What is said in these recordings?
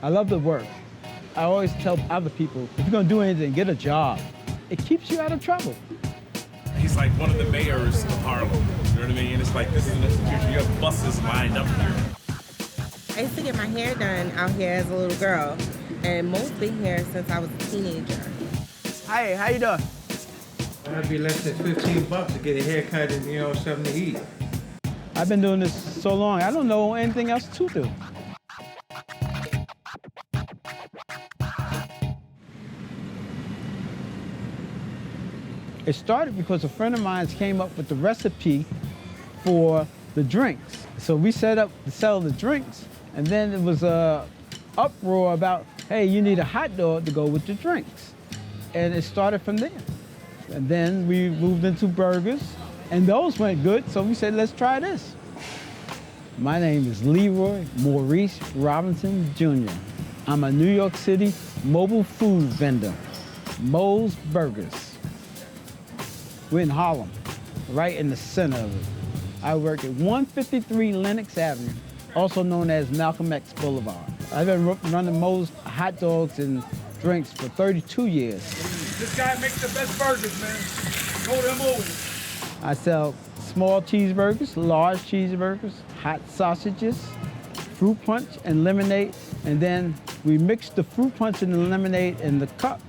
I love the work. I always tell other people, if you're gonna do anything, get a job. It keeps you out of trouble. He's like one of the mayors of Harlem. You know what I mean? It's like, this is an institution. You have buses lined up here. I used to get my hair done out here as a little girl, and most been here since I was a teenager. Hey, how you doing? That'd be less than $15 to get a haircut and, you know, something to eat. I've been doing this so long, I don't know anything else to do. It started because a friend of mine came up with the recipe for the drinks. So we set up to sell the drinks, and then it was a uproar about, hey, you need a hot dog to go with the drinks. And it started from there. And then we moved into burgers, and those went good, so we said, let's try this. My name is Leroy Maurice Robinson, Jr. I'm a New York City mobile food vendor, Moe's Burgers. We're in Harlem, right in the center of it. I work at 153 Lenox Avenue, also known as Malcolm X Boulevard. I've been running Moe's hot dogs and drinks for 32 years. This guy makes the best burgers, man. Go to them over. I sell small cheeseburgers, large cheeseburgers, hot sausages, fruit punch and lemonade, and then we mix the fruit punch and the lemonade in the cup,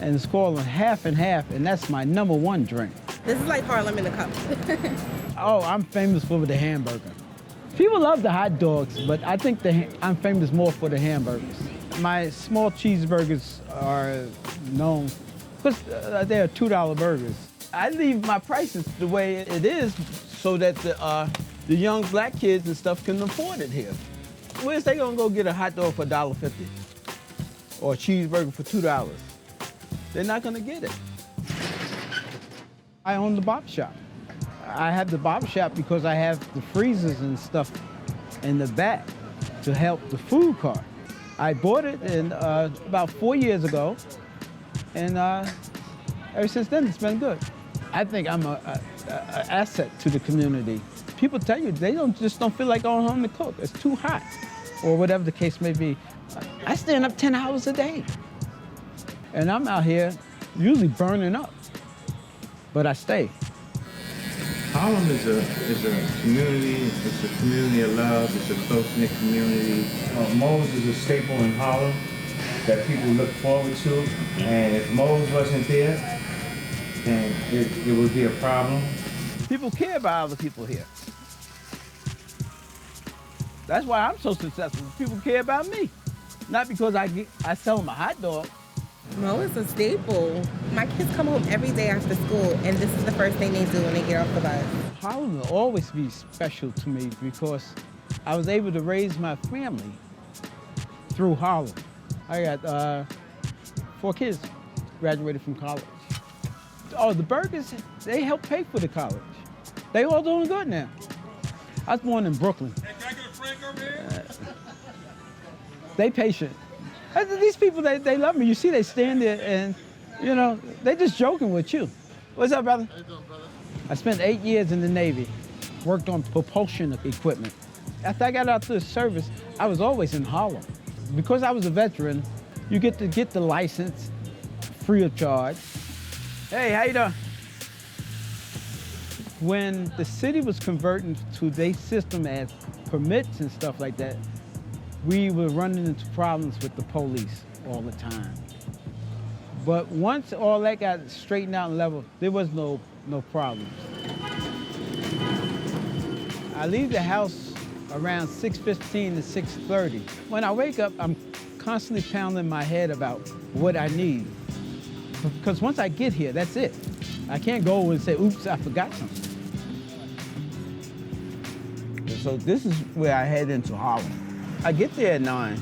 and it's called a half and half, and that's my #1 drink. This is like Harlem in a cup. Oh, I'm famous for the hamburger. People love the hot dogs, but I think I'm famous more for the hamburgers. My small cheeseburgers are known because they're $2 burgers. I leave my prices the way it is so that the young black kids and stuff can afford it here. Where's they gonna go get a hot dog for $1.50 or a cheeseburger for $2? They're not gonna get it. I own the barber shop. I have the barber shop because I have the freezers and stuff in the back to help the food cart. I bought it in, about 4 years ago, and ever since then it's been good. I think I'm an asset to the community. People tell you they just don't feel like going home to cook. It's too hot, or whatever the case may be. I stand up 10 hours a day, and I'm out here usually burning up, but I stay. Harlem is a community. It's a community of love. It's a close-knit community. Moe's is a staple in Harlem that people look forward to. And if Moe's wasn't there, then it would be a problem. People care about other people here. That's why I'm so successful. People care about me, not because I sell them a hot dog. Mo is a staple. My kids come home every day after school, and this is the first thing they do when they get off the bus. Harlem will always be special to me because I was able to raise my family through Harlem. I got 4 kids graduated from college. Oh, the burgers, they help pay for the college. They all doing good now. I was born in Brooklyn. Hey, can I get a Frank over here? They patient. These people, they love me. You see, they stand there and, you know, they just joking with you. What's up, brother? How you doing, brother? I spent 8 years in the Navy, worked on propulsion equipment. After I got out to the service, I was always in Harlem. Because I was a veteran, you get to get the license free of charge. Hey, how you doing? When the city was converting to their system as permits and stuff like that, we were running into problems with the police all the time. But once all that got straightened out and leveled, there was no problems. I leave the house around 6:15 to 6:30. When I wake up, I'm constantly pounding my head about what I need. Because once I get here, that's it. I can't go and say, oops, I forgot something. So this is where I head into Harlem. I get there at 9,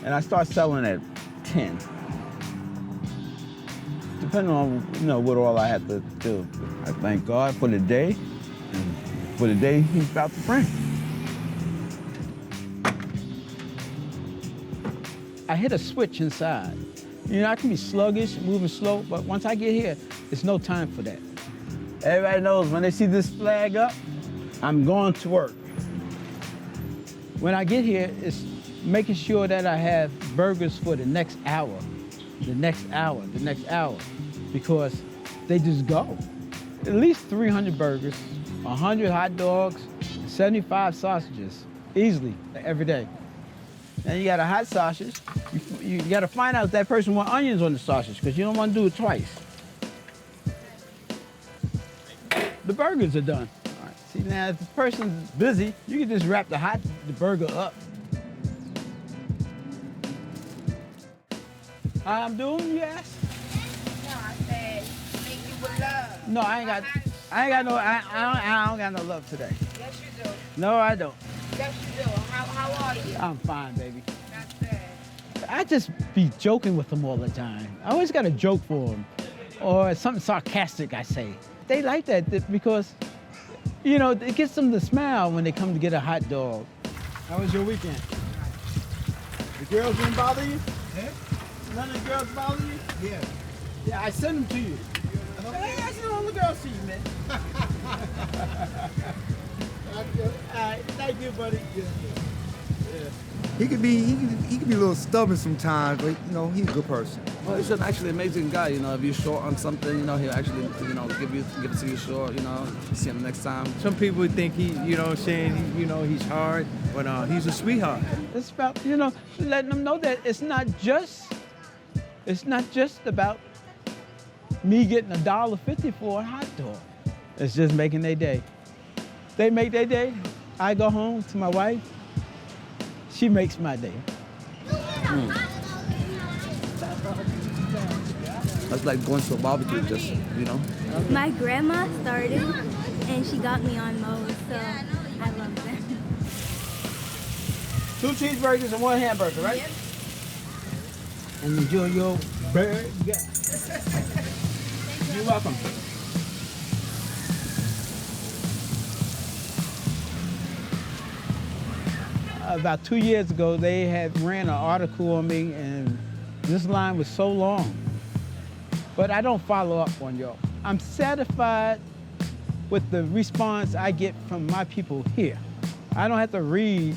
and I start selling at 10. Depending on, you know, what all I have to do. I thank God for the day, and for the day He's about to bring. I hit a switch inside. You know, I can be sluggish, moving slow, but once I get here, it's no time for that. Everybody knows when they see this flag up, I'm going to work. When I get here, making sure that I have burgers for the next hour, because they just go. At least 300 burgers, 100 hot dogs, 75 sausages, easily, every day. And you got a hot sausage. You got to find out if that person wants onions on the sausage, because you don't want to do it twice. The burgers are done. All right. See, now if the person's busy, you can just wrap the burger up. How I'm doing, you ask? No, I said, make you with love. No, I don't got no love today. Yes, you do. No, I don't. Yes, you do. How are you? I'm fine, baby. That's good. I just be joking with them all the time. I always got a joke for them, or something sarcastic I say. They like that because, you know, it gets them to smile when they come to get a hot dog. How was your weekend? The girls didn't bother you? Yeah? None of the girls bother you? Yeah. Yeah, I sent them to you. Hey, I sent all the girls to you, man. All right, thank you, buddy. Yeah. He could be a little stubborn sometimes, but you know, he's a good person. Well, he's an actually amazing guy. You know, if you're short on something, you know, he'll actually, you know, give it to you short. You know, see him next time. Some people think he, you know what I'm saying, he's hard, but he's a sweetheart. It's about, you know, letting them know that it's not just about me getting $1.50 for a hot dog. It's just making their day. They make their day. I go home to my wife. She makes my day. That's like going to a barbecue, just, you know. My grandma started, and she got me on Moe's, so I love them. 2 cheeseburgers and 1 hamburger, right? Yep. And enjoy your burger. You're welcome. About 2 years ago, they had ran an article on me, and this line was so long. But I don't follow up on y'all. I'm satisfied with the response I get from my people here. I don't have to read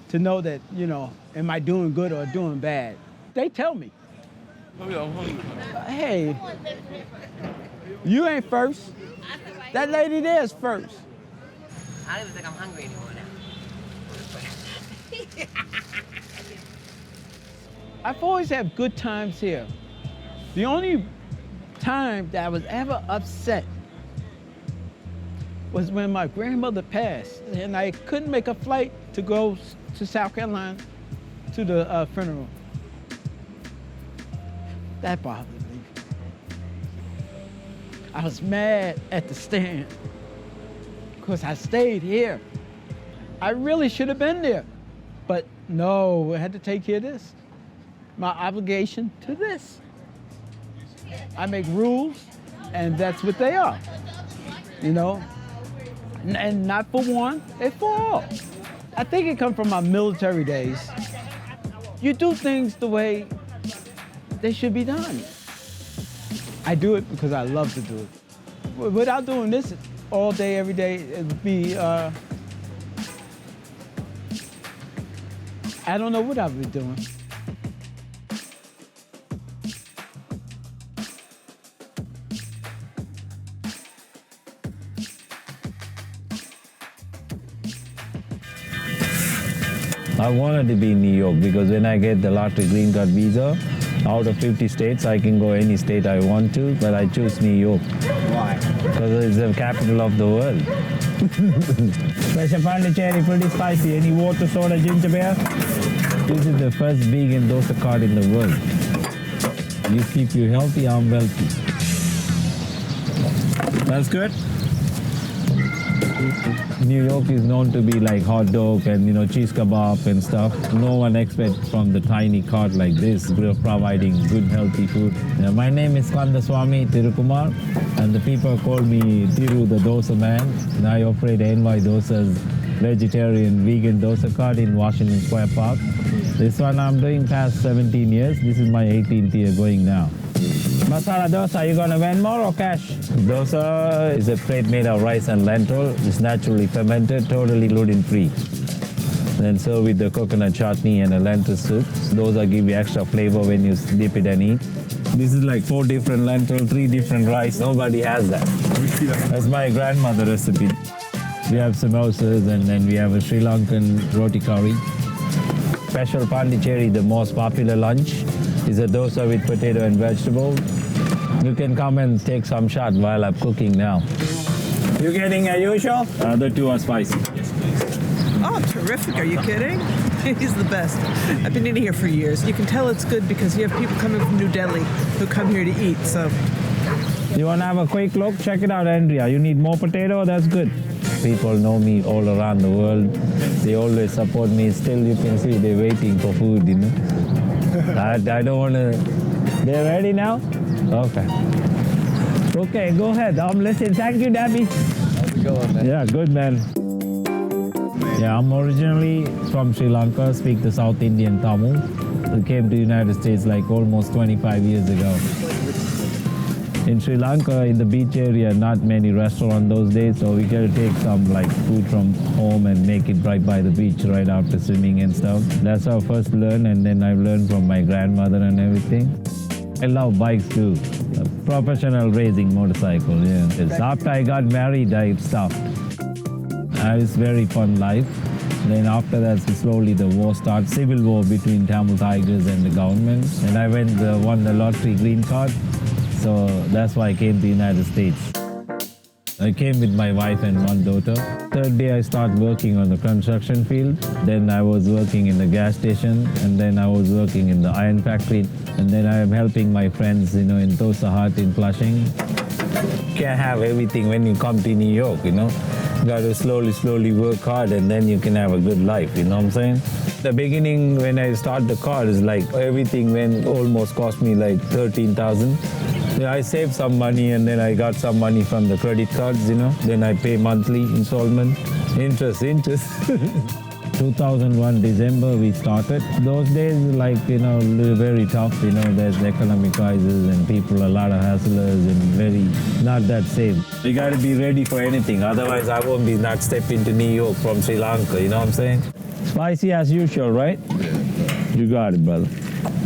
to know that, you know, am I doing good or doing bad? They tell me. Hey, you ain't first. That lady there's first. I don't even think I'm hungry anymore now. I've always had good times here. The only time that I was ever upset was when my grandmother passed, and I couldn't make a flight to go to South Carolina to the funeral. That bothered me. I was mad at the stand because I stayed here. I really should have been there, but no, I had to take care of this. My obligation to this. I make rules, and that's what they are, you know? And not for one, it's for all. I think it comes from my military days. You do things the way they should be done. I do it because I love to do it. Without doing this all day, every day, it would be, I don't know what I would be doing. I wanted to be in New York because when I get the lottery green card visa, out of 50 states, I can go any state I want to, but I choose New York. Why? Because it's the capital of the world. Special Pondicherry, pretty spicy. Any water, soda, ginger beer? This is the first vegan dosa card in the world. You keep you healthy, I'm wealthy. That's good? New York is known to be like hot dog and, you know, cheese kebab and stuff. No one expects from the tiny cart like this, we're providing good, healthy food. My name is Kandaswamy Tirukumar, and the people call me Tiru the Dosa Man. And I operate NY Dosa's vegetarian vegan dosa cart in Washington Square Park. This one I'm doing past 17 years. This is my 18th year going now. Masala dosa, you gonna win more or cash? Dosa is a plate made of rice and lentil. It's naturally fermented, totally gluten-free. Then serve with the coconut chutney and a lentil soup. Those are give you extra flavor when you dip it and eat. This is like 4 different lentils, 3 different rice. Nobody has that. That's my grandmother recipe. We have samosas and then we have a Sri Lankan roti curry. Special Pondicherry, the most popular lunch, is a dosa with potato and vegetable. You can come and take some shot while I'm cooking now. You getting a usual? The 2 are spicy. Yes, please. Oh, terrific. Are you kidding? He's the best. I've been eating here for years. You can tell it's good because you have people coming from New Delhi who come here to eat, so. You want to have a quick look? Check it out, Andrea. You need more potato? That's good. People know me all around the world. They always support me. Still, you can see they're waiting for food, you know. I don't want to... They're ready now? Okay. Okay, go ahead. I'm listening. Thank you, Debbie. How's it going, man? Yeah, good, man. Yeah, I'm originally from Sri Lanka, speak the South Indian Tamil. We came to the United States like almost 25 years ago. In Sri Lanka, in the beach area, not many restaurants those days, so we gotta take some like food from home and make it right by the beach right after swimming and stuff. That's how I first learned, and then I've learned from my grandmother and everything. I love bikes too. A professional racing motorcycle, yeah. After I got married, I stopped. It was very fun life. Then after that, slowly the war started, civil war between Tamil Tigers and the government. And I won the lottery green card. So that's why I came to the United States. I came with my wife and 1 daughter. 3rd day I started working on the construction field. Then I was working in the gas station, and then I was working in the iron factory. And then I am helping my friends, you know, in Tulsa Hut in Flushing. You can't have everything when you come to New York, you know. You got to slowly work hard, and then you can have a good life, you know what I'm saying? The beginning when I started the car is like everything almost cost me like 13,000. I saved some money, and then I got some money from the credit cards, you know. Then I pay monthly installment, interest. 2001 December we started. Those days, like, you know, very tough, you know, there's economic crisis and people, a lot of hustlers and very not that safe. You got to be ready for anything, otherwise I won't be not step into New York from Sri Lanka, you know what I'm saying? Spicy as usual, right? You got it, brother.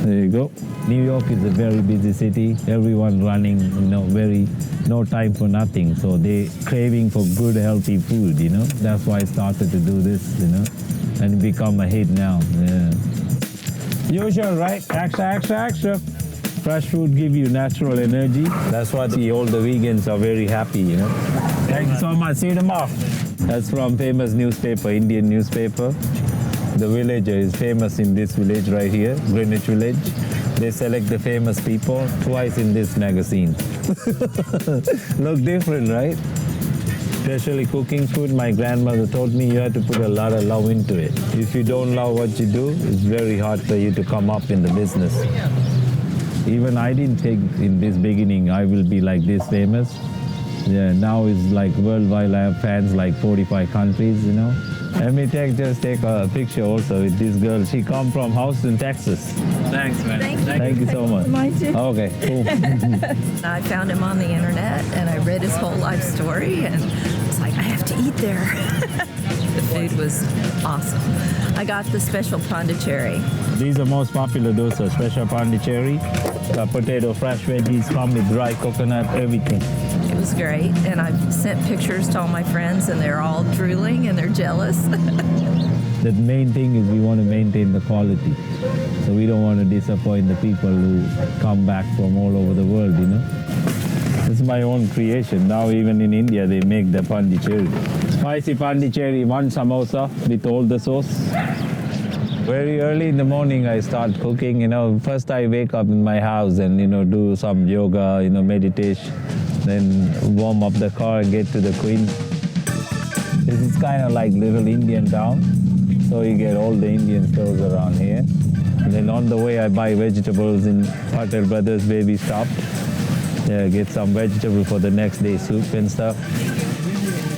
There you go. New York is a very busy city. Everyone running, you know, no time for nothing. So they craving for good, healthy food, you know. That's why I started to do this, you know, and become a hit now. Yeah. Usual, right? Extra. Fresh food give you natural energy. That's why all the vegans are very happy, you know. Thank you so much. See you tomorrow. That's from famous newspaper, Indian newspaper. The villager is famous in this village right here, Greenwich Village. They select the famous people twice in this magazine. Look different, right? Especially cooking food, my grandmother told me you have to put a lot of love into it. If you don't love what you do, it's very hard for you to come up in the business. Even I didn't think in this beginning I will be like this famous. Yeah, now it's like worldwide. I have fans like 45 countries, you know. Let me just take a picture also with this girl. She come from Houston, Texas. Thanks, man. Thank you so much. Mine too. Okay, cool. I found him on the internet and I read his whole life story and I was like, I have to eat there. The food was awesome. I got the special Pondicherry. These are most popular dosa, special Pondicherry. Potato, fresh veggies, come with dry coconut, everything. It was great, and I've sent pictures to all my friends, and they're all drooling and they're jealous. The main thing is we want to maintain the quality. So we don't want to disappoint the people who come back from all over the world, you know. This is my own creation. Now even in India, they make the Pondicherry. Spicy Pondicherry, 1 samosa with all the sauce. Very early in the morning, I start cooking, you know. First I wake up in my house and, you know, do some yoga, you know, meditation. Then warm up the car and get to the Queen. This is kind of like little Indian town. So you get all the Indian stores around here. And then on the way I buy vegetables in Patel Brothers Baby Stop. Yeah, get some vegetable for the next day soup and stuff.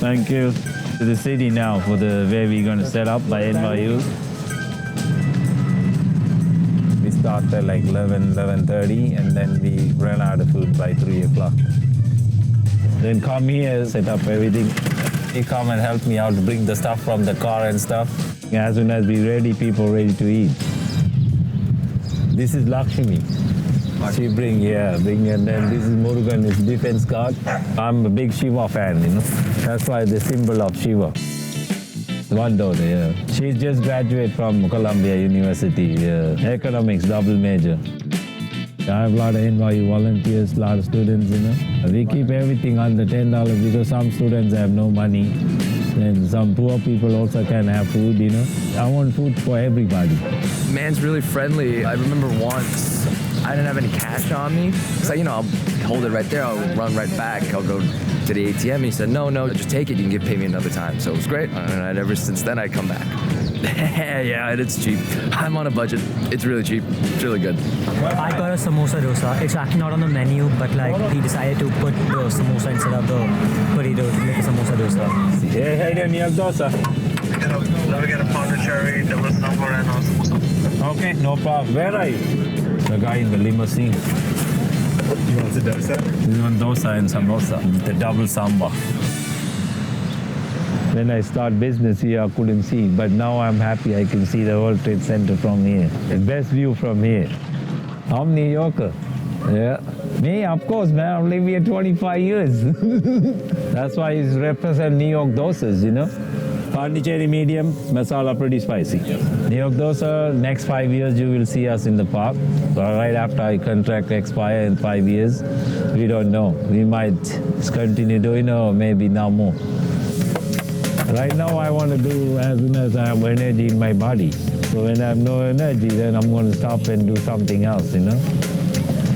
Thank you. To the city now for the where we're going to set up by NYU. We start at like 11:30 and then we run out of food by 3 o'clock. Then come here, set up everything. He come and help me out to bring the stuff from the car and stuff. As soon as we're ready, people ready to eat. This is Lakshmi. She bring, and then this is Murugan, his defense guard. I'm a big Shiva fan, you know. That's why the symbol of Shiva. One daughter, yeah. She's just graduated from Columbia University, economics, double major. I have a lot of NYU volunteers, a lot of students, you know. We keep everything under $10 because some students have no money. And some poor people also can have food, you know. I want food for everybody. Man's really friendly. I remember once, I didn't have any cash on me. So, you know, I'll hold it right there, I'll run right back, I'll go to the ATM. And he said, no, just take it, you can pay me another time. So it was great. And ever since then, I come back. Yeah, it's cheap. I'm on a budget. It's really cheap. It's really good. I got a samosa dosa. It's actually not on the menu, but like he decided to put the samosa instead of the burrito to make a samosa dosa. Hey there, New York dosa. Let me get a powdered cherry, double sambar, and samosa. Okay, no problem. Where are you? The guy in the limousine. You want the dosa? We want dosa and samosa, the double sambar. When I start business here, I couldn't see, but now I'm happy I can see the World Trade Center from here. The best view from here. I'm New Yorker. Yeah. Me, of course, man. I've lived here 25 years. That's why I represent New York dosas, you know. Pondicherry medium, masala pretty spicy. New York dosa, next 5 years you will see us in the park. So right after our contract expire in 5 years, we don't know. We might continue doing it or maybe now more. Right now I want to do as soon as I have energy in my body. So when I have no energy, then I'm going to stop and do something else, you know.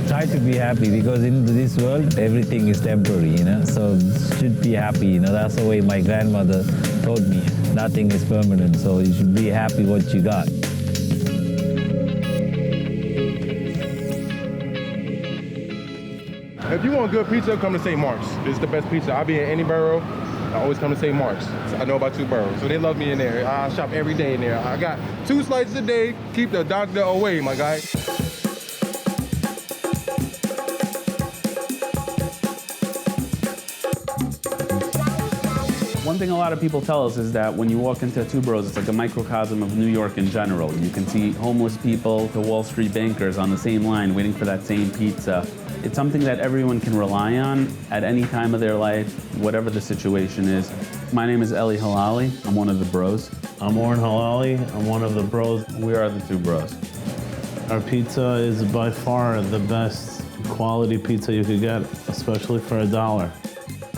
Try to be happy because in this world, everything is temporary, you know. So should be happy, you know. That's the way my grandmother told me. Nothing is permanent, so you should be happy what you got. If you want good pizza, come to St. Mark's. It's the best pizza. I'll be in any borough. I always come to St. Mark's. I know about 2 boroughs, so they love me in there. I shop every day in there. I got 2 slices a day. Keep the doctor away, my guy. One thing a lot of people tell us is that when you walk into Two Boroughs, it's like a microcosm of New York in general. You can see homeless people to Wall Street bankers on the same line waiting for that same pizza. It's something that everyone can rely on at any time of their life, whatever the situation is. My name is Eli Halali. I'm one of the bros. I'm Oren Halali. I'm one of the bros. We are the Two Bros. Our pizza is by far the best quality pizza you could get, especially for $1.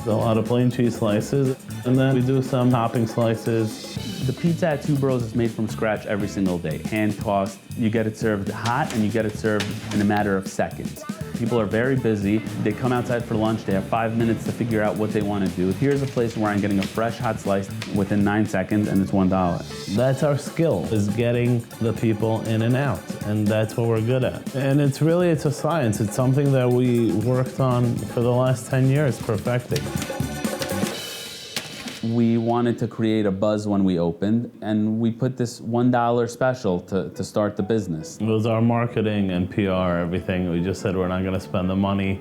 A lot of plain cheese slices, and then we do some topping slices. The pizza at Two Bros is made from scratch every single day, hand-tossed. You get it served hot, and you get it served in a matter of seconds. People are very busy. They come outside for lunch. They have 5 minutes to figure out what they want to do. Here's a place where I'm getting a fresh hot slice within 9 seconds, and it's $1. That's our skill, is getting the people in and out, and that's what we're good at. And it's a science. It's something that we worked on for the last 10 years, perfecting. We wanted to create a buzz when we opened, and we put this $1 special to start the business. It was our marketing and PR, everything. We just said we're not gonna spend the money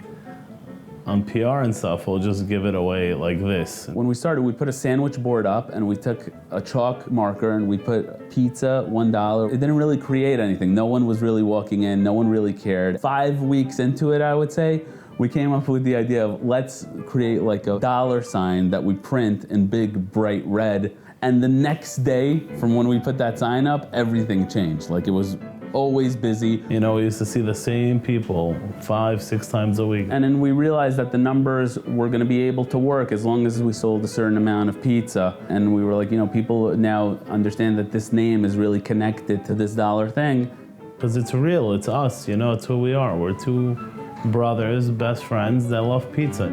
on PR and stuff, we'll just give it away like this. When we started, we put a sandwich board up and we took a chalk marker and we put pizza, $1. It didn't really create anything. No one was really walking in, no one really cared. 5 weeks into it, I would say, we came up with the idea of let's create like a dollar sign that we print in big, bright red. And the next day from when we put that sign up, everything changed. Like it was always busy. You know, we used to see the same people 5-6 times a week. And then we realized that the numbers were gonna be able to work as long as we sold a certain amount of pizza. And we were like, you know, people now understand that this name is really connected to this dollar thing. Because it's real, it's us, you know, it's who we are. We're two brothers, best friends that love pizza.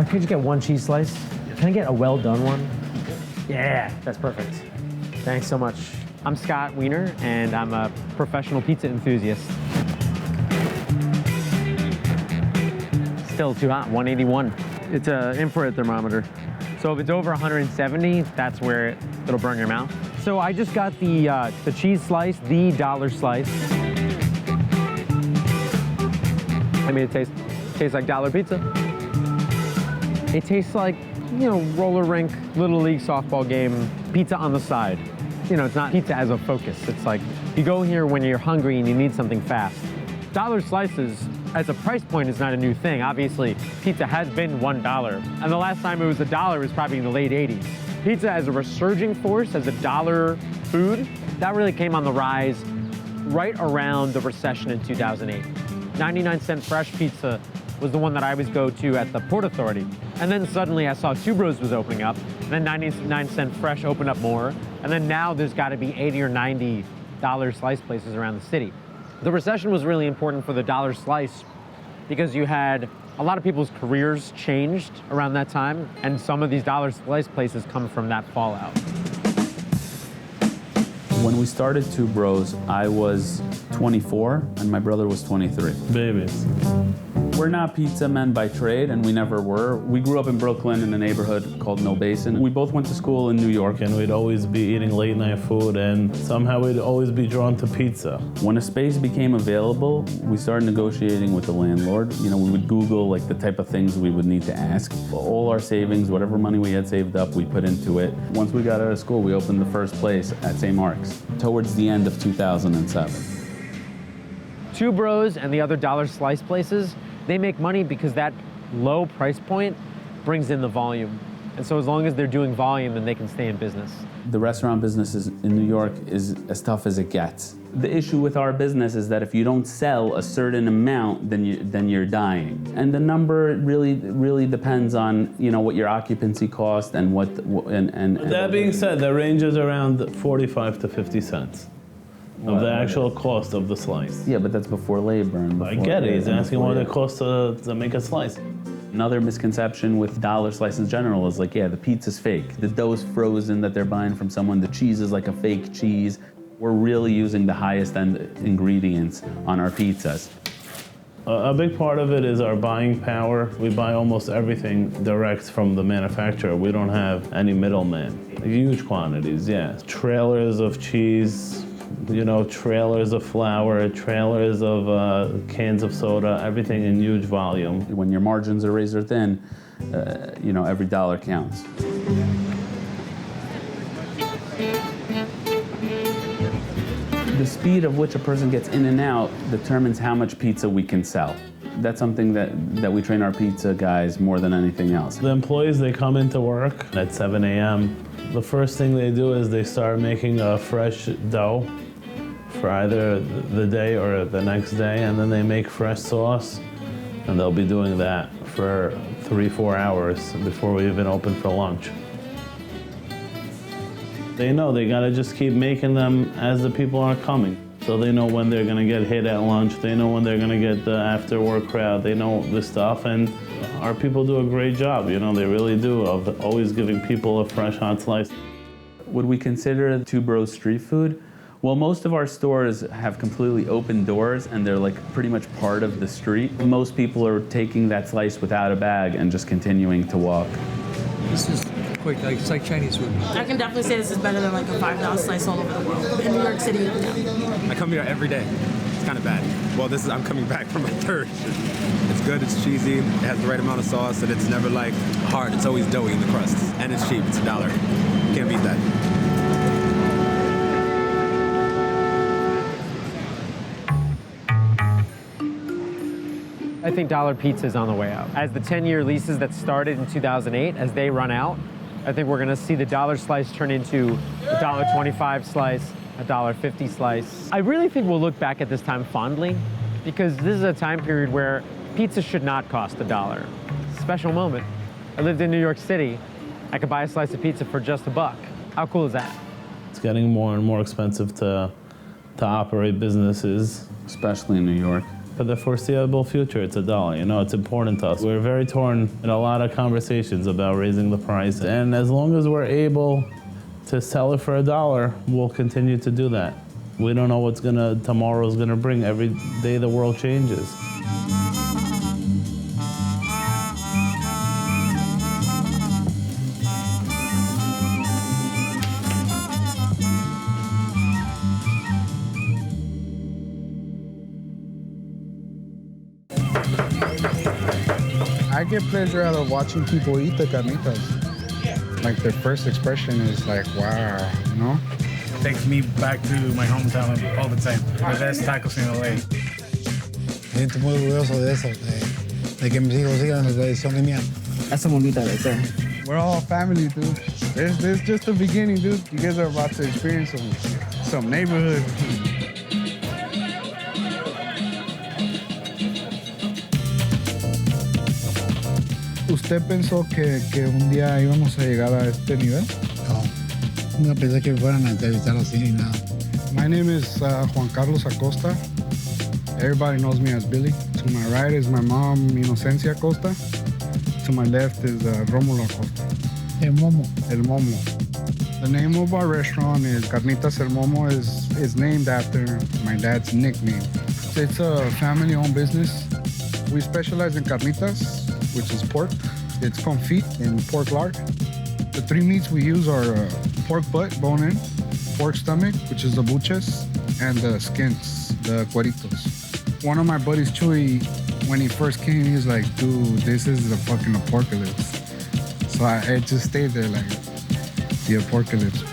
Could you get 1 cheese slice? Can I get a well-done one? Yeah, that's perfect. Thanks so much. I'm Scott Wiener, and I'm a professional pizza enthusiast. Still too hot, 181. It's an infrared thermometer. So if it's over 170, that's where it'll burn your mouth. So I just got the cheese slice, the dollar slice. Let me taste. Tastes like dollar pizza. It tastes like, you know, roller rink, little league softball game, pizza on the side. You know, it's not pizza as a focus. It's like you go here when you're hungry and you need something fast. Dollar slices as a price point is not a new thing. Obviously, pizza has been $1. And the last time it was $1 was probably in the late 80s. Pizza as a resurging force, as a dollar food, that really came on the rise right around the recession in 2008. 99-cent fresh pizza was the one that I always go to at the Port Authority. And then suddenly I saw Two Bros was opening up, and then 99-cent fresh opened up more, and then now there's gotta be $80 or $90 slice places around the city. The recession was really important for the dollar slice because you had a lot of people's careers changed around that time, and some of these dollar slice places come from that fallout. When we started Two Bros, I was 24 and my brother was 23. Babies. We're not pizza men by trade, and we never were. We grew up in Brooklyn in a neighborhood called Mill Basin. We both went to school in New York. And we'd always be eating late night food, and somehow we'd always be drawn to pizza. When a space became available, we started negotiating with the landlord. You know, we would Google like the type of things we would need to ask. All our savings, whatever money we had saved up, we put into it. Once we got out of school, we opened the first place at St. Mark's towards the end of 2007. Two Bros and the other dollar slice places, they make money because that low price point brings in the volume. And so as long as they're doing volume, then they can stay in business. The restaurant business in New York is as tough as it gets. The issue with our business is that if you don't sell a certain amount, then you're dying. And the number really depends on, you know, what your occupancy cost and what That being said, the range is around 45 to 50 cents. Of the actual cost of the slice. Yeah, but that's before labor and before... I get it. He's asking what it costs to make a slice. Another misconception with dollar slice in general is like, yeah, the pizza's fake. The dough's frozen that they're buying from someone. The cheese is like a fake cheese. We're really using the highest end ingredients on our pizzas. A big part of it is our buying power. We buy almost everything direct from the manufacturer. We don't have any middleman. Huge quantities, yeah. Trailers of cheese, you know, trailers of flour, trailers of cans of soda, everything in huge volume. When your margins are razor thin, you know, every dollar counts. The speed of which a person gets in and out determines how much pizza we can sell. That's something that we train our pizza guys more than anything else. The employees, they come into work at 7 a.m. The first thing they do is they start making a fresh dough for either the day or the next day, and then they make fresh sauce, and they'll be doing that for 3-4 hours before we even open for lunch. They know they gotta just keep making them as the people are coming. So they know when they're gonna get hit at lunch, they know when they're gonna get the after work crowd, they know the stuff, and our people do a great job, you know, they really do, of always giving people a fresh hot slice. Would we consider Two Bros street food? Well, most of our stores have completely open doors and they're like pretty much part of the street. Most people are taking that slice without a bag and just continuing to walk. This is quick, like, it's like Chinese food. I can definitely say this is better than like a $5 slice all over the world. In New York City, yeah. I come here every day. It's kind of bad. Well, I'm coming back for my third. It's good, it's cheesy, it has the right amount of sauce, and it's never like hard. It's always doughy in the crust. And it's cheap, it's $1. Can't beat that. I think dollar pizza is on the way out. As the 10-year leases that started in 2008, as they run out, I think we're gonna see the dollar slice turn into a $1.25 slice, a $1.50 slice. I really think we'll look back at this time fondly because this is a time period where pizza should not cost $1. Special moment. I lived in New York City. I could buy a slice of pizza for just $1. How cool is that? It's getting more and more expensive to operate businesses. Especially in New York. For the foreseeable future, it's $1. You know, it's important to us. We're very torn in a lot of conversations about raising the price. And as long as we're able to sell it for $1, we'll continue to do that. We don't know what's tomorrow's gonna bring. Every day the world changes. get pleasure out of watching people eat the carnitas. Like their first expression is like, wow, you know? Takes me back to my hometown all the time. The best tacos in LA. Me siento muy orgulloso de eso, de que mis hijos sigan la tradición mía. That's a bonita right there. We're all family, dude. This is just the beginning, dude. You guys are about to experience some neighborhood. ¿Usted pensó que un día íbamos a llegar a este nivel? No pensé que me fueran a entrevistar así ni nada. My name is Juan Carlos Acosta. Everybody knows me as Billy. To my right is my mom, Inocencia Acosta. To my left is Romulo Acosta. El Momo. El Momo. The name of our restaurant is Carnitas El Momo is named after my dad's nickname. It's a family-owned business. We specialize in carnitas, which is pork. It's confit in pork lard. The three meats we use are pork butt, bone-in, pork stomach, which is the buches, and the skins, the cueritos. One of my buddies, Chuy, when he first came, he was like, dude, this is the fucking apocalypse. So I just stayed there like, the apocalypse.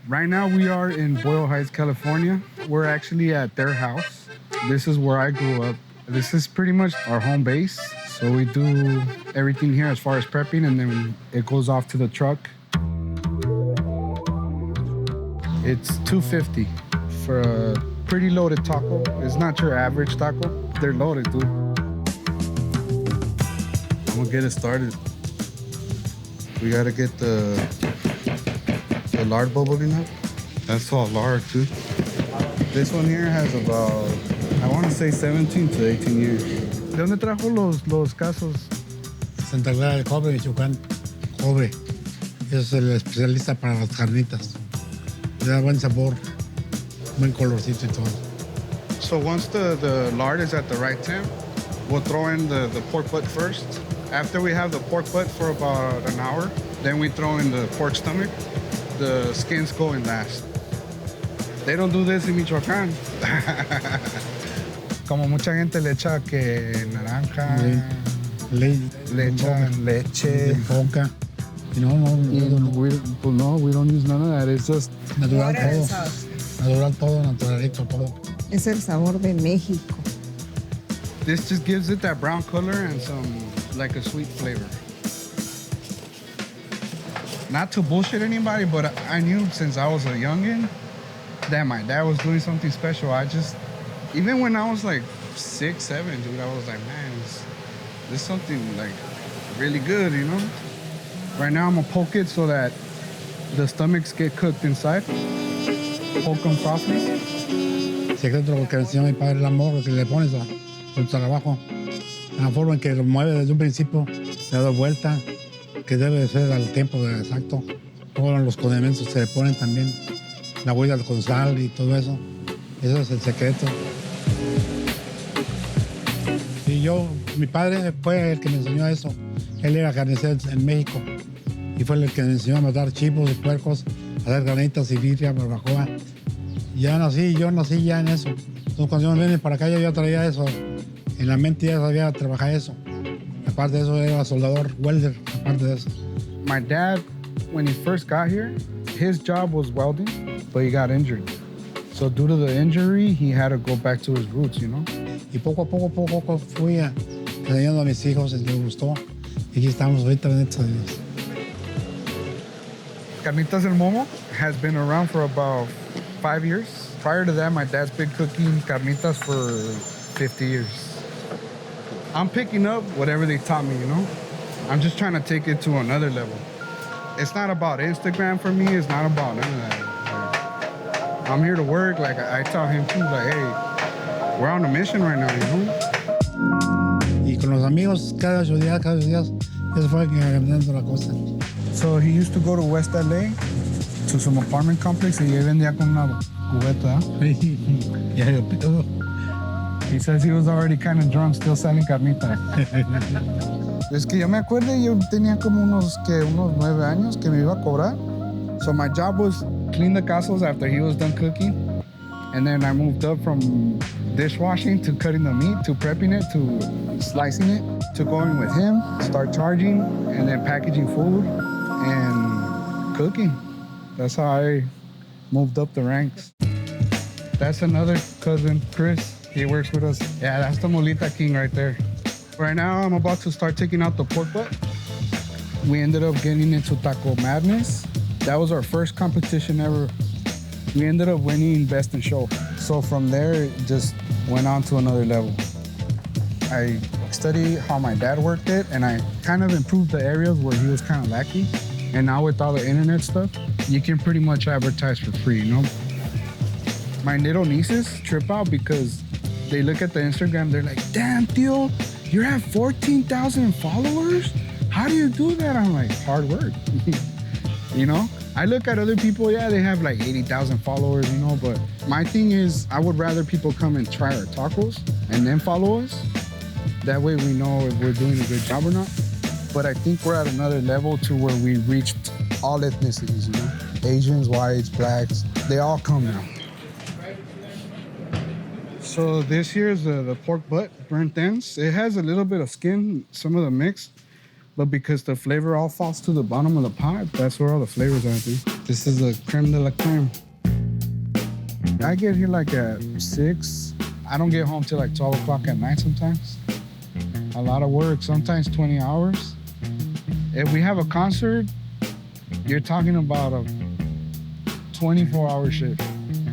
Right now we are in Boyle Heights, California. We're actually at their house. This is where I grew up. This is pretty much our home base. So we do everything here as far as prepping, and then it goes off to the truck. It's $2.50 for a pretty loaded taco. It's not your average taco. They're loaded, dude. I'm gonna get it started. We gotta get the lard bubbling up. That's all lard, too. This one here has about, I want to say 17 to 18 years. ¿De dónde trajo los casos? Santa Clara del Cobre, Michoacán. Cobre. Es el especialista para las carnitas. Le da buen sabor, buen colorcito y todo. So once the lard is at the right temp, we'll throw in the pork butt first. After we have the pork butt for about an hour, then we throw in the pork stomach. The skins go in last. They don't do this in Michoacán. Como mucha gente le echa que naranja, le echan leche. Boca. No, we don't use none of that. It's just natural todo. Natural todo, naturalito todo. Es el sabor de México. This just gives it that brown color and some, like a sweet flavor. Not to bullshit anybody, but I knew since I was a youngin' that my dad was doing something special. Even when I was like 6, 7, dude, I was like, man, this is something like really good, you know? Right now I'm gonna poke it so that the stomachs get cooked inside. Poke them softly. Secreto lo que enseñó mi padre, el amor que le pones a tu trabajo. La forma en que lo mueve desde un principio, le da vuelta, que debe ser al tiempo exacto. Todos los condimentos se le ponen también, la huella con sal y todo eso. Eso es el secreto. Y mi padre fue el que me enseñó eso. Él era carnicero en México y fue el que me enseñó a matar chivos y puercos, a hacer carnitas y birria, barbacoa. Yo nací ya en eso. Entonces cuando yo me vine para acá yo ya traía eso. En la mente ya sabía trabajar eso. Aparte de eso era soldador, welder, aparte de eso. My dad, when he first got here, his job was welding, but he got injured. So due to the injury, he had to go back to his roots, you know? Y poco a poco fui enseñando a mis hijos, les gustó. Y aquí estamos ahorita, bendito Dios. Carnitas El Momo has been around for about 5 years. Prior to that, my dad's been cooking carnitas for 50 years. I'm picking up whatever they taught me, you know? I'm just trying to take it to another level. It's not about Instagram for me. It's not about none of that. Like, I'm here to work. Like, I tell him too, like, hey, we're on a mission right now, you know? Y con los amigos, cada 8 días, eso fue cambiando la cosa. So he used to go to West LA to some apartment complex y él vendía con una cubeta. He says he was already kind of drunk, still selling carnitas. Es que yo me acuerdo, yo tenía como unos 9 años que me iba a cobrar. So my job was clean the casos after he was done cooking. And then I moved up from dishwashing to cutting the meat to prepping it to slicing it to going with him, start charging, and then packaging food and cooking. That's how I moved up the ranks. That's another cousin, Chris. He works with us. Yeah, that's the Molita King right there. Right now, I'm about to start taking out the pork butt. We ended up getting into Taco Madness. That was our first competition ever. We ended up winning Best in Show. So from there, it just went on to another level. I studied how my dad worked it, and I kind of improved the areas where he was kind of lacking. And now with all the internet stuff, you can pretty much advertise for free, you know? My little nieces trip out because they look at the Instagram, they're like, damn, Theo, you have 14,000 followers? How do you do that? I'm like, hard work, you know? I look at other people, yeah, they have like 80,000 followers, you know, but my thing is I would rather people come and try our tacos and then follow us. That way we know if we're doing a good job or not. But I think we're at another level to where we reached all ethnicities, you know? Asians, whites, blacks, they all come now. So this here's the pork butt, burnt ends. It has a little bit of skin, some of the mix, but because the flavor all falls to the bottom of the pot, that's where all the flavors are, dude. This is a creme de la creme. I get here like at 6. I don't get home till like 12 o'clock at night sometimes. A lot of work, sometimes 20 hours. If we have a concert, you're talking about a 24-hour shift.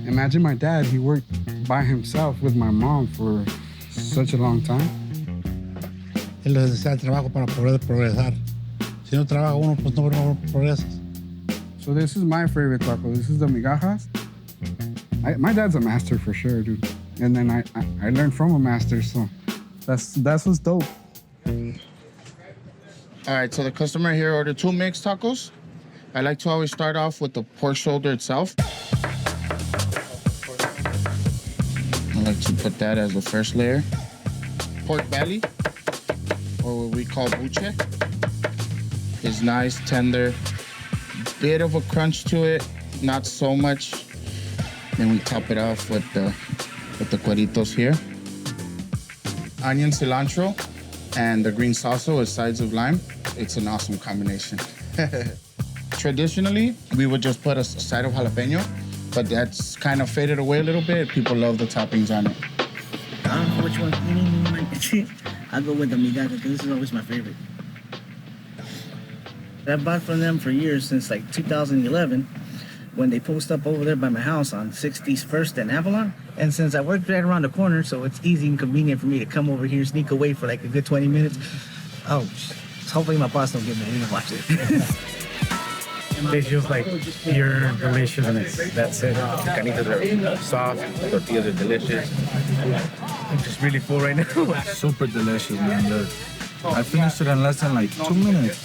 Imagine my dad, he worked by himself with my mom for such a long time. Es necesario el trabajo para poder progresar. Si no trabaja uno, pues no progresas. So this is my favorite taco. This is the migajas. My dad's a master for sure, dude. And then I learned from a master, so that's what's dope. All right, so the customer here ordered 2 mixed tacos. I like to always start off with the pork shoulder itself. I like to put that as the first layer. Pork belly, or what we call buche, is nice, tender, bit of a crunch to it, not so much. Then we top it off with the cueritos here. Onion, cilantro, and the green salsa with sides of lime. It's an awesome combination. Traditionally, we would just put a side of jalapeno, but that's kind of faded away a little bit. People love the toppings on it. I don't know which one. I'll go with the migaja because this is always my favorite. I bought from them for years, since like 2011, when they post up over there by my house on 61st and Avalon. And since I work right around the corner, so it's easy and convenient for me to come over here, sneak away for like a good 20 minutes. Oh, hopefully my boss don't get me to watch it. It's just like pure deliciousness. That's it. Carnitas are soft, tortillas are delicious. I'm just really full right now. Super delicious, man. I finished it in less than like 2 minutes.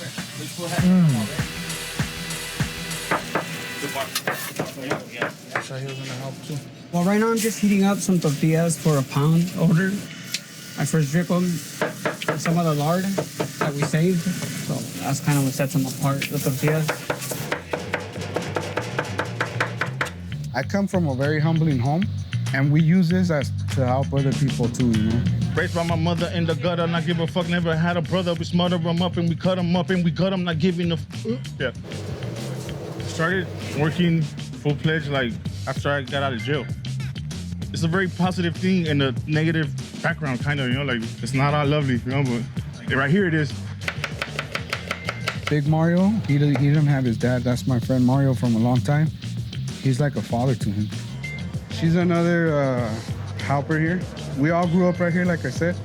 Well, right now I'm just heating up some tortillas for a pound order. I first drip them with some of the lard that we saved. So that's kind of what sets them apart, the tortillas. I come from a very humbling home, and we use this as to help other people too, you know? Raised by my mother in the gutter, not give a fuck, never had a brother. We smother him up and we cut him up and we cut him, not giving a yeah. Started working full-fledged like after I got out of jail. It's a very positive thing in a negative background, kind of, you know, like it's not all lovely, you know, but right here it is. Big Mario, he doesn't have his dad. That's my friend Mario from a long time. He's like a father to him. She's another helper here. We all grew up right here, like I said.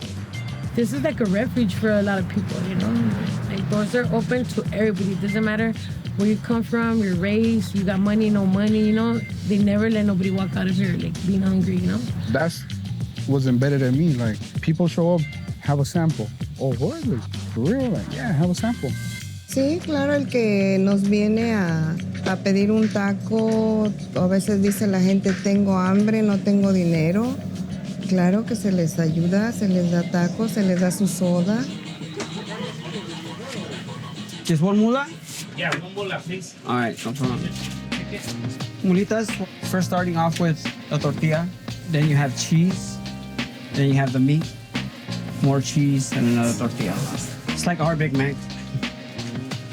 This is like a refuge for a lot of people, you know? Like doors are open to everybody. It doesn't matter where you come from, your race, you got money, no money, you know? They never let nobody walk out of here like being hungry, you know? That's what's embedded in me. Like people show up, have a sample. Oh, what? Like, for real? Like, yeah, have a sample. Sí, claro, el que nos viene a pedir un taco, a veces dice la gente, tengo hambre, no tengo dinero. Claro que se les ayuda, se les da tacos, se les da su soda. Just one mula? Yeah, one mula, please. All right, no problem. Mulitas, first starting off with a tortilla, then you have cheese, Then you have the meat, more cheese, and another tortilla. It's like our Big Mac.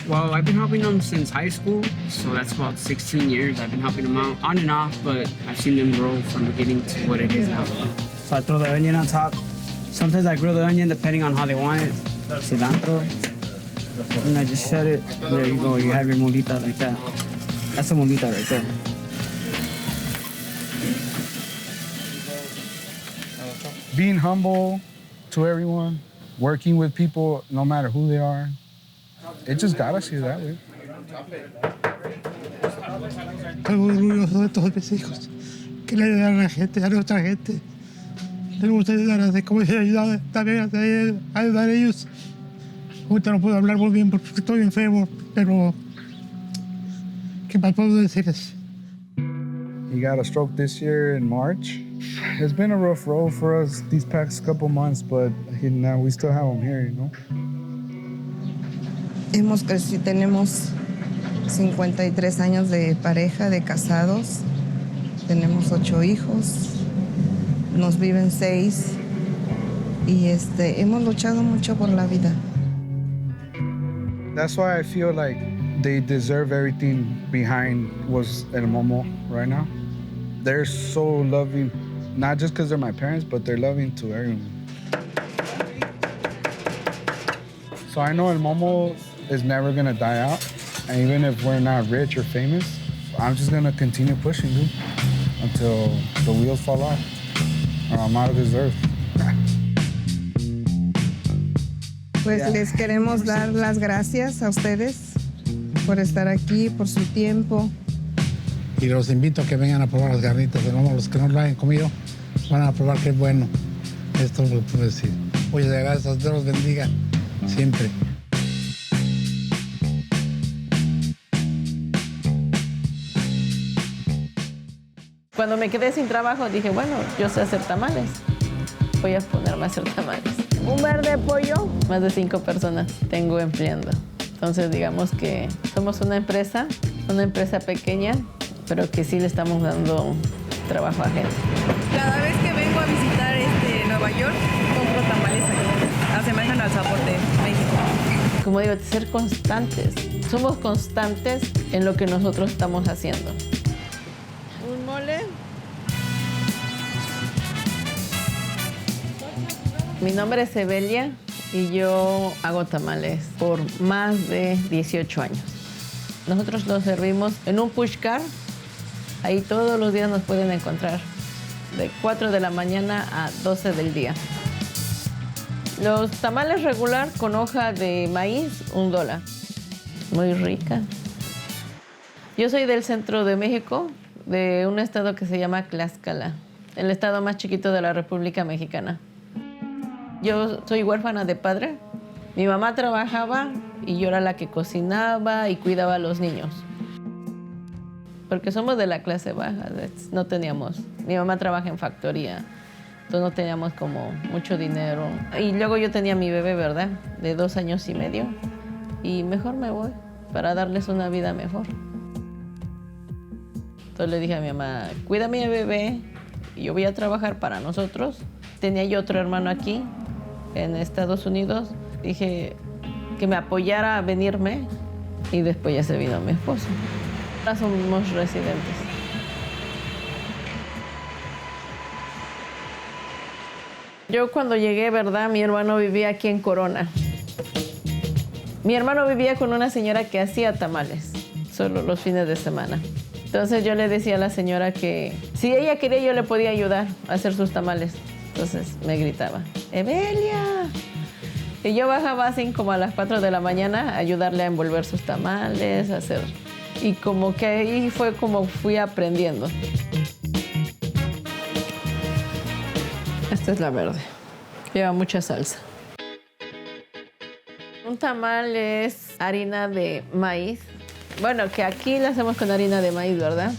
Well, I've been helping them since high school, so that's about 16 years. I've been helping them out on and off, but I've seen them grow from the beginning to what it is now. So I throw the onion on top. Sometimes I grill the onion depending on how they want it. Cilantro. And I just shut it. There you go. You have your molita like that. That's a molita right there. Being humble to everyone, working with people no matter who they are. It just got us here that way. Estoy muy orgulloso de todos mis hijos, que le ayudan a la gente, a nuestra gente. Les gusta ayudar, así como yo he ayudado también a ayudar a ellos. Ahorita no puedo hablar muy bien porque estoy enfermo, pero ¿qué más puedo decirles? He got a stroke this year in March. It's been a rough road for us these past couple months, but now we still have him here, you know? Hemos crecido, tenemos 53 años de pareja, de casados. Tenemos 8 hijos. Nos viven 6. Y hemos luchado mucho por la vida. That's why I feel like they deserve everything behind what's El Momo right now. They're so loving, not just because they're my parents, but they're loving to everyone. So I know El Momo is never gonna die out. And even if we're not rich or famous, I'm just gonna continue pushing, dude, until the wheels fall off or I'm out of this earth. Pues les queremos dar las gracias a ustedes por estar aquí, por su tiempo. Y los invito a que vengan a probar las garnitas de lomo. Los que no lo hayan comido van a probar que es bueno. Esto lo puedo decir. Oye, de gracias, Dios los bendiga siempre. Cuando me quedé sin trabajo dije, bueno, yo sé hacer tamales. Voy a ponerme a hacer tamales. ¿Un verde pollo? Más de 5 personas tengo empleando. Entonces digamos que somos una empresa pequeña, pero que sí le estamos dando trabajo a gente. Cada vez que vengo a visitar Nueva York, compro tamales aquí. Asemejan al sabor de México. Como digo, ser constantes. Somos constantes en lo que nosotros estamos haciendo. ¿Un mole? Mi nombre es Evelia y yo hago tamales por más de 18 años. Nosotros los servimos en un push car. Ahí todos los días nos pueden encontrar, de 4 de la mañana a 12 del día. Los tamales regular con hoja de maíz, $1. Muy rica. Yo soy del centro de México, de un estado que se llama Tlaxcala, el estado más chiquito de la República Mexicana. Yo soy huérfana de padre. Mi mamá trabajaba y yo era la que cocinaba y cuidaba a los niños. Porque somos de la clase baja, no teníamos. Mi mamá trabaja en factoría, entonces no teníamos como mucho dinero. Y luego yo tenía mi bebé, ¿verdad? De 2 años y medio. Y mejor me voy para darles una vida mejor. Entonces le dije a mi mamá, cuídame a mi bebé y yo voy a trabajar para nosotros. Tenía yo otro hermano aquí, en Estados Unidos. Dije que me apoyara a venirme y después ya se vino mi esposo. Ahora somos residentes. Yo cuando llegué, ¿verdad? Mi hermano vivía aquí en Corona. Mi hermano vivía con una señora que hacía tamales, solo los fines de semana. Entonces yo le decía a la señora que si ella quería yo le podía ayudar a hacer sus tamales. Entonces me gritaba, ¡Evelia! Y yo bajaba así como a las 4 de la mañana a ayudarle a envolver sus tamales, a hacer. Y como que ahí fue como fui aprendiendo. Esta es la verde. Lleva mucha salsa. Un tamal es harina de maíz. Bueno, que aquí la hacemos con harina de maíz, ¿verdad?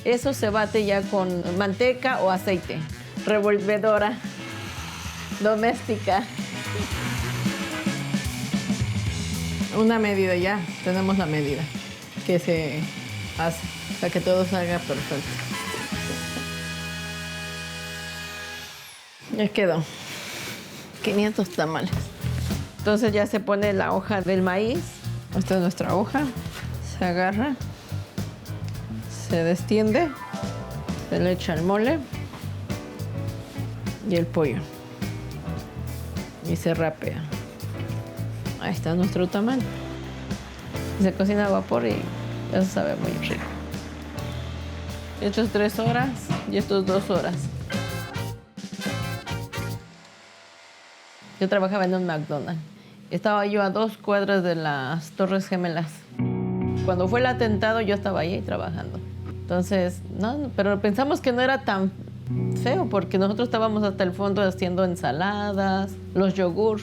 Eso se bate ya con manteca o aceite. Revolvedora doméstica. Una medida ya, tenemos la medida que se hace para que todo salga perfecto. Ya quedó. 500 tamales. Entonces ya se pone la hoja del maíz. Esta es nuestra hoja. Se agarra, se destiende, se le echa el mole y el pollo. Y se rapea. Ahí está nuestro tamal. Se cocina a vapor y eso sabe muy rico. Esto es 3 horas y esto es 2 horas. Yo trabajaba en un McDonald's. Estaba yo a 2 cuadras de las Torres Gemelas. Cuando fue el atentado yo estaba ahí trabajando. Entonces, no, pero pensamos que no era tan feo porque nosotros estábamos hasta el fondo haciendo ensaladas, los yogur.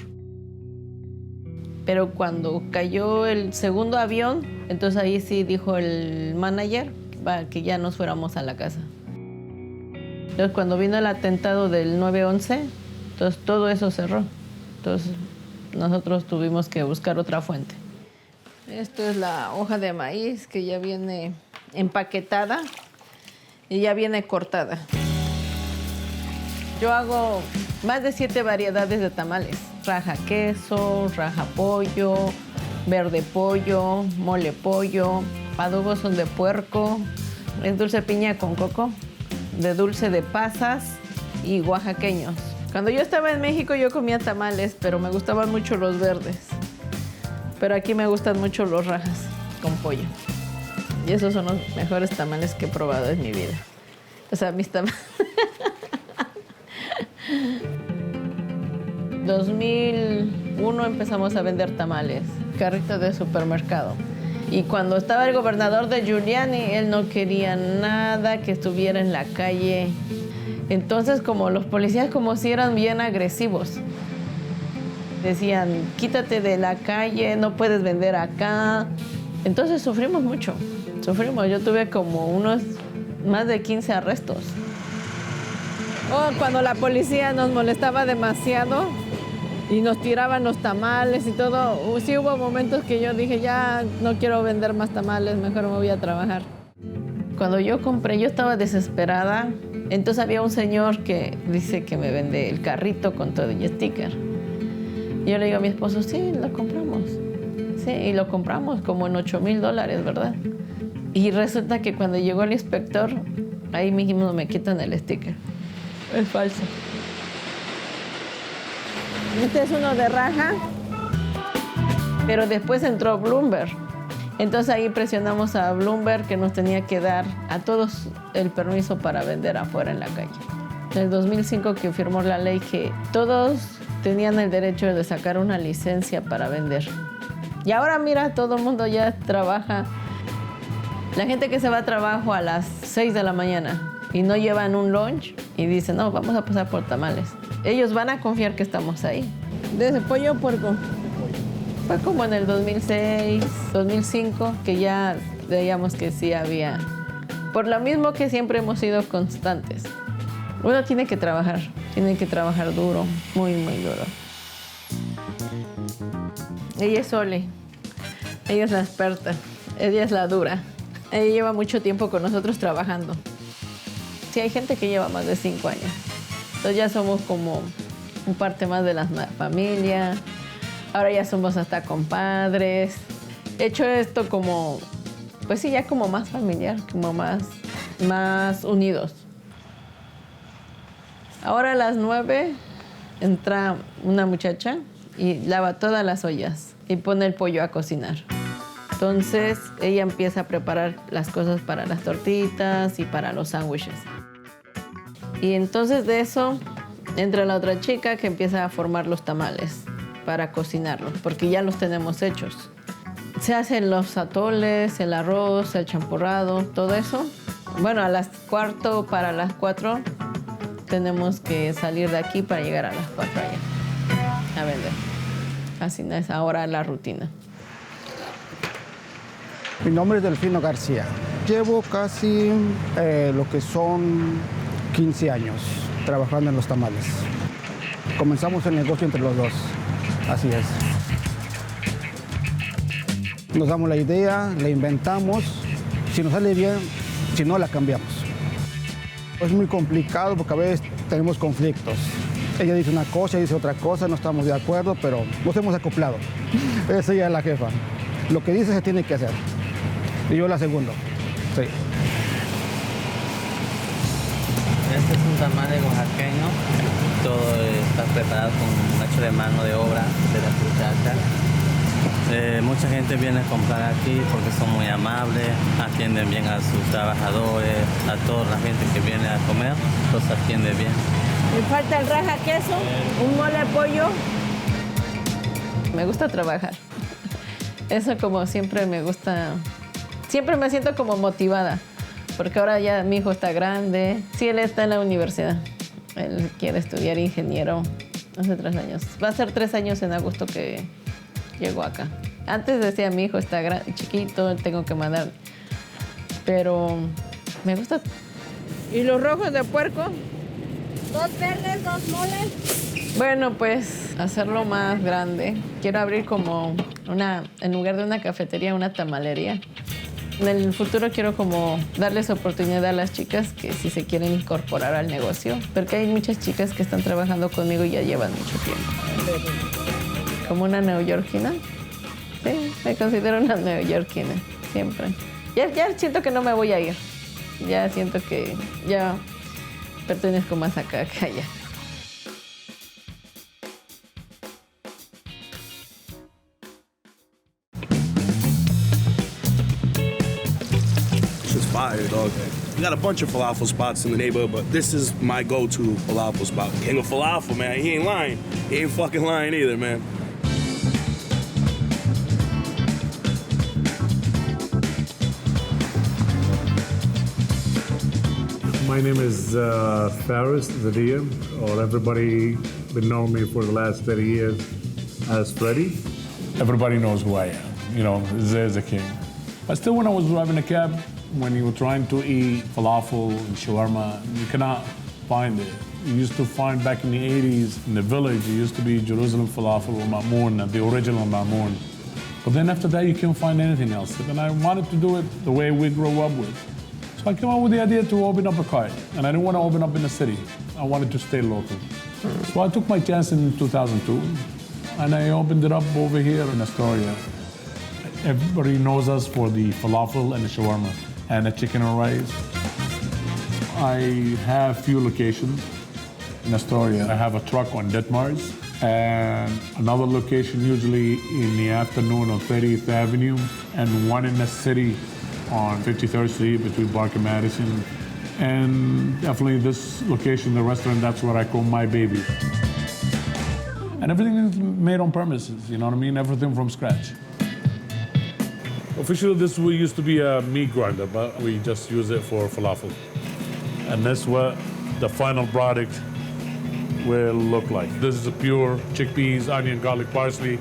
Pero cuando cayó el segundo avión, entonces ahí sí dijo el manager que ya nos fuéramos a la casa. Entonces cuando vino el atentado del 9/11, entonces todo eso cerró. Entonces nosotros tuvimos que buscar otra fuente. Esto es la hoja de maíz que ya viene empaquetada y ya viene cortada. Yo hago más de 7 variedades de tamales. Raja queso, raja pollo, verde pollo, mole pollo, adobos son de puerco, es dulce piña con coco, de dulce de pasas y oaxaqueños. Cuando yo estaba en México yo comía tamales, pero me gustaban mucho los verdes. Pero aquí me gustan mucho los rajas con pollo. Y esos son los mejores tamales que he probado en mi vida. O sea, mis tamales. 2001 empezamos a vender tamales, carrito de supermercado. Y cuando estaba el gobernador de Giuliani, él no quería nada que estuviera en la calle. Entonces, como los policías como si eran bien agresivos. Decían, quítate de la calle, no puedes vender acá. Entonces sufrimos mucho, sufrimos. Yo tuve como más de 15 arrestos. Cuando la policía nos molestaba demasiado y nos tiraban los tamales y todo, sí hubo momentos que yo dije, ya no quiero vender más tamales, mejor me voy a trabajar. Cuando yo compré, yo estaba desesperada. Entonces había un señor que dice que me vende el carrito con todo y sticker. Y yo le digo a mi esposo, sí, lo compramos. Sí, y lo compramos como en $8,000, ¿verdad? Y resulta que cuando llegó el inspector, ahí mismo me quitan el sticker. Es falso. Este es uno de raja, pero después entró Bloomberg. Entonces ahí presionamos a Bloomberg que nos tenía que dar a todos el permiso para vender afuera en la calle. En el 2005 que firmó la ley que todos tenían el derecho de sacar una licencia para vender. Y ahora mira, todo el mundo ya trabaja. La gente que se va a trabajo a las 6 de la mañana y no llevan un lunch y dicen, no, vamos a pasar por tamales. Ellos van a confiar que estamos ahí. Desde pollo puerco. Fue como en el 2006, 2005, que ya veíamos que sí había. Por lo mismo que siempre hemos sido constantes. Uno tiene que trabajar duro, muy, muy duro. Ella es Ole, ella es la experta, ella es la dura. Ella lleva mucho tiempo con nosotros trabajando. Sí, hay gente que lleva más de 5 años. Entonces ya somos como un parte más de la familia. Ahora ya somos hasta compadres. He hecho esto como, pues sí, ya como más familiar, como más unidos. Ahora a las 9 entra una muchacha y lava todas las ollas y pone el pollo a cocinar. Entonces ella empieza a preparar las cosas para las tortitas y para los sándwiches. Y entonces de eso entra la otra chica que empieza a formar los tamales para cocinarlos, porque ya los tenemos hechos. Se hacen los atoles, el arroz, el champurrado, todo eso. Bueno, para las 4 tenemos que salir de aquí para llegar a las 4 allá a vender. Así es ahora la rutina. Mi nombre es Delfino García. Llevo casi lo que son 15 años trabajando en los tamales. Comenzamos el negocio entre los dos. Así es. Nos damos la idea, la inventamos. Si nos sale bien, si no, la cambiamos. Es muy complicado porque a veces tenemos conflictos. Ella dice una cosa, dice otra cosa, no estamos de acuerdo, pero nos hemos acoplado. Esa ella es la jefa. Lo que dice se tiene que hacer. Y yo la segundo. Sí. Este es un tamal oaxaqueño. Todo está preparado con hecho de mano de obra de la muchacha. Mucha gente viene a comprar aquí porque son muy amables, atienden bien a sus trabajadores, a toda la gente que viene a comer, los atiende bien. Me falta el raja queso, un mole de pollo. Me gusta trabajar. Eso como siempre me gusta, siempre me siento como motivada, porque ahora ya mi hijo está grande. Sí, él está en la universidad. Él quiere estudiar ingeniero hace 3 años. Va a ser 3 años en agosto que llegó acá. Antes decía, mi hijo está chiquito, tengo que mandar. Pero me gusta. ¿Y los rojos de puerco? 2 verdes, 2 moles. Bueno, pues hacerlo más grande. Quiero abrir como en lugar de una cafetería, una tamalería. En el futuro quiero como darles oportunidad a las chicas que si se quieren incorporar al negocio, porque hay muchas chicas que están trabajando conmigo y ya llevan mucho tiempo. Como una neoyorquina. Sí, me considero una neoyorquina, siempre. Ya siento que no me voy a ir. Ya siento que ya pertenezco más acá que allá. It's fire, dog. We got a bunch of falafel spots in the neighborhood, but this is my go-to falafel spot. King of Falafel, man. He ain't lying. He ain't fucking lying either, man. My name is Faris Zadia, or everybody been knowing me for the last 30 years as Freddy. Everybody knows who I am. You know, there's a king. But still, when I was driving a cab, when you were trying to eat falafel and shawarma, you cannot find it. You used to find back in the 80s in the village, it used to be Jerusalem falafel or Ma'moon, the original Ma'moon. But then after that, you can't find anything else. And I wanted to do it the way we grew up with. So I came up with the idea to open up a cart. And I didn't want to open up in the city. I wanted to stay local. So I took my chance in 2002. And I opened it up over here in Astoria. Everybody knows us for the falafel and the shawarma and the chicken and rice. I have few locations in Astoria. I have a truck on Ditmars and another location usually in the afternoon on 30th Avenue and one in the city on 53rd Street between Bark and Madison. And definitely this location, the restaurant, that's what I call my baby. And everything is made on premises, you know what I mean? Everything from scratch. Officially, this used to be a meat grinder, but we just use it for falafel. And that's what the final product will look like. This is a pure chickpeas, onion, garlic, parsley,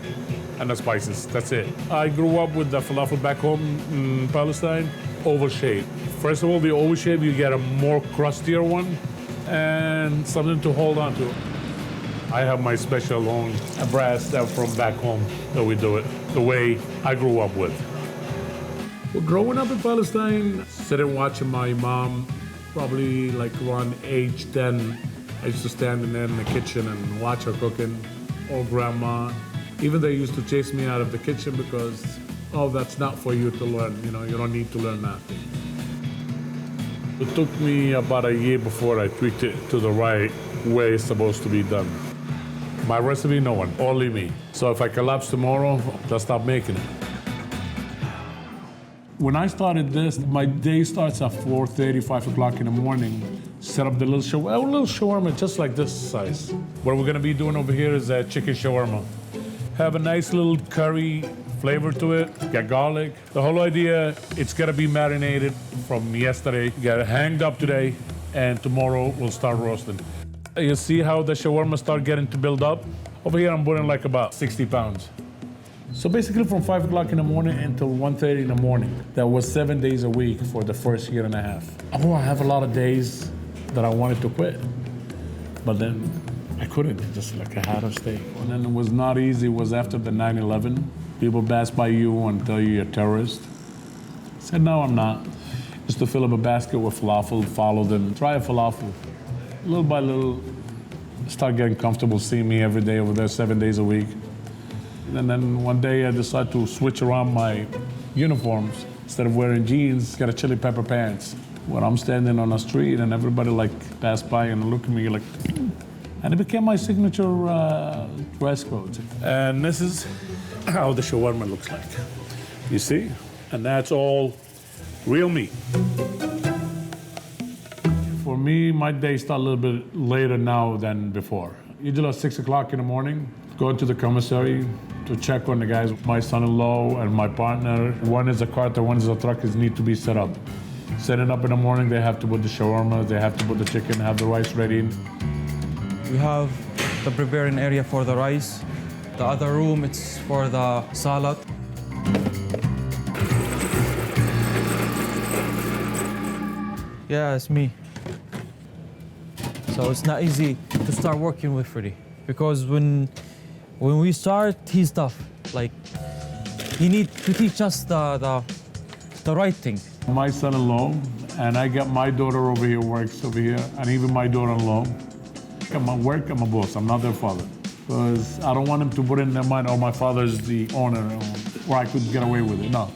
and the spices. That's it. I grew up with the falafel back home in Palestine, oval shape. First of all, the oval shape, you get a more crustier one and something to hold on to. I have my special own brass that from back home that we do it the way I grew up with. Well, growing up in Palestine, sitting watching my mom, probably like around age 10, I used to stand in there in the kitchen and watch her cooking, or grandma. Even they used to chase me out of the kitchen because, oh, that's not for you to learn, you know, you don't need to learn that. It took me about a year before I tweaked it to the right way it's supposed to be done. My recipe, no one, only me. So if I collapse tomorrow, I'll stop making it. When I started this, my day starts at 4:30, 5 o'clock in the morning. Set up the little shawarma just like this size. What we're gonna be doing over here is a chicken shawarma. Have a nice little curry flavor to it, got garlic. The whole idea, it's gonna be marinated from yesterday, got it hanged up today, and tomorrow we'll start roasting. You see how the shawarma start getting to build up? Over here I'm putting like about 60 pounds. So basically from 5 o'clock in the morning until 1:30 in the morning. That was 7 days a week for the first year and a half. Oh, I have a lot of days that I wanted to quit, but then I couldn't, just like I had to stay. And then it was not easy, it was after the 9/11. People pass by you and tell you you're a terrorist. I said, no, I'm not. Just to fill up a basket with falafel, follow them, try a falafel. Little by little, start getting comfortable seeing me every day over there, 7 days a week. And then one day I decided to switch around my uniforms. Instead of wearing jeans, get a chili pepper pants. When I'm standing on the street and everybody like pass by and look at me like, and it became my signature dress code. And this is how the shawarma looks like. You see? And that's all real meat. For me, my day starts a little bit later now than before. Usually at 6 o'clock in the morning, go to the commissary to check on the guys. My son-in-law and my partner, one is a carter, one is a truck, need to be set up. Setting up in the morning, they have to put the shawarma, they have to put the chicken, have the rice ready. We have the preparing area for the rice. The other room, it's for the salad. Yeah, it's me. So it's not easy to start working with Freddy because when we start, he's tough. Like, he need to teach us the right thing. My son-in-law, and I got my daughter over here, works over here, and even my daughter-in-law. I'm at work, I'm a boss, I'm not their father. Because I don't want them to put in their mind, oh, my father's the owner, or I could get away with it, no.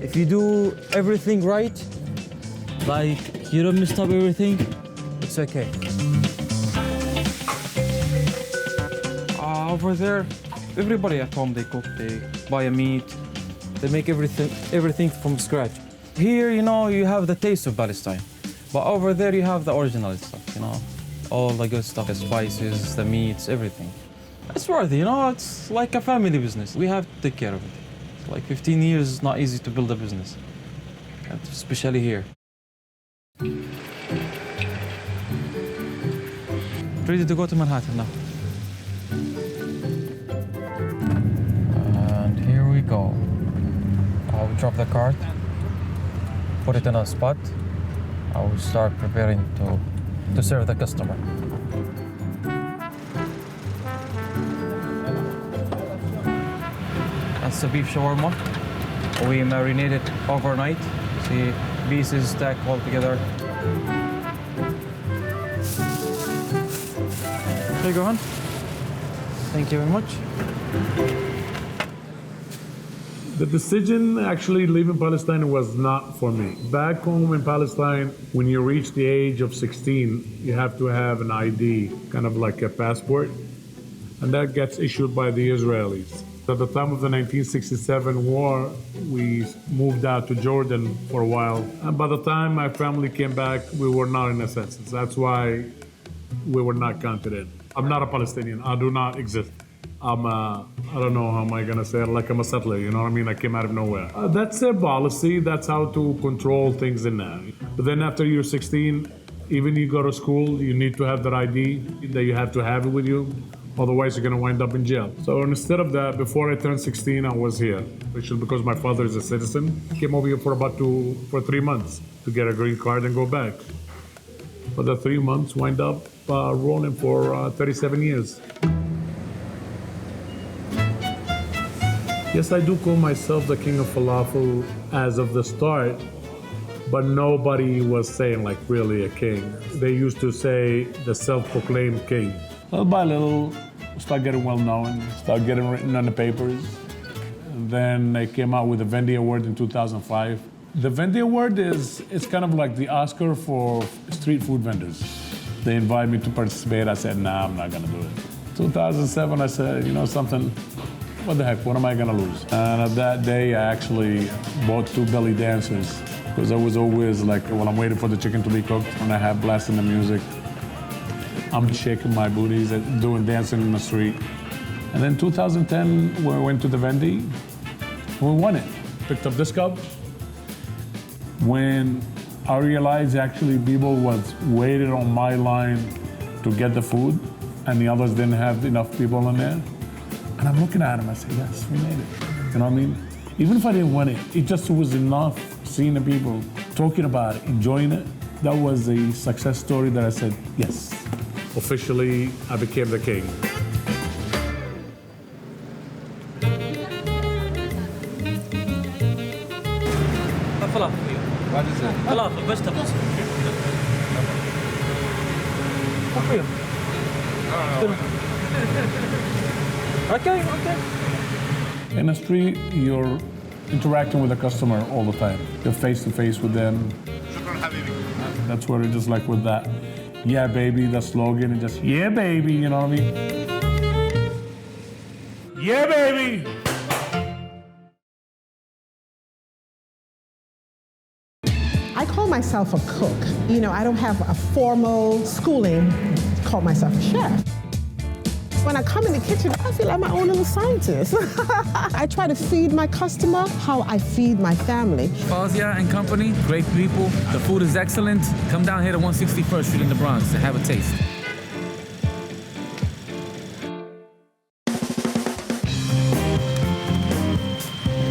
If you do everything right, like you don't mess up everything, it's okay. Over there, everybody at home, they cook, they buy a meat, they make everything from scratch. Here, you know, you have the taste of Palestine, but over there you have the original stuff, you know, all the good stuff, the spices, the meats, everything. It's worthy, you know, it's like a family business. We have to take care of it. It's like 15 years is not easy to build a business, especially here. Ready to go to Manhattan now. And here we go. I'll drop the cart, put it in a spot. I will start preparing to serve the customer. That's the beef shawarma. We marinate it overnight. See, pieces stacked all together. Here you go, hon. Thank you very much. The decision actually leaving Palestine was not for me. Back home in Palestine, when you reach the age of 16, you have to have an ID, kind of like a passport, and that gets issued by the Israelis. At the time of the 1967 war, we moved out to Jordan for a while, and by the time my family came back, we were not in a census. That's why we were not counted in. I'm not a Palestinian. I do not exist. I don't know how am I gonna say it, like I'm a settler, you know what I mean? I came out of nowhere. That's their policy, that's how to control things in there. But then after you're 16, even you go to school, you need to have that ID, that you have to have it with you, otherwise you're gonna wind up in jail. So instead of that, before I turned 16, I was here, especially because my father is a citizen. Came over here for 3 months to get a green card and go back. But the 3 months wind up rolling for 37 years. Yes, I do call myself the king of falafel as of the start, but nobody was saying like really a king. They used to say the self-proclaimed king. Little by little, start getting well known, start getting written on the papers. And then they came out with the Vendy Award in 2005. The Vendy Award it's kind of like the Oscar for street food vendors. They invited me to participate. I said, nah, I'm not gonna do it. 2007, I said, you know something? What the heck, what am I gonna lose? And at that day, I actually bought 2 belly dancers because I was always like, while I'm waiting for the chicken to be cooked, and I have blasting the music, I'm shaking my booties, doing dancing in the street. And then 2010, we went to the Vendy, we won it. Picked up this cup. When I realized actually people was waiting on my line to get the food, and the others didn't have enough people in there. And I'm looking at him, I said, yes, we made it. You know what I mean? Even if I didn't win it, it just was enough seeing the people talking about it, enjoying it. That was a success story that I said, yes. Officially, I became the king. Falafel. What is it? Falafel, vegetables. Okay. In the street, you're interacting with the customer all the time. You're face to face with them. That's where it's just like with that, yeah, baby, the slogan, and just, yeah, baby, you know what I mean? Yeah, baby! I call myself a cook. You know, I don't have a formal schooling to call myself a chef. When I come in the kitchen, I feel like my own little scientist. I try to feed my customer how I feed my family. Fazia and company, great people. The food is excellent. Come down here to 161st Street in the Bronx to have a taste.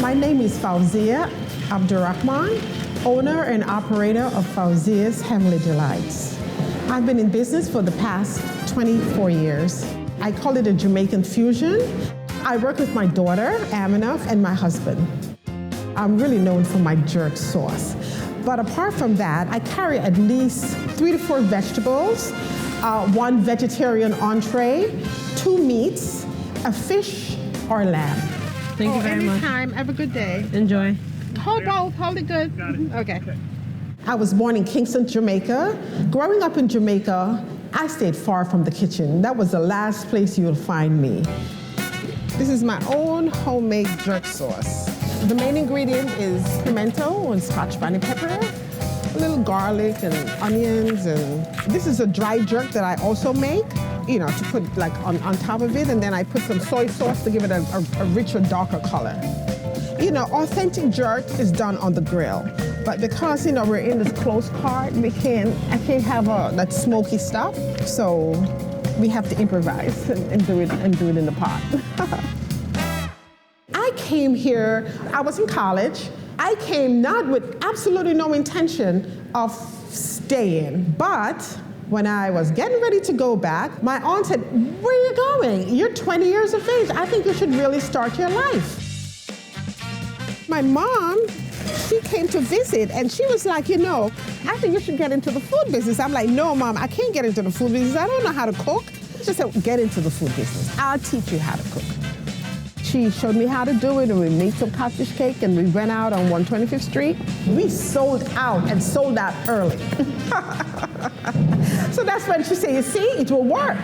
My name is Fauzia Abdurrahman, owner and operator of Fauzia's Heavenly Delights. I've been in business for the past 24 years. I call it a Jamaican fusion. I work with my daughter, Amina, and my husband. I'm really known for my jerk sauce. But apart from that, I carry at least 3 to 4 vegetables, 1 vegetarian entree, 2 meats, a fish or lamb. Thank you very much. Anytime. Have a good day. Enjoy. Hold both. Hold it good. Okay. I was born in Kingston, Jamaica. Growing up in Jamaica, I stayed far from the kitchen. That was the last place you'll find me. This is my own homemade jerk sauce. The main ingredient is pimento and Scotch bonnet pepper, a little garlic and onions, and this is a dry jerk that I also make, you know, to put like on top of it, and then I put some soy sauce to give it a richer, darker color. You know, authentic jerk is done on the grill. But because, you know, we're in this close part, I can't have that smoky stuff. So we have to improvise and do it in the pot. I came here, I was in college. I came not with absolutely no intention of staying, but when I was getting ready to go back, my aunt said, "Where are you going? You're 20 years of age. I think you should really start your life." My mom, she came to visit and she was like, "You know, I think you should get into the food business." I'm like, "No, Mom, I can't get into the food business. I don't know how to cook." She said, "Get into the food business. I'll teach you how to cook." She showed me how to do it, and we made some codfish cake, and we went out on 125th Street. We sold out and sold out early. So that's when she said, "You see, it will work."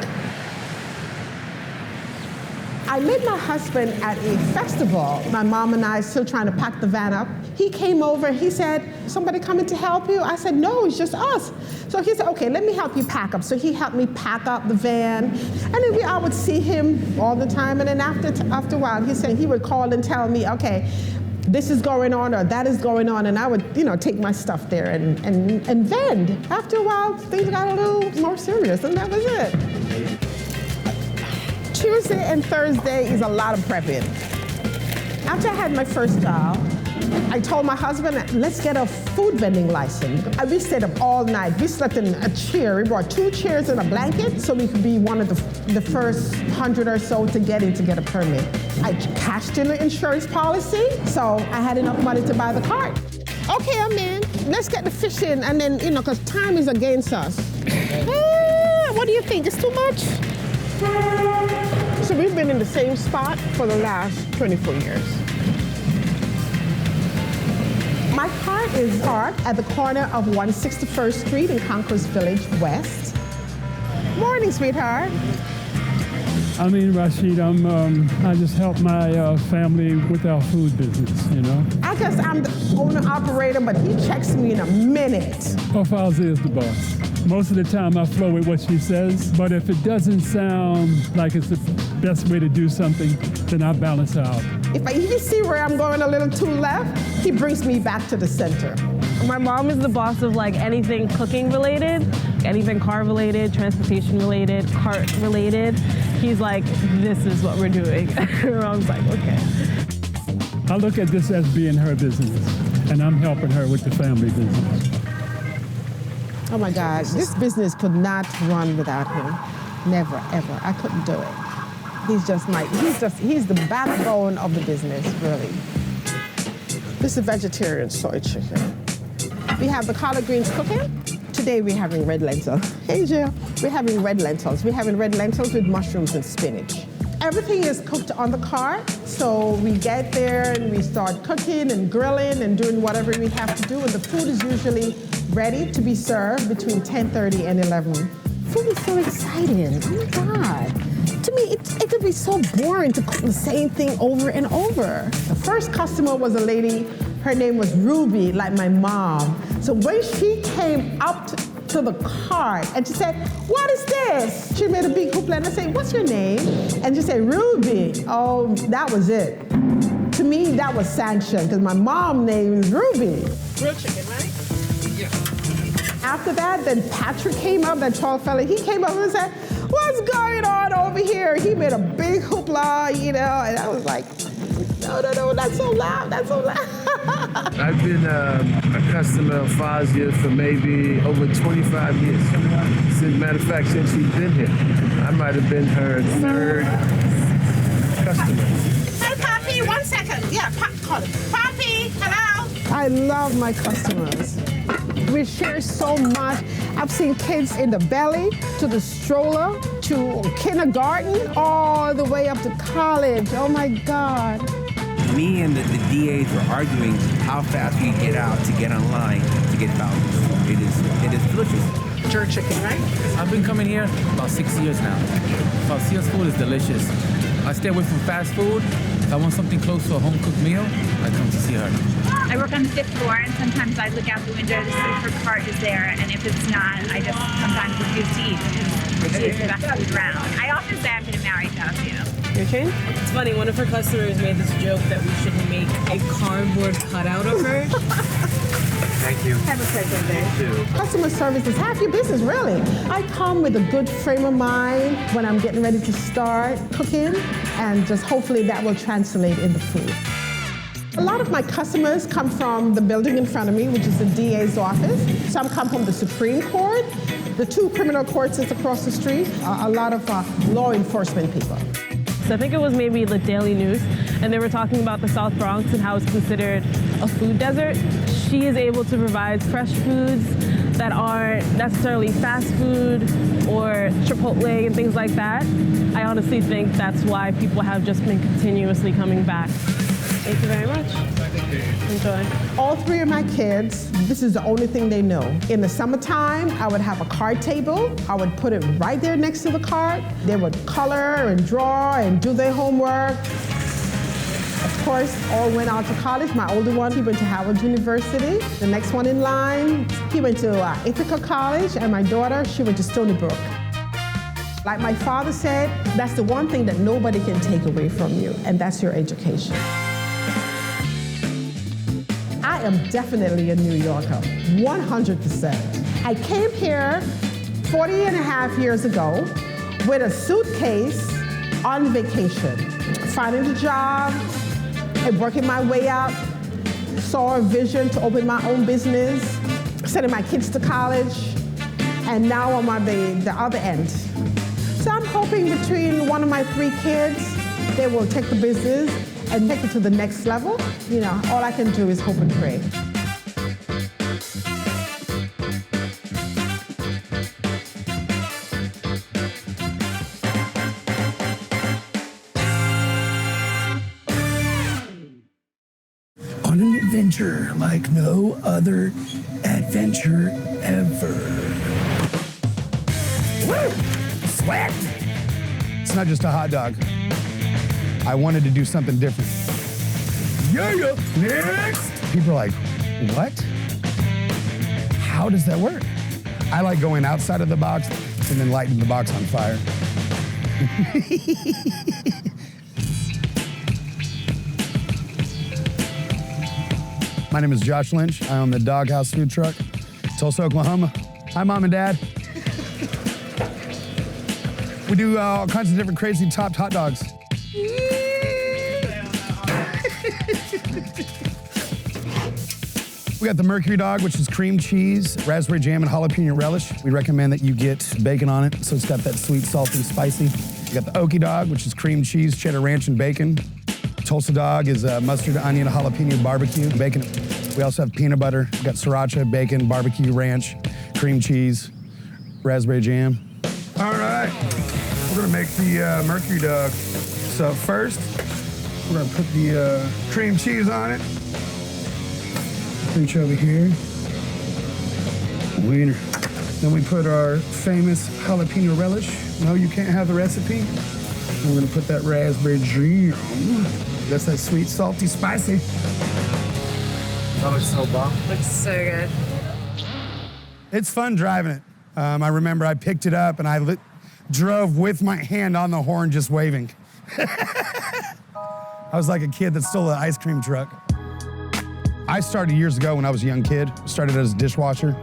I met my husband at a festival. My mom and I still trying to pack the van up. He came over, he said, "Somebody coming to help you?" I said, "No, it's just us." So he said, "Okay, let me help you pack up." So he helped me pack up the van. And then I would see him all the time. And then after a while, he would call and tell me, "Okay, this is going on or that is going on." And I would, you know, take my stuff there and vend. After a while, things got a little more serious, and that was it. Tuesday and Thursday is a lot of prepping. After I had my first child, I told my husband, "Let's get a food vending license." We stayed up all night. We slept in a chair. We brought 2 chairs and a blanket so we could be one of the first 100 or so to get a permit. I cashed in the insurance policy, so I had enough money to buy the cart. "Okay, I'm in. Let's get the fish in," and then, you know, because time is against us. What do you think? It's too much? So we've been in the same spot for the last 24 years. My cart is parked at the corner of 161st Street in Concourse Village West. Morning, sweetheart. I mean, Rashid, I just help my family with our food business, you know. I guess I'm the owner-operator, but he checks me in a minute. Oh, Fauzi is the boss. Most of the time I flow with what she says, but if it doesn't sound like it's the best way to do something, then I balance out. If I even see where I'm going a little too left, he brings me back to the center. My mom is the boss of like anything cooking related, anything car related, transportation related, cart related. He's like, "This is what we're doing." I was like, okay. I look at this as being her business, and I'm helping her with the family business. Oh my gosh, this business could not run without him. Never, ever. I couldn't do it. He's the backbone of the business, really. This is vegetarian soy chicken. We have the collard greens cooking. To today we're having red lentils. Hey, Jill. We're having red lentils. We're having red lentils with mushrooms and spinach. Everything is cooked on the cart, so we get there and we start cooking and grilling and doing whatever we have to do, and the food is usually ready to be served between 10:30 and 11. Food is so exciting. Oh my God. To me, it could be so boring to cook the same thing over and over. The first customer was a lady, her name was Ruby, like my mom. So when she came up to the cart and she said, "What is this?" She made a big hoopla and I said, "What's your name?" And she said, "Ruby." Oh, that was it. To me, that was sanctioned because my mom's name is Ruby. Grilled chicken, right? Yeah. After that, then Patrick came up, that tall fella, he came up and said, "What's going on over here?" He made a big hoopla, and I was like, no, that's so loud, that's so loud. I've been a customer of Fazia for maybe over 25 years. Matter of fact, since she's been here, I might have been her third customer. Hey, Poppy, 1 second. Yeah, call it. Poppy, hello. I love my customers. We share so much. I've seen kids in the belly, to the stroller, to kindergarten, all the way up to college. Oh my God. Me and the DAs were arguing how fast we get out to get online to get out. It is delicious. Jerk chicken, right? I've been coming here about 6 years now. Falcia's food is delicious. I stay away from fast food. If I want something close to a home-cooked meal, I come to see her. I work on the 5th floor, and sometimes I look out the window to see if her cart is there, and if it's not, I just sometimes refuse to eat because she is the best food around. I often say I'm going to marry Fazia. Your turn? It's funny, one of her customers made this joke that we should make a cardboard cutout of her. Thank you. Have a pleasant day. You too. Customer service is half your business, really. I come with a good frame of mind when I'm getting ready to start cooking, and just hopefully that will translate in the food. A lot of my customers come from the building in front of me, which is the DA's office. Some come from the Supreme Court, the 2 criminal courts that's across the street, a lot of law enforcement people. So I think it was maybe the Daily News, and they were talking about the South Bronx and how it's considered a food desert. She is able to provide fresh foods that aren't necessarily fast food or Chipotle and things like that. I honestly think that's why people have just been continuously coming back. Thank you very much. Enjoy. All 3 of my kids, this is the only thing they know. In the summertime, I would have a card table. I would put it right there next to the card. They would color and draw and do their homework. Of course, all went out to college. My older one, he went to Howard University. The next one in line, he went to Ithaca College, and my daughter, she went to Stony Brook. Like my father said, that's the one thing that nobody can take away from you, and that's your education. I am definitely a New Yorker, 100%. I came here 40 and a half years ago with a suitcase on vacation, finding a job and working my way up, saw a vision to open my own business, sending my kids to college, and now I'm on the other end. So I'm hoping between one of my 3 kids, they will take the business and take it to the next level. All I can do is hope and pray. On an adventure like no other adventure ever. Woo! Swag! It's not just a hot dog. I wanted to do something different. Yeah, next! People are like, what? How does that work? I like going outside of the box and then lighting the box on fire. My name is Josh Lynch. I own the Doghouse Food Truck, Tulsa, Oklahoma. Hi, Mom and Dad. We do all kinds of different crazy topped hot dogs. We got the Mercury Dog, which is cream cheese, raspberry jam, and jalapeno relish. We recommend that you get bacon on it, so it's got that sweet, salty, spicy. We got the Okie Dog, which is cream cheese, cheddar ranch, and bacon. Tulsa Dog is mustard, onion, jalapeno, barbecue, bacon. We also have peanut butter. We got sriracha, bacon, barbecue ranch, cream cheese, raspberry jam. All right, we're gonna make the Mercury dog. So first, we're gonna put the cream cheese on it. Reach over here. Wiener. Then we put our famous jalapeno relish. No, you can't have the recipe. We're gonna put that raspberry jam. That's that sweet, salty, spicy. Oh, it's so bomb. Looks so good. It's fun driving it. I remember I picked it up and I drove with my hand on the horn just waving. I was like a kid that stole an ice cream truck. I started years ago when I was a young kid. Started as a dishwasher.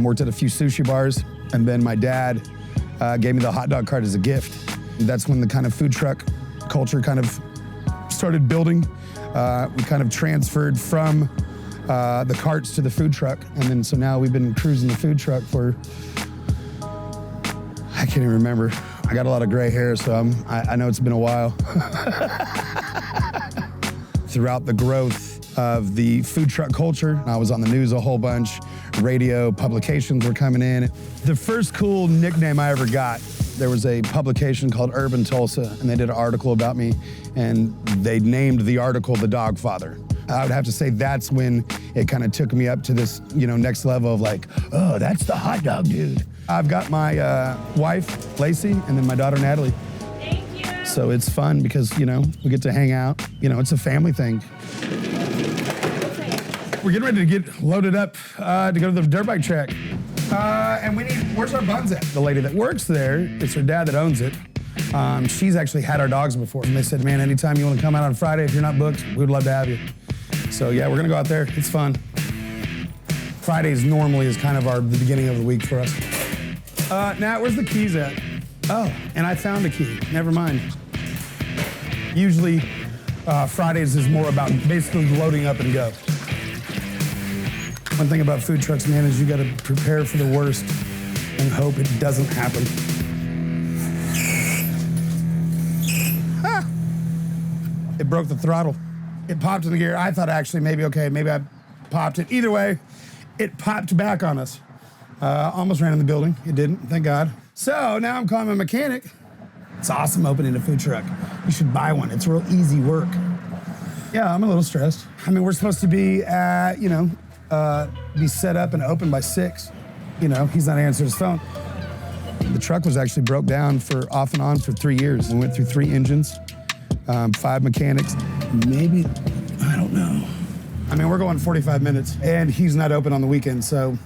Worked at a few sushi bars. And then my dad gave me the hot dog cart as a gift. That's when the kind of food truck culture kind of started building. We kind of transferred from the carts to the food truck. And then so now we've been cruising the food truck for, I can't even remember. I got a lot of gray hair, so I know it's been a while. Throughout the growth of the food truck culture, I was on the news a whole bunch, radio, publications were coming in. The first cool nickname I ever got, there was a publication called Urban Tulsa, and they did an article about me, and they named the article The Dog Father. I would have to say that's when it kind of took me up to this, next level of like, oh, that's the hot dog dude. I've got my wife, Lacey, and then my daughter, Natalie. Thank you. So it's fun because, we get to hang out. It's a family thing. We're getting ready to get loaded up to go to the dirt bike track. And where's our buns at? The lady that works there, it's her dad that owns it. She's actually had our dogs before. And they said, man, anytime you want to come out on Friday, if you're not booked, we would love to have you. So yeah, we're gonna go out there. It's fun. Fridays normally is kind of the beginning of the week for us. Nat, where's the keys at? Oh, and I found a key. Never mind. Usually, Fridays is more about basically loading up and go. One thing about food trucks, man, is you gotta prepare for the worst and hope it doesn't happen. Ah! It broke the throttle. It popped in the gear. I thought actually maybe I popped it. Either way, it popped back on us. Almost ran in the building. It didn't, thank God. So now I'm calling my mechanic. It's awesome opening a food truck. You should buy one. It's real easy work. Yeah, I'm a little stressed. I mean, we're supposed to be at, be set up and open by 6. He's not answering his phone. The truck was actually broke down off and on for 3 years. We went through 3 engines, 5 mechanics. Maybe, I don't know. I mean, we're going 45 minutes and he's not open on the weekend, so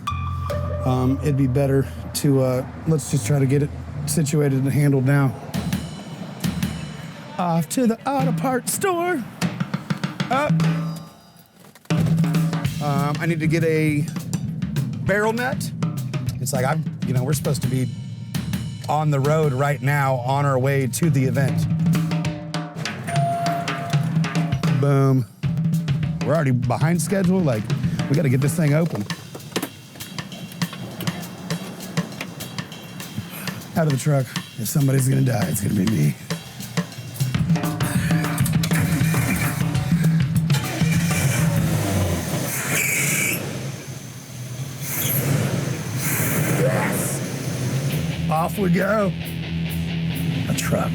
it'd be better to, let's just try to get it situated and handled now. Off to the auto parts store. I need to get a barrel nut. It's like we're supposed to be on the road right now on our way to the event. Boom. We're already behind schedule. Like, we got to get this thing open. Out of the truck. If somebody's gonna die, it's gonna be me. Yes! Off we go. A truck.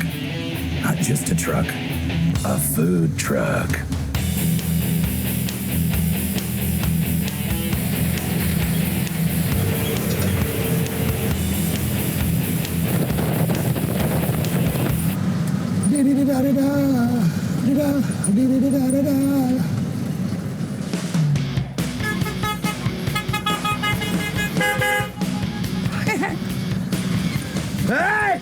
Not just a truck. A food truck. Hey!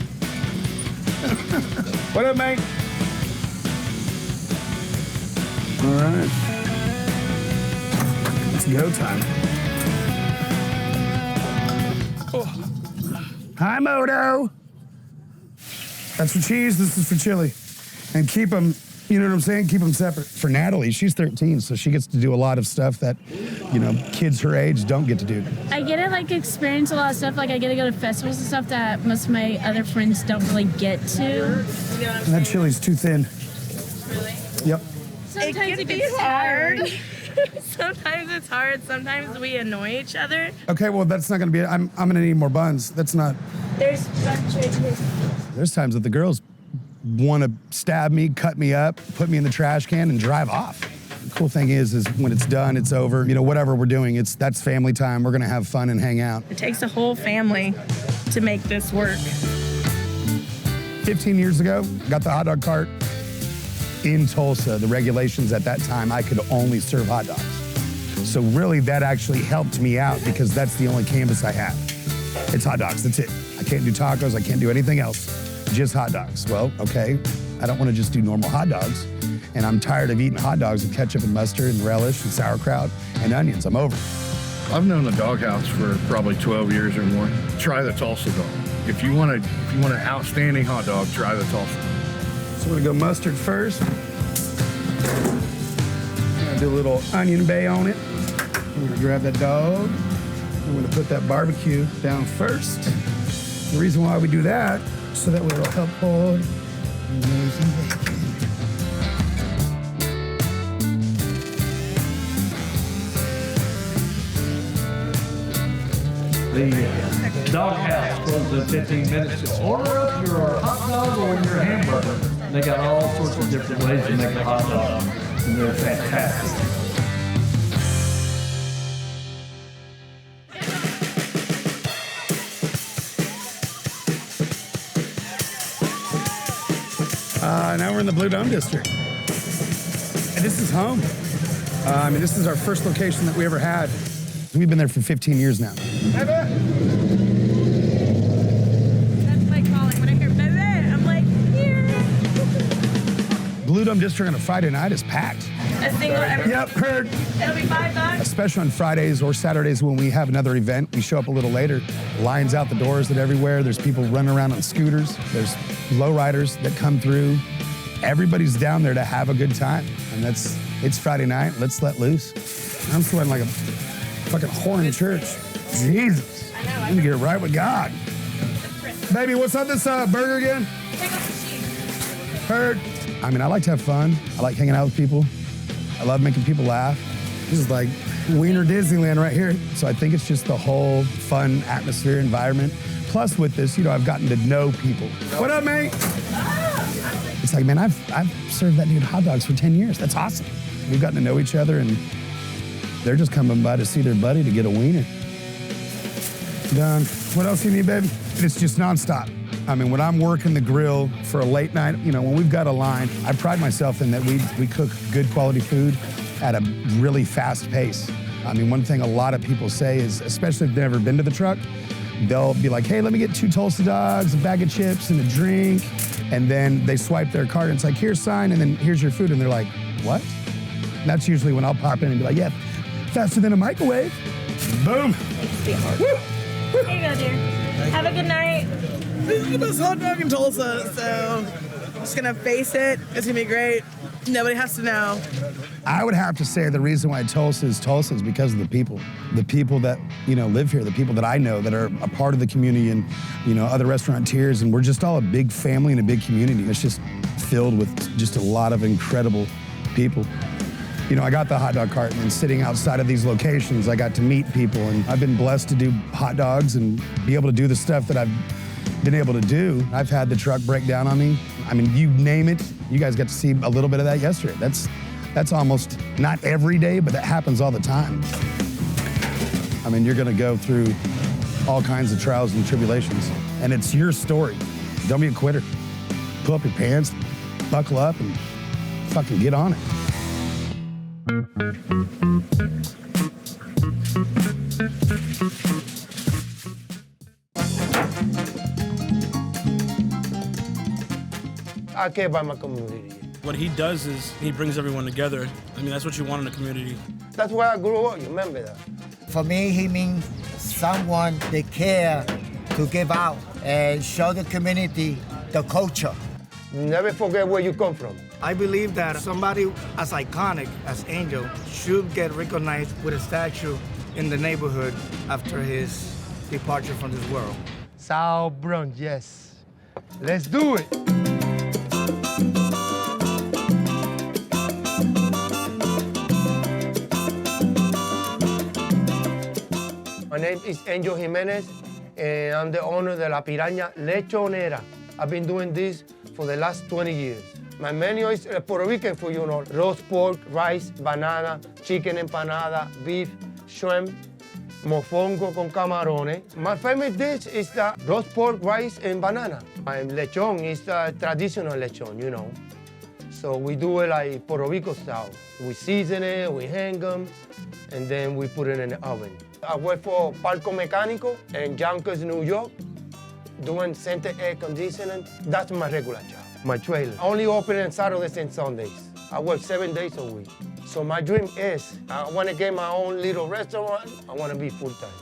What up, mate? All right. It's go time. Oh. Hi, Moto. That's for cheese, this is for chili. And keep them, you know what I'm saying? Keep them separate. For Natalie, she's 13, so she gets to do a lot of stuff that, kids her age don't get to do. I get to experience a lot of stuff. I get to go to festivals and stuff that most of my other friends don't really get to. And that chili's too thin. Really? Yep. Sometimes it gets hard. Sometimes it's hard. Sometimes we annoy each other. Okay, well, that's not gonna be it. I'm gonna need more buns. That's not. There's buns right here. There's times that the girls want to stab me, cut me up, put me in the trash can, and drive off. The cool thing is when it's done, it's over. You know, whatever we're doing, that's family time. We're gonna have fun and hang out. It takes a whole family to make this work. 15 years ago, got the hot dog cart in Tulsa. The regulations at that time, I could only serve hot dogs. So really, that actually helped me out because that's the only canvas I have. It's hot dogs, that's it. I can't do tacos, I can't do anything else, just hot dogs. Well, okay, I don't want to just do normal hot dogs. And I'm tired of eating hot dogs with ketchup and mustard and relish and sauerkraut and onions. I'm over. I've known the Doghouse for probably 12 years or more. Try the Tulsa dog. If you want an outstanding hot dog, try the Tulsa. So I'm gonna go mustard first. I'm gonna do a little onion bay on it. I'm gonna grab that dog. I'm gonna put that barbecue down first. The reason why we do that, so that way it'll help hold amazing bacon. The Doghouse closes in 15 minutes. So order up your hot dog or your hamburger. They got all sorts of different ways to make a hot dog, and they're fantastic. Now we're in the Blue Dome District. And this is home. This is our first location that we ever had. We've been there for 15 years now. That's my calling. When I hear bebe, I'm like, here. Blue Dome District on a Friday night is packed. A single every. Yep, heard. It'll be $5. Especially on Fridays or Saturdays when we have another event, we show up a little later. Lines out the doors and everywhere. There's people running around on scooters. There's lowriders that come through. Everybody's down there to have a good time. And it's Friday night. Let's let loose. I'm sweating like a fucking whore in church. Jesus. I need to get right with God. Baby, what's up this burger again? Take off the cheese. Heard. I like to have fun. I like hanging out with people. I love making people laugh. This is like Wiener Disneyland right here. So I think it's just the whole fun atmosphere, environment. Plus with this, I've gotten to know people. What up, mate? It's like, man, I've served that dude hot dogs for 10 years. That's awesome. We've gotten to know each other, and they're just coming by to see their buddy to get a wiener. Done. What else you need, baby? It's just nonstop. When I'm working the grill for a late night, when we've got a line, I pride myself in that we cook good quality food at a really fast pace. One thing a lot of people say is, especially if they've never been to the truck, they'll be like, hey, let me get 2 Tulsa dogs, a bag of chips, and a drink. And then they swipe their card, and it's like, here's sign, and then here's your food. And they're like, what? And that's usually when I'll pop in and be like, yeah, faster than a microwave. Boom. Here you go, dear. Have a good night. This is the best hot dog in Tulsa, so I'm just gonna face it. It's gonna be great. Nobody has to know. I would have to say the reason why Tulsa is because of the people. The people that, live here, the people that I know that are a part of the community and, other restaurateurs, and we're just all a big family and a big community. It's just filled with just a lot of incredible people. I got the hot dog cart, and sitting outside of these locations, I got to meet people, and I've been blessed to do hot dogs and be able to do the stuff that I've been able to do. I've had the truck break down on me. You name it. You guys got to see a little bit of that yesterday. That's almost not every day, but that happens all the time. You're gonna go through all kinds of trials and tribulations, and it's your story. Don't be a quitter. Pull up your pants, buckle up, and fucking get on it. I care about my community. What he does is he brings everyone together. That's what you want in a community. That's where I grew up, you remember that? For me, he means someone they care to give out and show the community the culture. Never forget where you come from. I believe that somebody as iconic as Angel should get recognized with a statue in the neighborhood after his departure from this world. South Bronx, yes. Let's do it. name is Angel Jimenez, and I'm the owner de La Piraña Lechonera. I've been doing this for the last 20 years. My menu is Puerto Rican food, you know, roast pork, rice, banana, chicken empanada, beef, shrimp, mofongo con camarones. My favorite dish is the roast pork, rice, and banana. My lechon is the traditional lechon, you know. So we do it like Puerto Rico style. We season it, we hang them, and then we put it in the oven. I work for Palco Mecánico in Yonkers, New York, doing center air conditioning. That's my regular job, my trailer. Only open on Saturdays and Sundays. I work 7 days a week. So my dream is, I want to get my own little restaurant. I want to be full-time.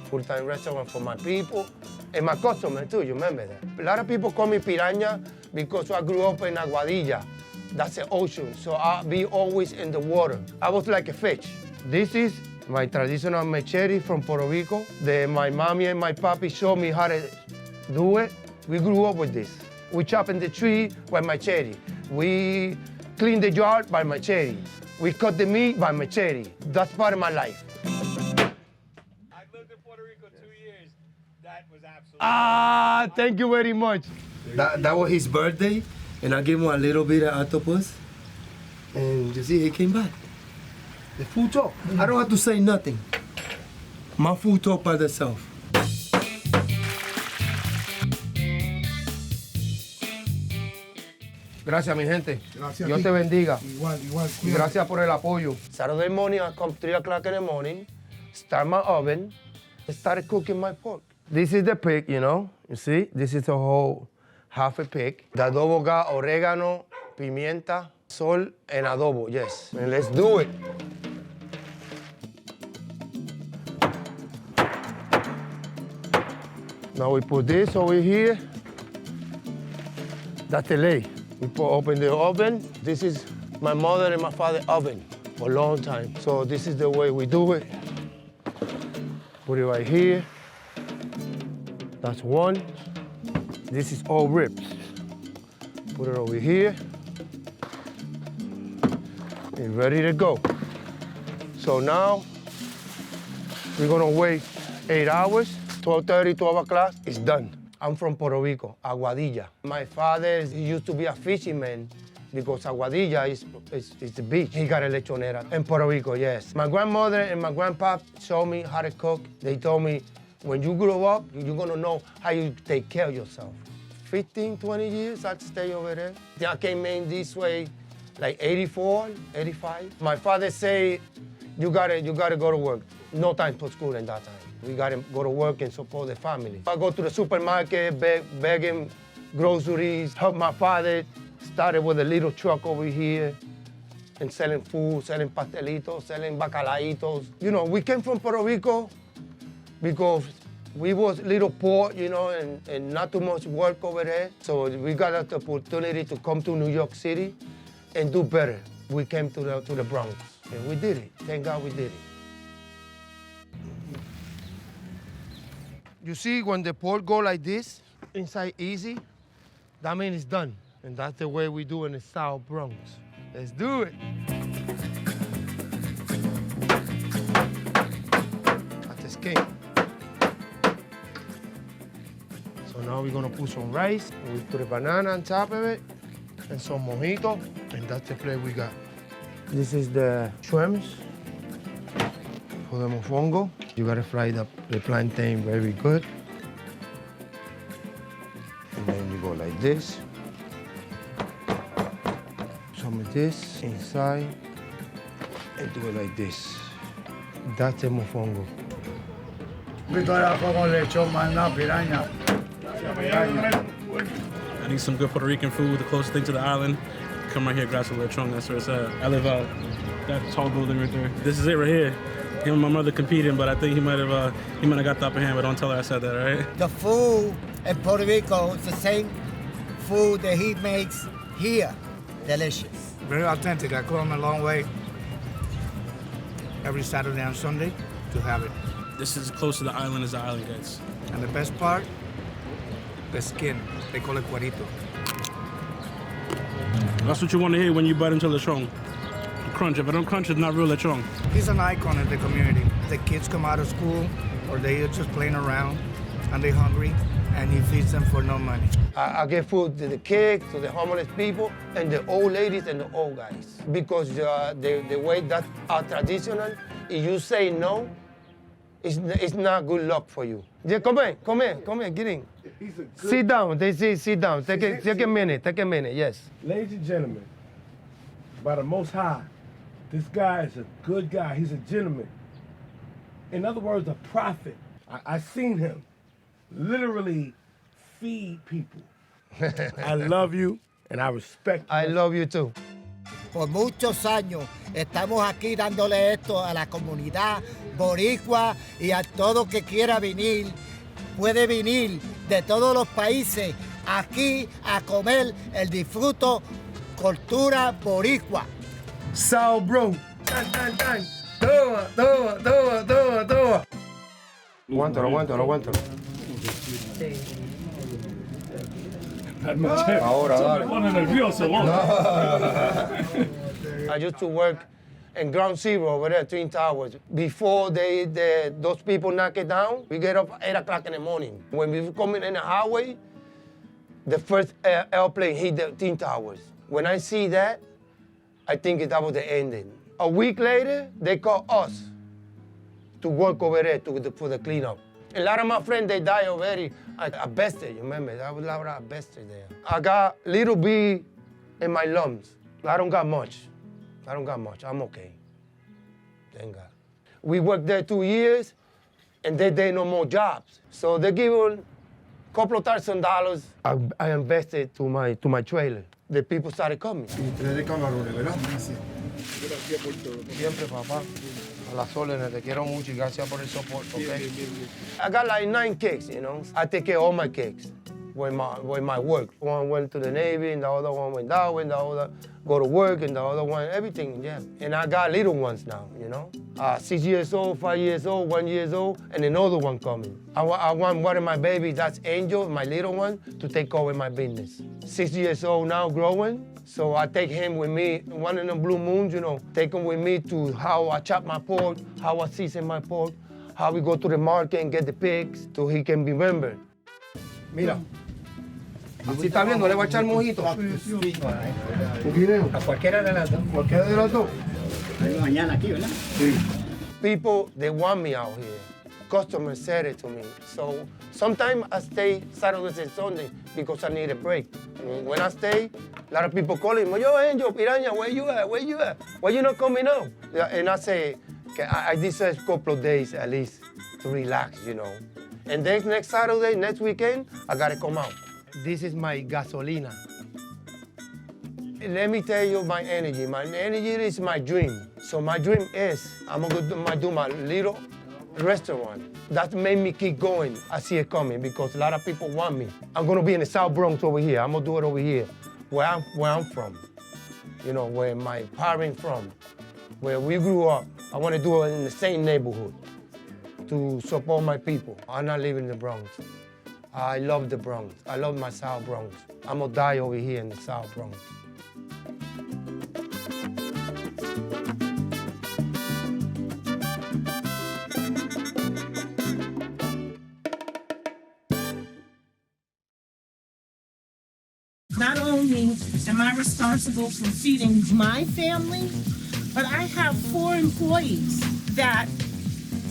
Full-time restaurant for my people and my customers too, you remember that. A lot of people call me Piraña because I grew up in Aguadilla. That's the ocean, so I'll be always in the water. I was like a fish. This is my traditional machete from Puerto Rico. My mommy and my papi showed me how to do it. We grew up with this. We chop in the tree by machete. We clean the yard by machete. We cut the meat by machete. That's part of my life. I lived in Puerto Rico 2 years. That was absolutely... Thank you very much. That was his birthday, and I gave him a little bit of octopus, and you see, he came back. The food talk. I don't have to say nothing. My food talk by itself. Gracias, mi gente. Gracias a Dios ti. te bendiga. Igual. Y gracias por el apoyo. Saturday morning, I come 3 o'clock in the morning, start my oven, and start cooking my pork. This is the pig, you know. You see, this is a whole half a pig. The adobo got oregano, pimienta, salt, and adobo, yes. And let's do it. Now we put this over here. That's the lay. We open the oven. This is my mother and my father's oven for a long time. So this is the way we do it. Put it right here. That's one. This is all ribs. Put it over here. And ready to go. So now we're gonna wait 8 hours. 12:30, 12 o'clock, it's done. I'm from Puerto Rico, Aguadilla. My father used to be a fisherman because Aguadilla is the beach. He got a lechonera in Puerto Rico, yes. My grandmother and my grandpa showed me how to cook. They told me, when you grow up, you're gonna know how you take care of yourself. 15, 20 years, I'd stay over there. I came in this way like 84, 85. My father said, you gotta go to work. No time for school in that time. We gotta go to work and support the family. I go to the supermarket, begging groceries, help my father. Started with a little truck over here and selling food, selling pastelitos, selling bacalaitos. You know, we came from Puerto Rico because we was little poor, you know, and not too much work over there. So we got the opportunity to come to New York City and do better. We came to the Bronx, and we did it. Thank God we did it. You see, when the pork go like this, inside easy, that means it's done. And that's the way we do in the South Bronx. Let's do it. That's the skin. So now we're gonna put some rice, and we put a banana on top of it, and some mojito, and that's the plate we got. This is the shrimps for the mofongo. You gotta fry the plantain very good. And then you go like this. Some of this inside, and do it like this. That's the mofongo. I need some good Puerto Rican food, the closest thing to the island. Come right here, grab some lechon, that's where it's at. I live out that tall building right there. This is it right here. Him and my mother competing, but I think he might have got the upper hand, but don't tell her I said that, all right? The food in Puerto Rico is the same food that he makes here. Delicious. Very authentic. I come a long way every Saturday and Sunday to have it. This is as close to the island as the island gets. And the best part, the skin. They call it cuerito. That's what you want to hear when you bite into lechon. crunch. If I don't crunch, it's not real lechon. He's an icon in the community. The kids come out of school or they are just playing around and they're hungry and he feeds them for no money. I give food to the kids, to the homeless people, and the old ladies and the old guys. Because the way that are traditional, if you say no, it's not good luck for you. Yeah, come here, get in. Sit down, they say sit down. Take a minute, yes. Ladies and gentlemen, by the Most High, this guy is a good guy. He's a gentleman. In other words, a prophet. I seen him literally feed people. I love you and I respect you. I love you too. Por muchos años estamos aquí dándole esto a la comunidad boricua y a todo que quiera venir. Puede venir de todos los países aquí a comer el disfruto cultura boricua. Sao bro. Toma. Aguántalo. Ahora, I used to work in Ground Zero over there, Twin Towers. Before those people knock it down, we get up 8 o'clock in the morning. When we were coming in the highway, the first airplane hit the Twin Towers. When I see that, I think that was the ending. A week later, they call us to work over there for the cleanup. A lot of my friends, they died already. Asbestos, you remember? That was a lot of asbestos there. I got little bit in my lungs. I don't got much. I'm okay. Thank God. We worked there 2 years, and they no more jobs. So they give us a couple of $1,000. I invested to my trailer. The people started coming. Siempre, papá. A las órdenes, te quiero mucho y gracias por el soporte, okay? I got like 9 kids, you know? I take care of all my kids with my work. One went to the Navy, and the other one went that way, and the other go to work, and the other one, everything, yeah. And I got little ones now, you know? 6 years old, 5 years old, 1 year old, and another one coming. I want one of my babies, that's Angel, my little one, to take over my business. 6 years old now, growing. So I take him with me, one of the blue moons, you know, take him with me to how I chop my pork, how I season my pork, how we go to the market and get the pigs, so he can be remembered. Mira, así está bien, no le voy a echar mojito. Un guineo. A cualquiera de las dos. Cualquiera de las dos. Mañana aquí, ¿verdad? Sí. People, they want me out here. Customers said it to me. So sometimes I stay Saturdays and Sunday because I need a break. When I stay, a lot of people calling me, yo, Angel, Piranha, where you at? Why you not coming out? And I say, I deserve a couple of days at least to relax, you know. And then next Saturday, next weekend, I gotta come out. This is my gasolina. Let me tell you my energy. My energy is my dream. So my dream is, I'm gonna do my little restaurant. That made me keep going. I see it coming because a lot of people want me. I'm gonna be in the South Bronx over here. I'm gonna do it over here, where I'm from. You know, where my parents from, where we grew up. I wanna do it in the same neighborhood to support my people. I'm not living in the Bronx. I love the Bronx. I love my South Bronx. I'm gonna die over here in the South Bronx. Not only am I responsible for feeding my family, but I have 4 employees that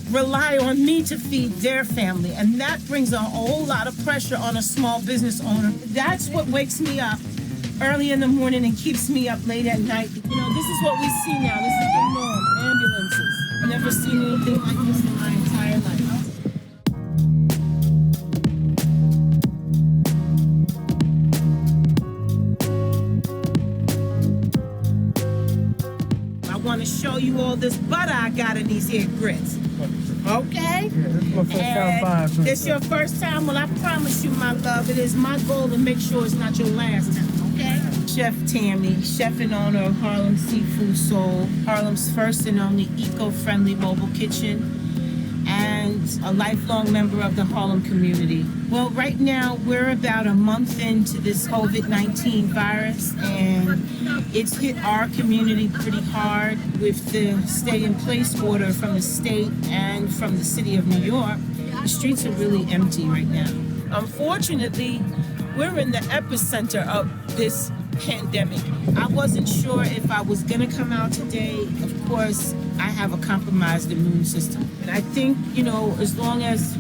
rely on me to feed their family, and that brings a whole lot of pressure on a small business owner. That's what wakes me up early in the morning and keeps me up late at night. You know, this is what we see now. This is the norm, ambulances. I've never seen anything like this in my entire life. I want to show you all this butter I got in these here grits. Okay? It's your first time? Well, I promise you, my love, it is my goal to make sure it's not your last time, okay? Chef Tammy, chef and owner of Harlem Seafood Soul, Harlem's first and only eco-friendly mobile kitchen. And and a lifelong member of the Harlem community. Well, right now we're about a month into this COVID-19 virus, and it's hit our community pretty hard with the stay-in-place order from the state and from the city of New York. The streets are really empty right now. Unfortunately, we're in the epicenter of this pandemic. I wasn't sure if I was gonna come out today. Of course, I have a compromised immune system. And I think, as long as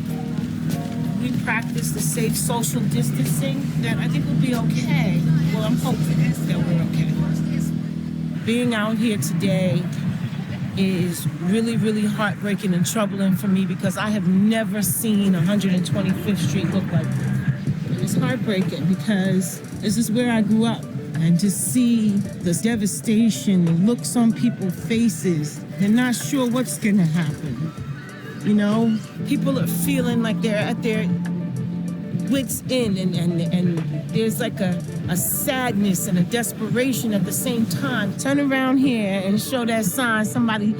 we practice the safe social distancing, then I think we'll be okay. Well, I'm hoping that we're okay. Being out here today is really, really heartbreaking and troubling for me because I have never seen 125th Street look like this. It's heartbreaking because this is where I grew up. And to see the devastation, the looks on people's faces, they're not sure what's gonna happen. People are feeling like they're at their wits' end, and there's like a sadness and a desperation at the same time. Turn around here and show that sign somebody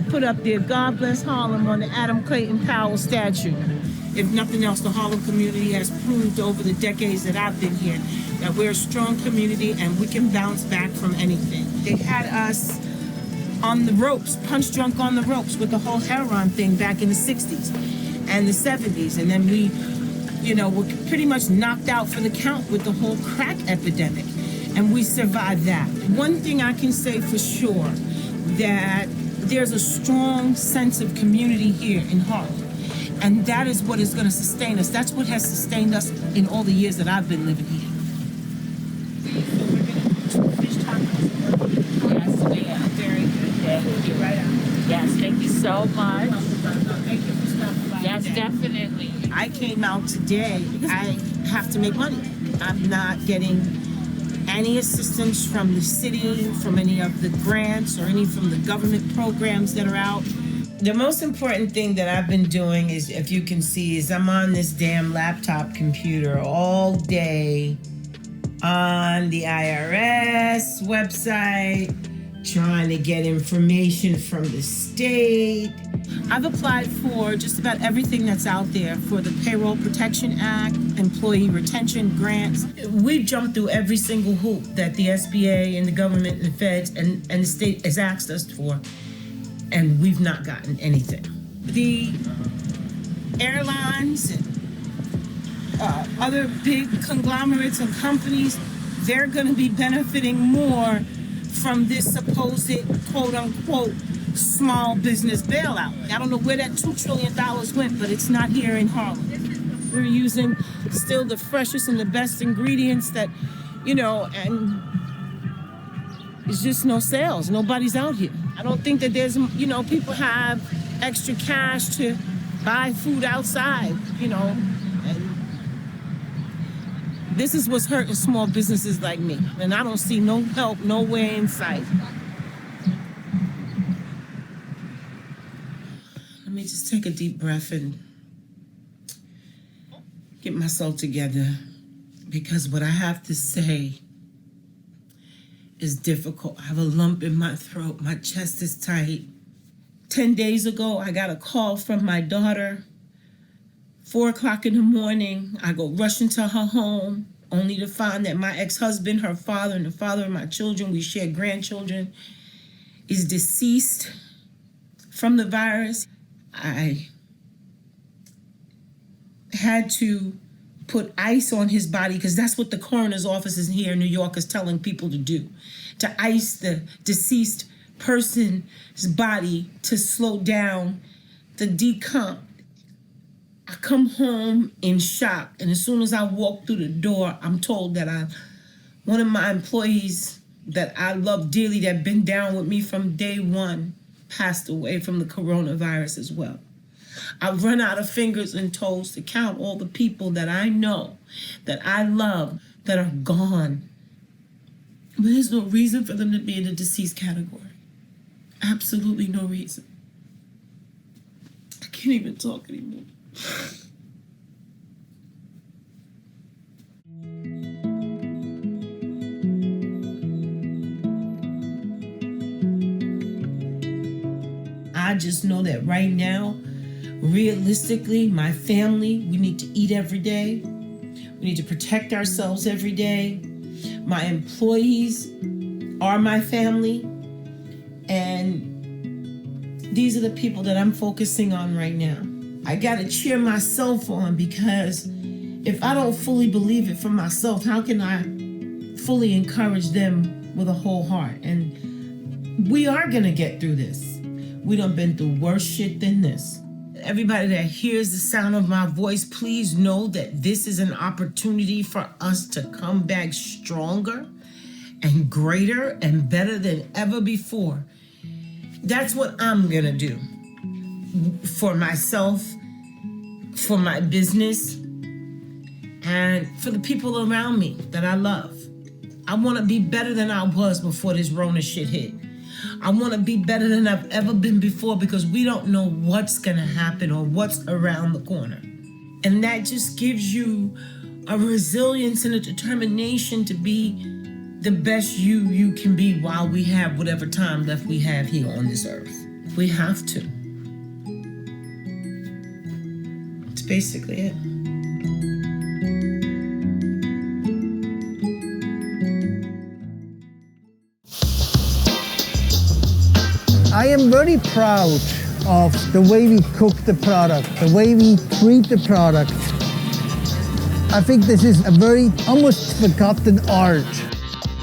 put up there, God bless Harlem, on the Adam Clayton Powell statue. If nothing else, the Harlem community has proved over the decades that I've been here that we're a strong community and we can bounce back from anything. They had us on the ropes, punch drunk on the ropes with the whole heroin thing back in the 60s and the 70s. And then we, were pretty much knocked out for the count with the whole crack epidemic. And we survived that. One thing I can say for sure, that there's a strong sense of community here in Harlem. And that is what is going to sustain us. That's what has sustained us in all the years that I've been living here. Yes, thank you so much. Thank you for stopping by. Yes, definitely. I came out today. I have to make money. I'm not getting any assistance from the city, from any of the grants, or any from the government programs that are out. The most important thing that I've been doing is, if you can see, is I'm on this damn laptop computer all day on the IRS website, trying to get information from the state. I've applied for just about everything that's out there for the Payroll Protection Act, employee retention grants. We've jumped through every single hoop that the SBA and the government and the feds and the state has asked us for, and we've not gotten anything. The airlines and other big conglomerates and companies, they're gonna be benefiting more from this supposed quote-unquote small business bailout. I don't know where that $2 trillion went, but it's not here in Harlem. We're using still the freshest and the best ingredients that, and it's just no sales. Nobody's out here. I don't think that there's, people have extra cash to buy food outside, and this is what's hurting small businesses like me. And I don't see no help nowhere in sight. Let me just take a deep breath and get myself together, because what I have to say is difficult. I have a lump in my throat. My chest is tight. 10 days ago, I got a call from my daughter. 4 o'clock in the morning, I go rush into her home, only to find that my ex-husband, her father, and the father of my children, we share grandchildren, is deceased from the virus. I had to put ice on his body, because that's what the coroner's offices here in New York is telling people to do, to ice the deceased person's body to slow down the decomp. I come home in shock, and as soon as I walk through the door, I'm told that one of my employees that I love dearly, that been down with me from day one, passed away from the coronavirus as well. I've run out of fingers and toes to count all the people that I know, that I love, that are gone. But there's no reason for them to be in the deceased category. Absolutely no reason. I can't even talk anymore. I just know that right now Realistically, my family, we need to eat every day. We need to protect ourselves every day. My employees are my family. And these are the people that I'm focusing on right now. I gotta cheer myself on, because if I don't fully believe it for myself, how can I fully encourage them with a whole heart? And we are gonna get through this. We done been through worse shit than this. Everybody that hears the sound of my voice, please know that this is an opportunity for us to come back stronger and greater and better than ever before. That's what I'm gonna do for myself, for my business, and for the people around me that I love. I wanna be better than I was before this Rona shit hit. I wanna be better than I've ever been before, because we don't know what's gonna happen or what's around the corner. And that just gives you a resilience and a determination to be the best you can be while we have whatever time left we have here on this earth. We have to. That's basically it. I am very proud of the way we cook the product, the way we treat the product. I think this is a very almost forgotten art.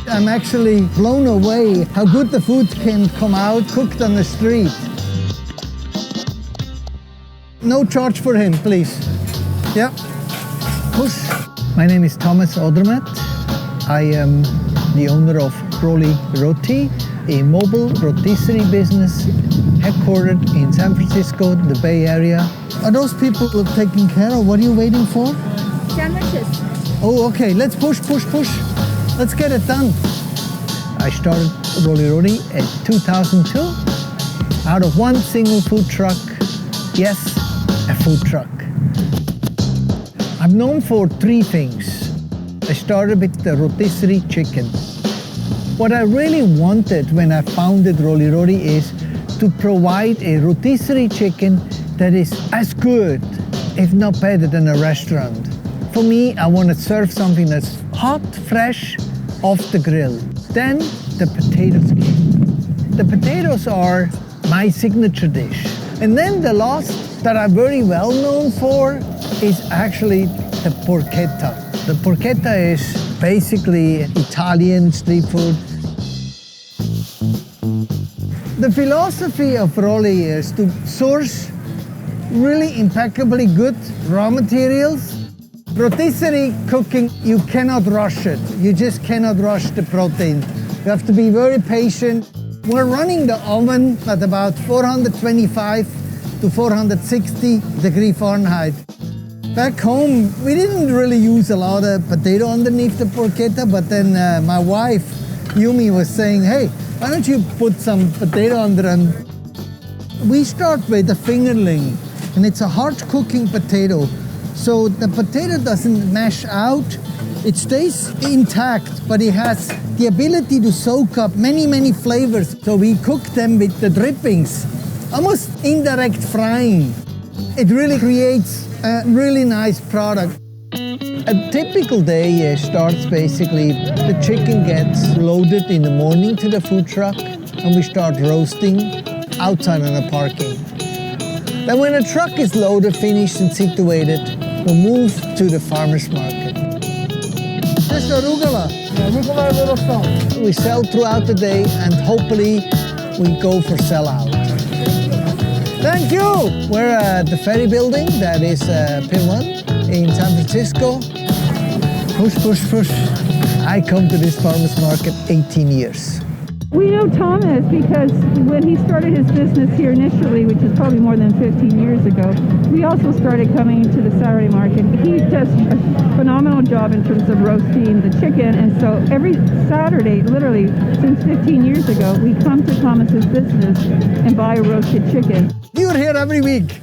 I'm actually blown away how good the food can come out cooked on the street. No charge for him, please. Yeah. Push. My name is Thomas Odermatt. I am the owner of Rolly Roti, a mobile rotisserie business headquartered in San Francisco, the Bay Area. Are those people taken care of? What are you waiting for? Sandwiches. Oh, okay. Let's push. Let's get it done. I started Rolly Roti in 2002 out of one single food truck. Yes, a food truck. I'm known for three things. I started with the rotisserie chicken. What I really wanted when I founded Rolly Roti is to provide a rotisserie chicken that is as good, if not better, than a restaurant. For me, I want to serve something that's hot, fresh, off the grill. Then the potatoes came. The potatoes are my signature dish. And then the last that I'm very well known for is actually the porchetta. The porchetta is basically Italian street food. The philosophy of Rolly is to source really impeccably good raw materials. Rotisserie cooking, you cannot rush it. You just cannot rush the protein. You have to be very patient. We're running the oven at about 425 to 460 degree Fahrenheit. Back home, we didn't really use a lot of potato underneath the porchetta, but then my wife, Yumi, was saying, hey, why don't you put some potato under them? We start with a fingerling, and it's a hard cooking potato. So the potato doesn't mash out, it stays intact, but it has the ability to soak up many, many flavors. So we cook them with the drippings, almost indirect frying. It really creates a really nice product. A typical day starts basically, the chicken gets loaded in the morning to the food truck, and we start roasting outside on the parking. Then when the truck is loaded, finished and situated, we'll move to the farmer's market. Just arugula. Arugula little stuff. We sell throughout the day, and hopefully we go for sellout. Thank you. We're at the ferry building, that is Pier 1 in San Francisco. Push. I come to this farmer's market 18 years. We know Thomas because when he started his business here initially, which is probably more than 15 years ago, we also started coming to the Saturday market. He does a phenomenal job in terms of roasting the chicken, and so every Saturday, literally since 15 years ago, we come to Thomas's business and buy a roasted chicken. You're here every week.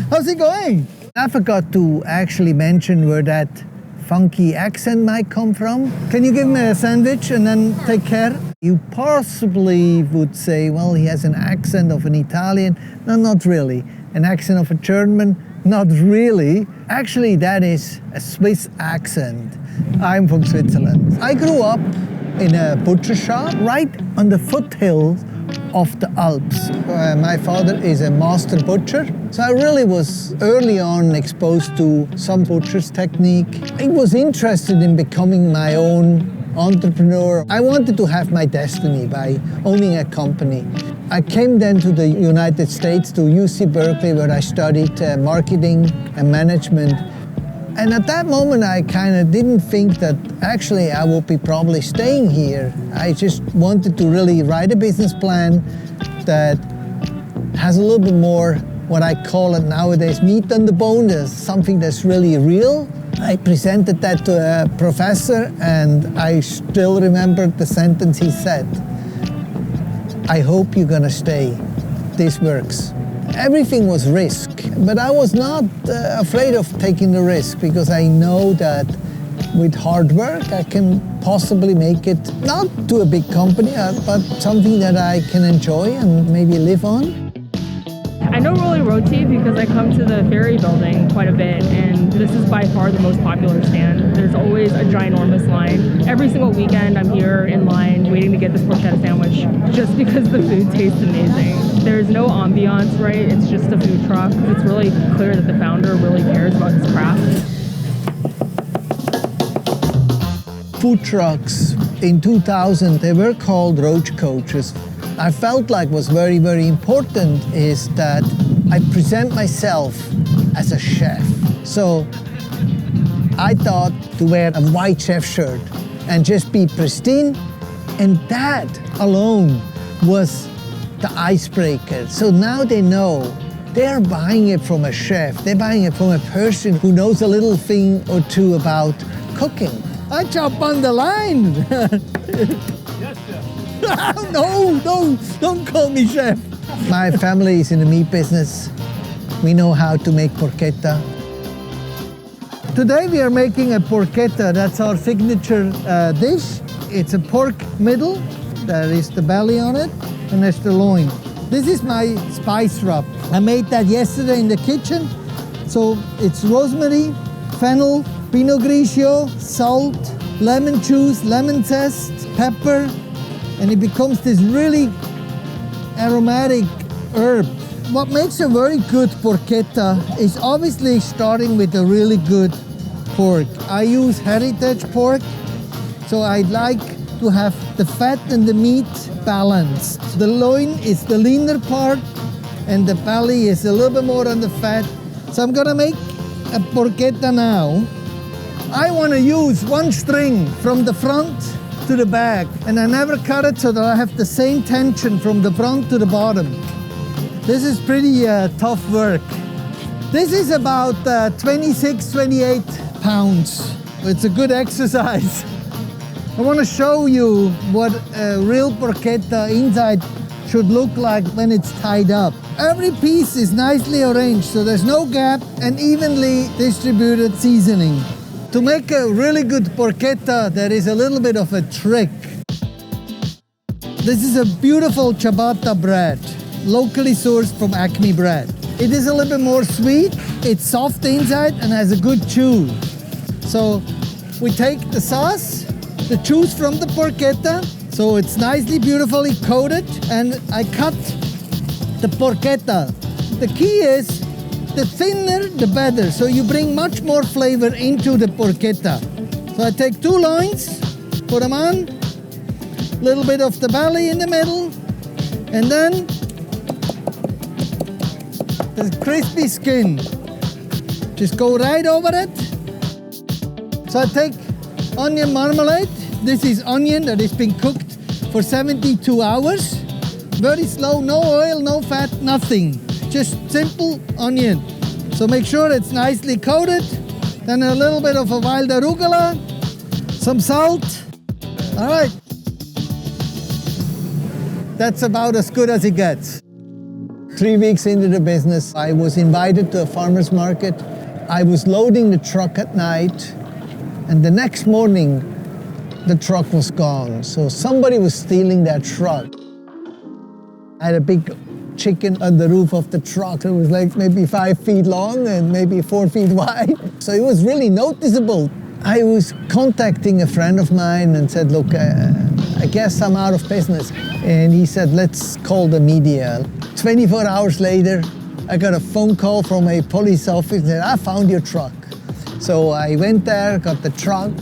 How's it going? I forgot to actually mention we're that funky accent might come from. Can you give me a sandwich and then take care? You possibly would say, well, he has an accent of an Italian. No, not really. An accent of a German? Not really. Actually, that is a Swiss accent. I'm from Switzerland. I grew up in a butcher shop right on the foothills of the Alps. My father is a master butcher, so I really was early on exposed to some butcher's technique. I was interested in becoming my own entrepreneur. I wanted to have my destiny by owning a company. I came then to the United States, to UC Berkeley, where I studied marketing and management. And at that moment, I kind of didn't think that actually I would be probably staying here. I just wanted to really write a business plan that has a little bit more, what I call it nowadays, meat on the bone. There's something that's really real. I presented that to a professor, and I still remember the sentence he said, "I hope you're gonna stay. This works." Everything was risk, but I was not afraid of taking the risk because I know that with hard work I can possibly make it not to a big company, but something that I can enjoy and maybe live on. I know Rolly Roti because I come to the Ferry building quite a bit, and this is by far the most popular stand. There's always a ginormous line. Every single weekend I'm here in line waiting to get this porchetta sandwich just because the food tastes amazing. There's no ambiance, right? It's just a food truck. It's really clear that the founder really cares about his craft. Food trucks in 2000, they were called roach coaches. I felt like was very, very important is that I present myself as a chef. So I thought to wear a white chef shirt and just be pristine, and that alone was the icebreaker. So now they know they're buying it from a chef. They're buying it from a person who knows a little thing or two about cooking. I chop on the line. No, don't call me chef. My family is in the meat business. We know how to make porchetta. Today we are making a porchetta. That's our signature dish. It's a pork middle. There is the belly on it, and there's the loin. This is my spice rub. I made that yesterday in the kitchen. So it's rosemary, fennel, Pinot Grigio, salt, lemon juice, lemon zest, pepper, and it becomes this really aromatic herb. What makes a very good porchetta is obviously starting with a really good pork. I use heritage pork, so I like to have the fat and the meat balanced. The loin is the leaner part, and the belly is a little bit more on the fat. So I'm gonna make a porchetta now. I wanna use one string from the front to the back, and I never cut it so that I have the same tension from the front to the bottom. This is pretty tough work. This is about 26, 28 pounds. It's a good exercise. I want to show you what a real porchetta inside should look like when it's tied up. Every piece is nicely arranged, so there's no gap, and evenly distributed seasoning. To make a really good porchetta, there is a little bit of a trick. This is a beautiful ciabatta bread, locally sourced from Acme bread. It is a little bit more sweet, it's soft inside and has a good chew. So we take the sauce, the juice from the porchetta, so it's nicely, beautifully coated, and I cut the porchetta. The key is the thinner, the better. So you bring much more flavor into the porchetta. So I take 2 loins, put them on, a little bit of the belly in the middle, and then the crispy skin. Just go right over it. So I take onion marmalade. This is onion that has been cooked for 72 hours. Very slow, no oil, no fat, nothing. Just simple onion. So make sure it's nicely coated. Then a little bit of a wild arugula, some salt. All right. That's about as good as it gets. 3 weeks into the business, I was invited to a farmer's market. I was loading the truck at night, And the next morning, the truck was gone. So somebody was stealing that truck. I had a big chicken on the roof of the truck. It was like maybe 5 feet long and maybe 4 feet wide. So it was really noticeable. I was contacting a friend of mine and said, look, I guess I'm out of business. And he said, let's call the media. 24 hours later, I got a phone call from a police officer and said, I found your truck. So I went there, got the truck.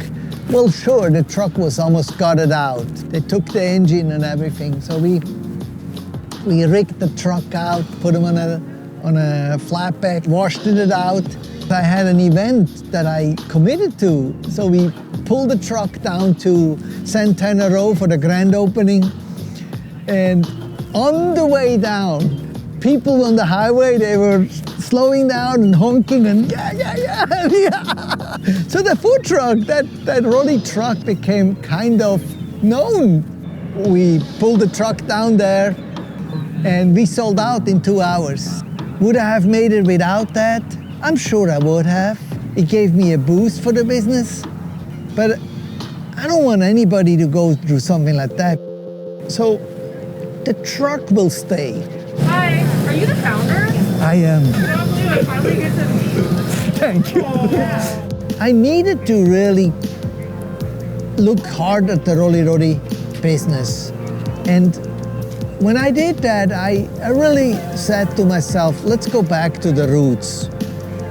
Well, sure, the truck was almost gutted out. They took the engine and everything. So we rigged the truck out, put them on a flatbed, washed it out. I had an event that I committed to. So we pulled the truck down to Santana Row for the grand opening. And on the way down, people on the highway, they were slowing down and honking and yeah. So the food truck, that rolly truck became kind of known. We pulled the truck down there and we sold out in 2 hours. Would I have made it without that? I'm sure I would have. It gave me a boost for the business, but I don't want anybody to go through something like that. So the truck will stay. Hi, are you the founder? I am. I finally get to meet you. Thank you. I needed to really look hard at the Rolly business. And when I did that, I really said to myself, let's go back to the roots.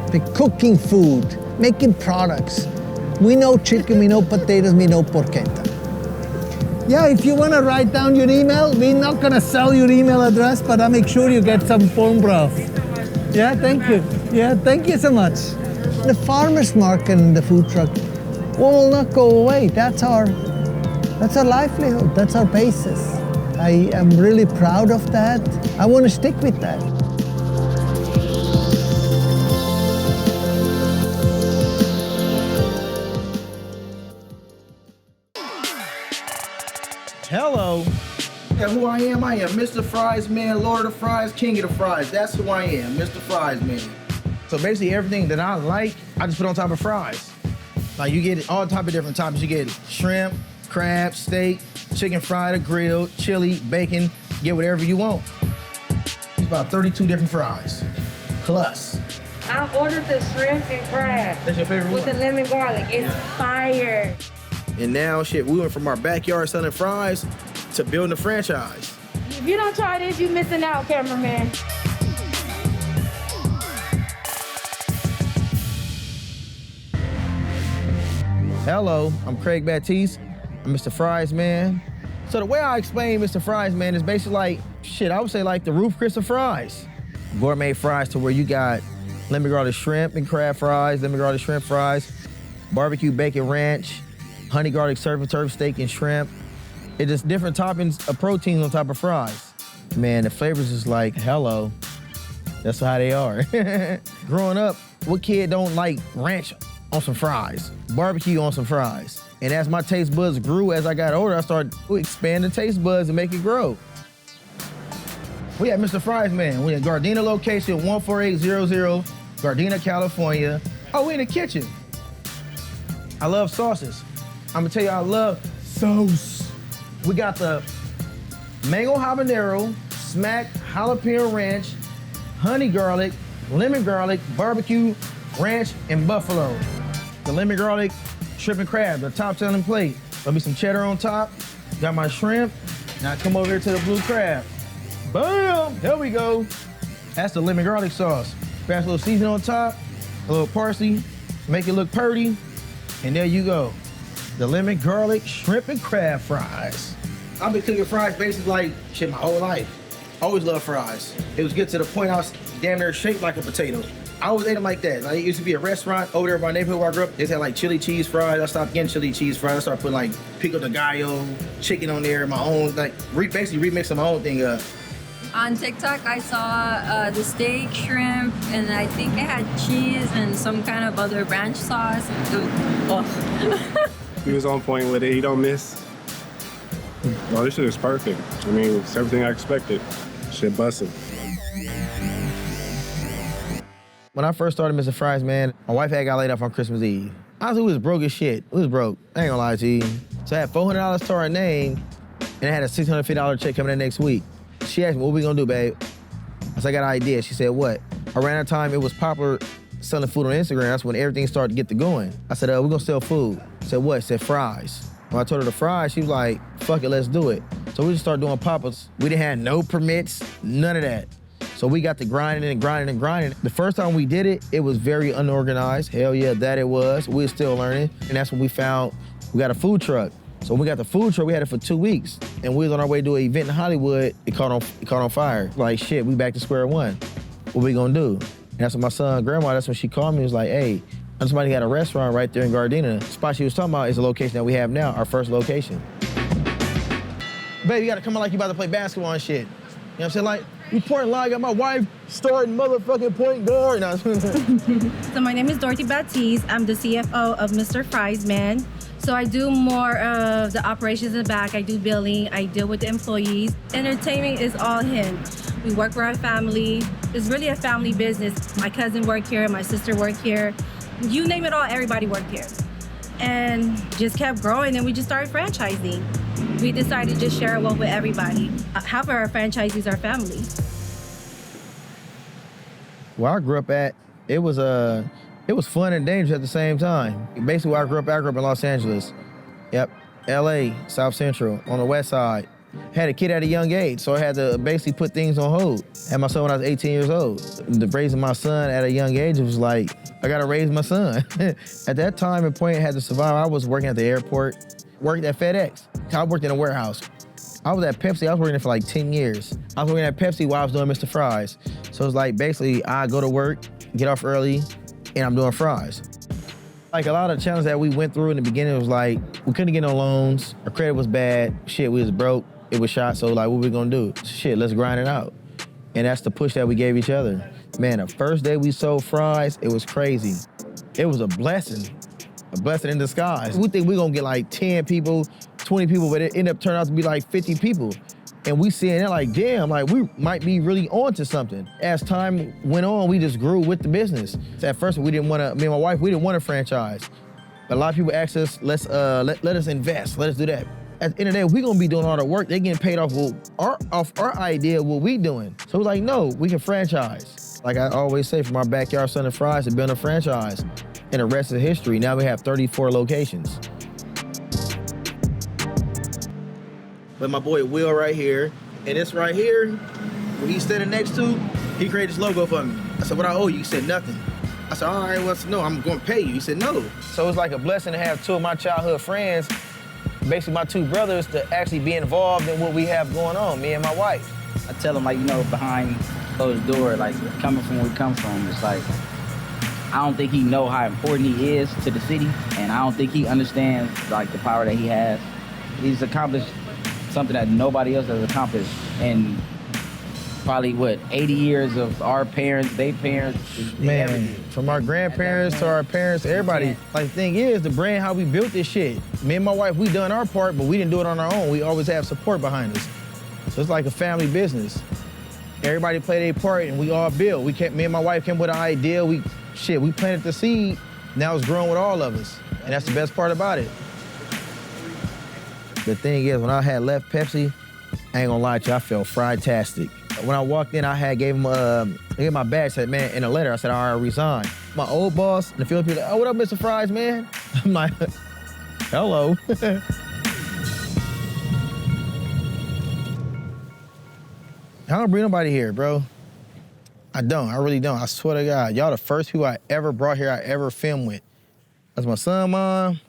The cooking food, making products. We know chicken, we know potatoes, we know porchetta. Yeah, if you want to write down your email, we're not going to sell your email address, but I'll make sure you get some corn broth. Yeah, thank you. Yeah, thank you so much. The farmer's market and the food truck will not go away. That's our livelihood. That's our basis. I am really proud of that. I want to stick with that. Hello. Yeah, who I am Mr. Fries Man, Lord of the Fries, King of the Fries. That's who I am, Mr. Fries Man. So basically everything that I like, I just put on top of fries. Like you get all type of different toppings. You get shrimp, crab, steak, chicken fried or grilled, chili, bacon, get whatever you want. It's about 32 different fries, plus. I ordered the shrimp and crab. That's your favorite with one? the lemon garlic. It's fire. And now, shit, we went from our backyard selling fries to building a franchise. If you don't try this, you're missing out, cameraman. Hello, I'm Craig Baptiste. I'm Mr. Fries Man. So the way I explain Mr. Fries Man is basically like, shit, I would say like the Roof Chris of fries. Gourmet fries to where you got lemon garlic shrimp and crab fries, lemon garlic shrimp fries, barbecue bacon ranch, honey garlic surf and turf steak and shrimp. It's just different toppings of proteins on top of fries. Man, the flavors is like, hello. That's how they are. Growing up, what kid don't like ranch on some fries, barbecue on some fries? And as my taste buds grew as I got older, I started to expand the taste buds and make it grow. We at Mr. Fries Man. We at Gardena location, 14800 Gardena, California. Oh, we in the kitchen. I love sauces. I'm gonna tell you I love sauce. We got the mango habanero, smack jalapeno ranch, honey garlic, lemon garlic, barbecue, ranch, and buffalo. The lemon garlic, shrimp and crab, the top selling plate. There'll be some cheddar on top. Got my shrimp. Now come over here to the blue crab. Boom, here we go. That's the lemon garlic sauce. Grab a little seasoning on top, a little parsley, make it look pretty, and there you go. The lemon garlic shrimp and crab fries. I've been cooking fries basically like shit my whole life. Always loved fries. It was good to the point I was damn near shaped like a potato. I always ate them like that. Like, it used to be a restaurant over there by my neighborhood where I grew up. They had like chili cheese fries. I stopped getting chili cheese fries. I started putting like pico de gallo, chicken on there, my own, like basically remixing my own thing up. On TikTok, I saw the steak, shrimp, and I think it had cheese and some kind of other ranch sauce. He was on point with it. He don't miss. Oh, this shit is perfect. I mean, it's everything I expected. Shit busting. When I first started Mr. Fries Man, my wife had got laid off on Christmas Eve. Honestly, we was broke as shit. We was broke. I ain't gonna lie to you. So I had $400 to our name, and I had a $650 check coming in next week. She asked me, what we gonna do, babe? I said, I got an idea. She said, what? Around that time, it was popular selling food on Instagram. That's when everything started to get to going. I said, we're gonna sell food. I said, what? I said, fries. When I told her the fries, she was like, fuck it, let's do it. So we just started doing pop-ups. We didn't have no permits, none of that. So we got to grinding and grinding and grinding. The first time we did it, it was very unorganized. Hell yeah, that it was. We were still learning. And that's when we found we got a food truck. So when we got the food truck, we had it for 2 weeks. And we was on our way to an event in Hollywood. It caught on fire. Like, shit, we back to square one. What we gonna do? And that's when my son, grandma, that's when she called me. Was like, hey, somebody had a restaurant right there in Gardena. The spot she was talking about is the location that we have now, our first location. Baby, you gotta come on like you about to play basketball and shit. You know what I'm saying? Like, you point line, got my wife starting motherfucking point guard. So my name is Dorothy Baptiste. I'm the CFO of Mr. Fries Man. So I do more of the operations in the back. I do billing, I deal with the employees. Entertainment is all him. We work for our family. It's really a family business. My cousin worked here, my sister worked here. You name it all, everybody worked here. And just kept growing, and we just started franchising. We decided to just share a wealth with everybody. Half of our franchisees are family. Where I grew up at, it was fun and dangerous at the same time. Basically, where I grew up in Los Angeles. Yep, LA, South Central, on the west side. Had a kid at a young age, so I had to basically put things on hold. Had my son when I was 18 years old. Raising my son at a young age, it was like, I gotta raise my son. At that time and point, I had to survive. I was working at the airport, worked at FedEx. I worked in a warehouse. I was at Pepsi, I was working there for like 10 years. I was working at Pepsi while I was doing Mr. Fries. So it's like, basically, I go to work, get off early, and I'm doing fries. Like a lot of challenges that we went through in the beginning, it was like, we couldn't get no loans, our credit was bad, shit, we was broke, it was shot, so like, what we gonna do? Shit, let's grind it out. And that's the push that we gave each other. Man, the first day we sold fries, it was crazy. It was a blessing in disguise. We think we gonna get like 10 people, 20 people, but it ended up turning out to be like 50 people. And we seeing it like, damn, like we might be really onto something. As time went on, we just grew with the business. At first, me and my wife, we didn't want a franchise. But a lot of people asked us, let us invest, let us do that. At the end of the day, we gonna be doing all the work. They getting paid off our idea of what we doing. So we're like, no, we can franchise. Like I always say, from our backyard selling fries to build a franchise. And the rest is history. Now we have 34 locations. But my boy Will right here, and this right here, what he's standing next to, he created this logo for me. I said, what I owe you? He said, nothing. I said, all right, well, no, I'm gonna pay you. He said, no. So it's like a blessing to have two of my childhood friends, basically my two brothers, to actually be involved in what we have going on, me and my wife. I tell them, like, you know, behind closed door, like, coming from where we come from, it's like, I don't think he know how important he is to the city, and I don't think he understands, like, the power that he has. He's accomplished something that nobody else has accomplished in probably, 80 years of our parents, their parents. Man, everything. From our grandparents to our parents, everybody. Like, the thing is, the brand, how we built this shit. Me and my wife, we done our part, but we didn't do it on our own. We always have support behind us. So it's like a family business. Everybody play their part, and we all build. Me and my wife came with an idea. We planted the seed. Now it's growing with all of us. And that's the best part about it. The thing is, when I had left Pepsi, I ain't gonna lie to you, I felt fried-tastic. When I walked in, I gave him my badge, said, man, in a letter, I said, all right, I resign. My old boss in the Philippines, like, oh, what up, Mr. Fries, man? I'm like, hello. I don't bring nobody here, bro. I really don't. I swear to God. Y'all the first people I ever brought here, I ever filmed with. That's my son, mom.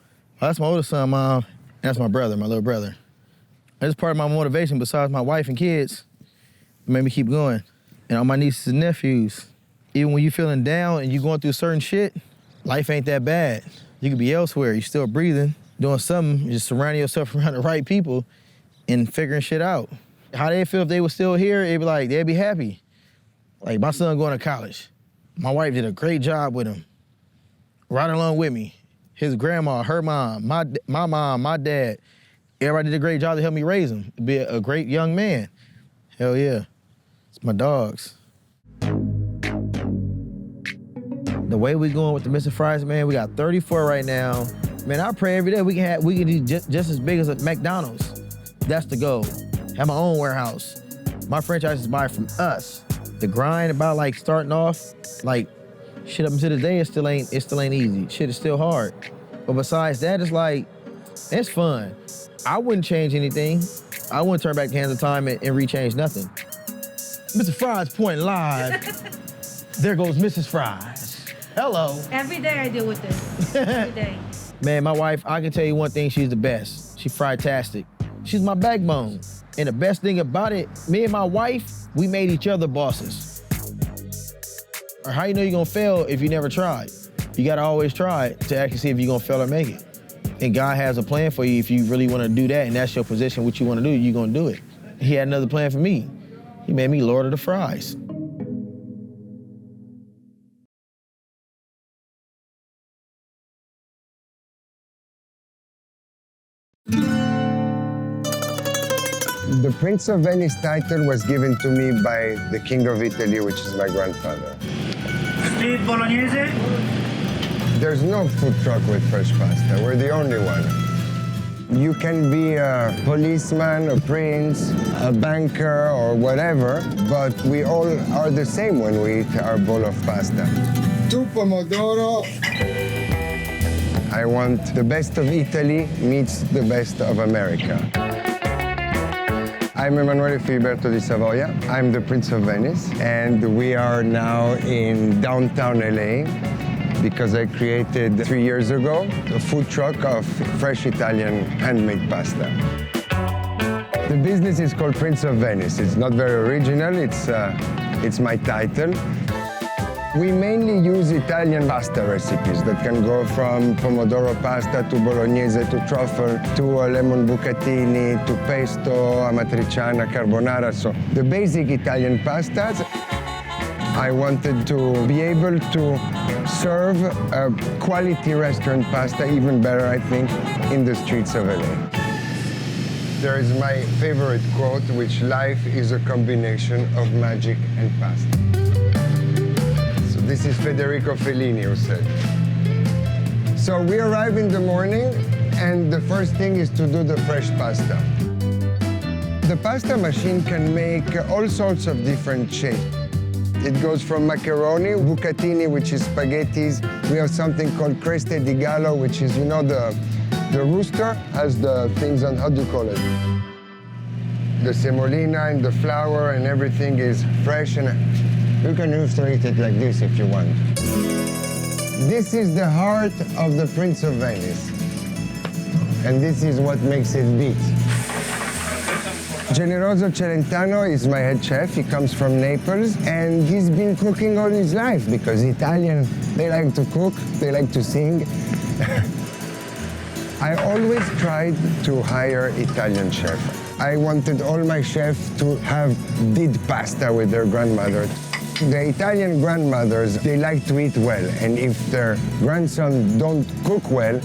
That's my oldest son, mom. And that's my brother, my little brother. That's part of my motivation besides my wife and kids. It made me keep going. And all my nieces and nephews. Even when you feeling down and you going through certain shit, life ain't that bad. You could be elsewhere. You still breathing, doing something, just surrounding yourself around the right people and figuring shit out. How they feel if they were still here, they'd be happy. Like, my son going to college. My wife did a great job with him. Right along with me. His grandma, her mom, my mom, my dad. Everybody did a great job to help me raise him, to be a great young man. Hell yeah. It's my dogs. The way we going with the Mr. Fries, man, we got 34 right now. Man, I pray every day we can do just as big as a McDonald's. That's the goal. Have my own warehouse. My franchises buy from us. The grind about like starting off, like shit up until today, it still ain't easy. Shit is still hard. But besides that, it's like, it's fun. I wouldn't change anything. I wouldn't turn back the hands of time and rechange nothing. Mr. Fries pointing live. There goes Mrs. Fries. Hello. Every day I deal with this. Every day. Man, my wife, I can tell you one thing, she's the best. She's fried-tastic. She's my backbone. And the best thing about it, me and my wife, we made each other bosses. Or how you know you're gonna fail if you never tried? You gotta always try to actually see if you're gonna fail or make it. And God has a plan for you if you really wanna do that and that's your position, what you wanna do, you're gonna do it. He had another plan for me. He made me Lord of the Fries. The Prince of Venice title was given to me by the King of Italy, which is my grandfather. Speed bolognese? There's no food truck with fresh pasta. We're the only one. You can be a policeman, a prince, a banker, or whatever, but we all are the same when we eat our bowl of pasta. Two pomodoro. I want the best of Italy meets the best of America. I'm Emanuele Filiberto di Savoia. I'm the Prince of Venice, and we are now in downtown LA because I created 3 years ago a food truck of fresh Italian handmade pasta. The business is called Prince of Venice. It's not very original, it's my title. We mainly use Italian pasta recipes that can go from pomodoro pasta to bolognese to truffle to lemon bucatini to pesto, amatriciana, carbonara. So the basic Italian pastas. I wanted to be able to serve a quality restaurant pasta even better, I think, in the streets of LA. There is my favorite quote, which life is a combination of magic and pasta. This is Federico Fellini who said. So we arrive in the morning, and the first thing is to do the fresh pasta. The pasta machine can make all sorts of different shapes. It goes from macaroni, bucatini, which is spaghettis. We have something called creste di gallo, which is, you know, the rooster has the things on, how do you call it? The semolina and the flour and everything is fresh, and you can illustrate it like this if you want. This is the heart of the Prince of Venice. And this is what makes it beat. Generoso Celentano is my head chef. He comes from Naples, and he's been cooking all his life because Italian, they like to cook, they like to sing. I always tried to hire Italian chefs. I wanted all my chefs to have did pasta with their grandmother. The Italian grandmothers, they like to eat well, and if their grandson don't cook well,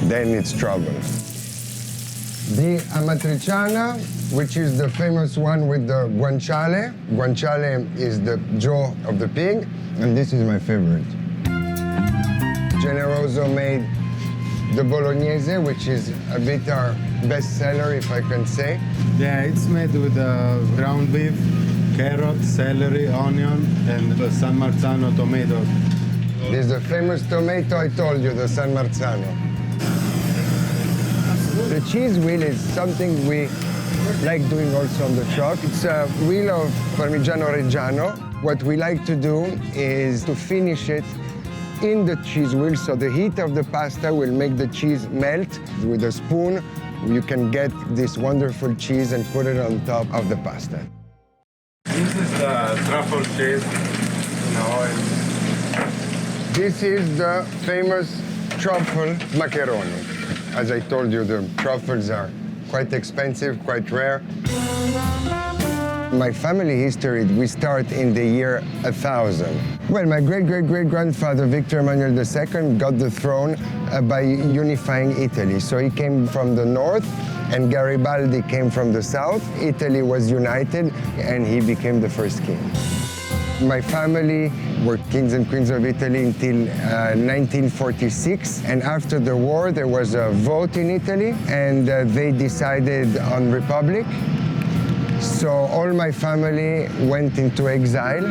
then it's trouble. The amatriciana, which is the famous one with the guanciale. Guanciale is the jaw of the pig, and this is my favorite. Generoso made the bolognese, which is a bit our best seller, if I can say. Yeah, it's made with ground beef, carrot, celery, onion, and the San Marzano tomato. This is the famous tomato I told you, the San Marzano. The cheese wheel is something we like doing also on the truck. It's a wheel of Parmigiano Reggiano. What we like to do is to finish it in the cheese wheel, so the heat of the pasta will make the cheese melt. With a spoon, you can get this wonderful cheese and put it on top of the pasta. This is the truffle cheese in oil. This is the famous truffle macaroni. As I told you, the truffles are quite expensive, quite rare. My family history, we start in the year 1000. Well, my great-great-great-grandfather, Victor Emmanuel II, got the throne by unifying Italy. So he came from the north, and Garibaldi came from the south. Italy was united, and he became the first king. My family were kings and queens of Italy until 1946. And after the war, there was a vote in Italy, and they decided on republic. So all my family went into exile.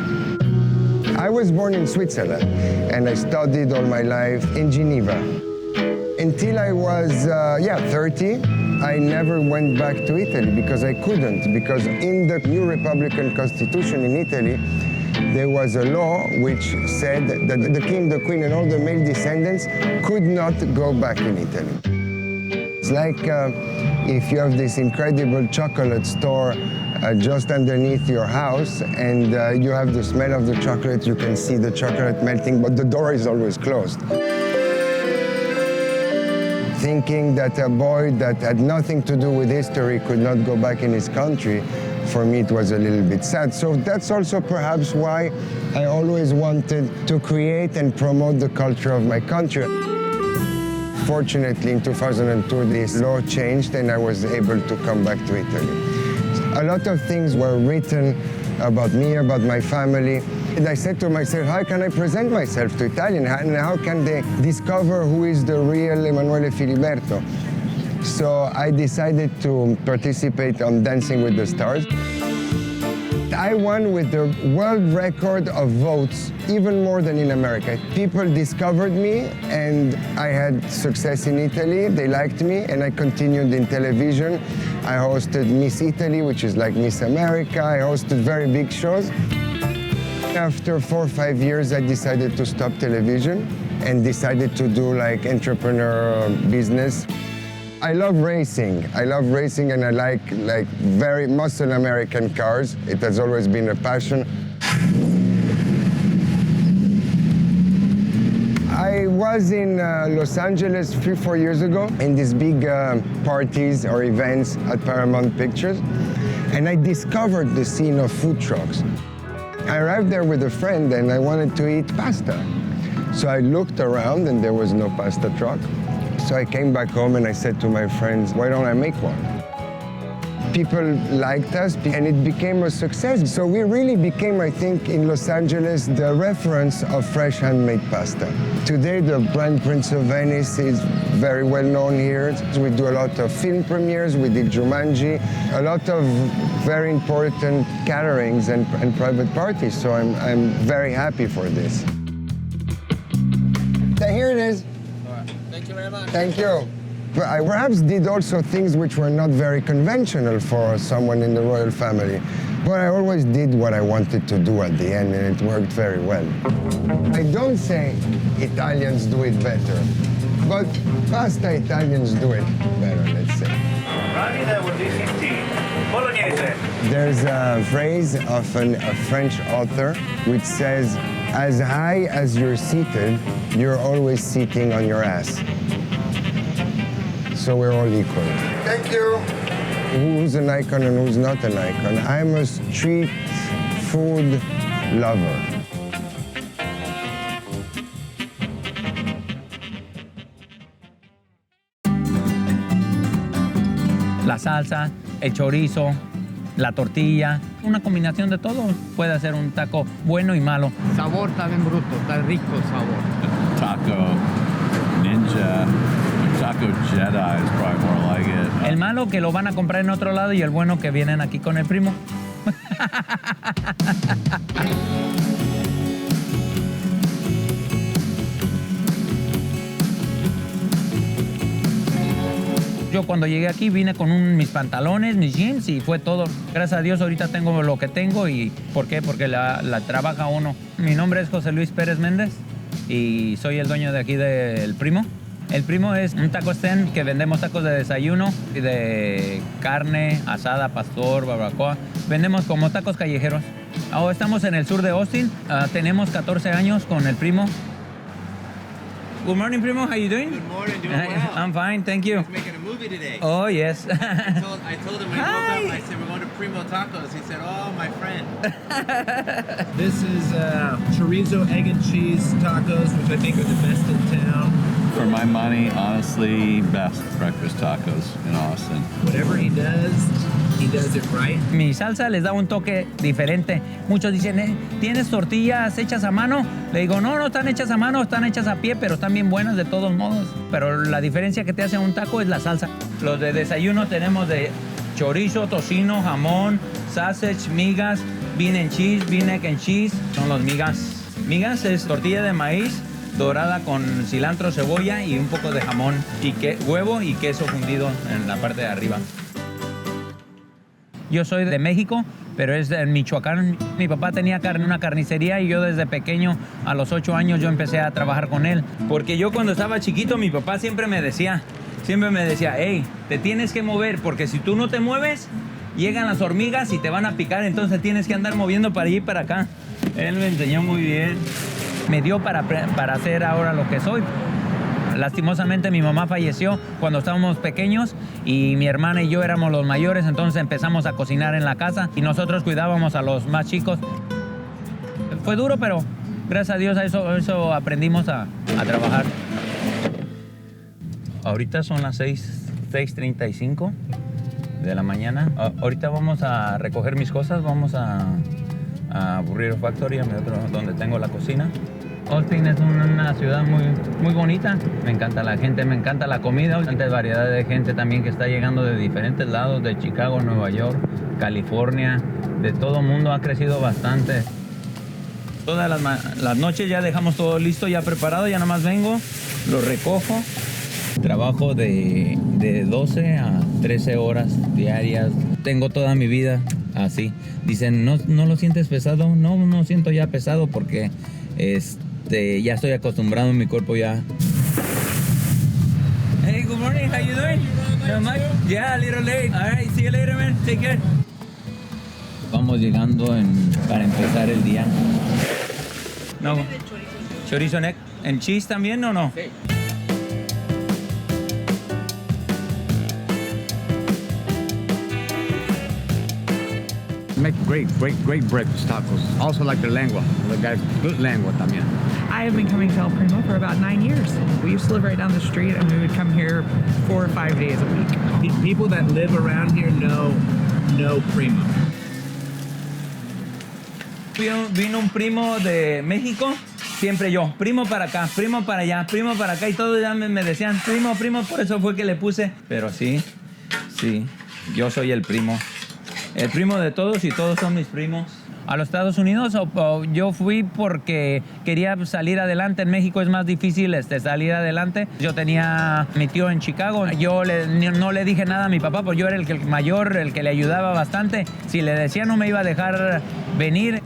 I was born in Switzerland, and I studied all my life in Geneva. Until I was 30, I never went back to Italy because I couldn't, because in the new Republican Constitution in Italy, there was a law which said that the king, the queen, and all the male descendants could not go back in Italy. It's like if you have this incredible chocolate store just underneath your house, and you have the smell of the chocolate, you can see the chocolate melting, but the door is always closed. Thinking that a boy that had nothing to do with history could not go back in his country, for me it was a little bit sad. So that's also perhaps why I always wanted to create and promote the culture of my country. Fortunately, in 2002, this law changed and I was able to come back to Italy. A lot of things were written about me, about my family. And I said to myself, how can I present myself to Italians? And how can they discover who is the real Emanuele Filiberto? So I decided to participate on Dancing with the Stars. I won with the world record of votes, even more than in America. People discovered me, and I had success in Italy. They liked me, and I continued in television. I hosted Miss Italy, which is like Miss America. I hosted very big shows. After 4 or 5 years, I decided to stop television and decided to do like entrepreneurial business. I love racing. And I like very muscle American cars. It has always been a passion. I was in Los Angeles 3 or 4 years ago in these big parties or events at Paramount Pictures, and I discovered the scene of food trucks. I arrived there with a friend and I wanted to eat pasta. So I looked around and there was no pasta truck. So I came back home and I said to my friends, why don't I make one? People liked us and it became a success. So we really became, I think, in Los Angeles, the reference of fresh handmade pasta. Today, the brand Prince of Venice is very well known here. We do a lot of film premieres, we did Jumanji, a lot of very important gatherings and private parties. So I'm very happy for this. So here it is. Thank you very much. Thank you. But I perhaps did also things which were not very conventional for someone in the royal family. But I always did what I wanted to do at the end, and it worked very well. I don't say Italians do it better, but pasta Italians do it better, let's say. There's a phrase of a French author which says, as high as you're seated, you're always sitting on your ass. So we're all equal. Thank you. Who's an icon and who's not an icon? I'm a street food lover. La salsa, el chorizo, la tortilla, una combinación de todo puede hacer un taco bueno y malo. Sabor está bien bruto, está rico el sabor. Taco Ninja, Taco Jedi is probably more like it. El malo que lo van a comprar en otro lado y el bueno que vienen aquí con el primo. Yo cuando llegué aquí vine con mis pantalones, mis jeans y fue todo. Gracias a Dios ahorita tengo lo que tengo y ¿por qué? Porque la trabaja uno. Mi nombre es José Luis Pérez Méndez y soy el dueño de aquí del Primo. El Primo es un taco stand que vendemos tacos de desayuno y de carne, asada, pastor, barbacoa. Vendemos como tacos callejeros. Ahora estamos en el sur de Austin. Tenemos 14 años con el Primo. Good morning, Primo. How you doing? Good morning. Doing well. I'm fine, thank you. He's making a movie today. Oh, yes. I told him when he woke up, I said, we're going to Primo Tacos. He said, oh, my friend. This is chorizo, egg and cheese tacos, which I think are the best in town. For my money, honestly, best breakfast tacos in Austin. Whatever he does, He does it right. Mi salsa les da un toque diferente. Muchos dicen, ¿tienes tortillas hechas a mano? Le digo, no están hechas a mano, están hechas a pie, pero están bien buenas de todos modos. Pero la diferencia que te hace un taco es la salsa. Los de desayuno tenemos de chorizo, tocino, jamón, sausage, migas, bean and cheese, bean egg and cheese. Son los migas. Migas es tortilla de maíz dorada con cilantro, cebolla y un poco de jamón, y huevo y queso fundido en la parte de arriba. Yo soy de México, pero es en Michoacán. Mi papá tenía una carnicería y yo desde pequeño, a los 8 años, yo empecé a trabajar con él. Porque yo cuando estaba chiquito, mi papá siempre me decía, hey, te tienes que mover, porque si tú no te mueves, llegan las hormigas y te van a picar, entonces tienes que andar moviendo para allí y para acá. Él me enseñó muy bien. Me dio para hacer ahora lo que soy. Lastimosamente mi mamá falleció cuando estábamos pequeños y mi hermana y yo éramos los mayores, entonces empezamos a cocinar en la casa y nosotros cuidábamos a los más chicos. Fue duro, pero gracias a Dios a eso aprendimos a trabajar. Ahorita son las 6:35 de la mañana. Ahorita vamos a recoger mis cosas, vamos a Burrito Factory, donde tengo la cocina. Austin es una ciudad muy bonita. Me encanta la gente, me encanta la comida. Hay tanta variedad de gente también que está llegando de diferentes lados, de Chicago, Nueva York, California. De todo mundo ha crecido bastante. Todas las noches ya dejamos todo listo, ya preparado, ya nada más vengo, lo recojo. Trabajo de 12 a 13 horas diarias. Tengo toda mi vida así. Dicen, ¿no lo sientes pesado? No siento ya pesado porque ya estoy acostumbrado en mi cuerpo ya. Hey, good morning, how you doing? Yeah, a little late. All right, see you later, man. Take care. Vamos llegando para empezar el día. No. Chorizo en cheese también o no? Sí. Make great breakfast tacos. Also like the lengua. The guys, good lengua también. I have been coming to El Primo for about 9 years. We used to live right down the street and we would come here 4 or 5 days a week. People that live around here know Primo. Vino un primo de México, siempre yo, primo para acá, primo para allá, primo para acá, y todos ya me decían primo, por eso fue que le puse. Pero sí, yo soy el primo de todos y todos son mis primos. A los Estados Unidos yo fui porque quería salir adelante. En México es más difícil salir adelante. Yo tenía mi tío en Chicago. Yo no le dije nada a mi papá porque yo era el mayor, el que le ayudaba bastante. Si le decía no me iba a dejar venir.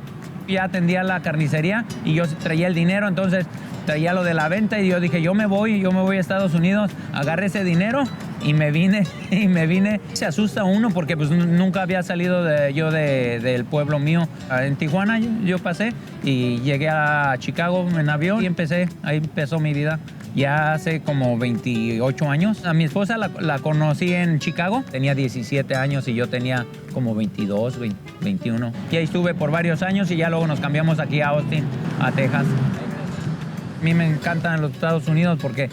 Ya atendía la carnicería y yo traía el dinero, entonces traía lo de la venta y yo dije, yo me voy a Estados Unidos, agarré ese dinero y me vine. Se asusta uno porque pues nunca había salido del pueblo mío. En Tijuana yo pasé y llegué a Chicago en avión y ahí empezó mi vida. Ya hace como 28 años. A mi esposa la conocí en Chicago. Tenía 17 años y yo tenía como 22, 21. Y ahí estuve por varios años y ya luego nos cambiamos aquí a Austin, a Texas. A mí me encantan los Estados Unidos porque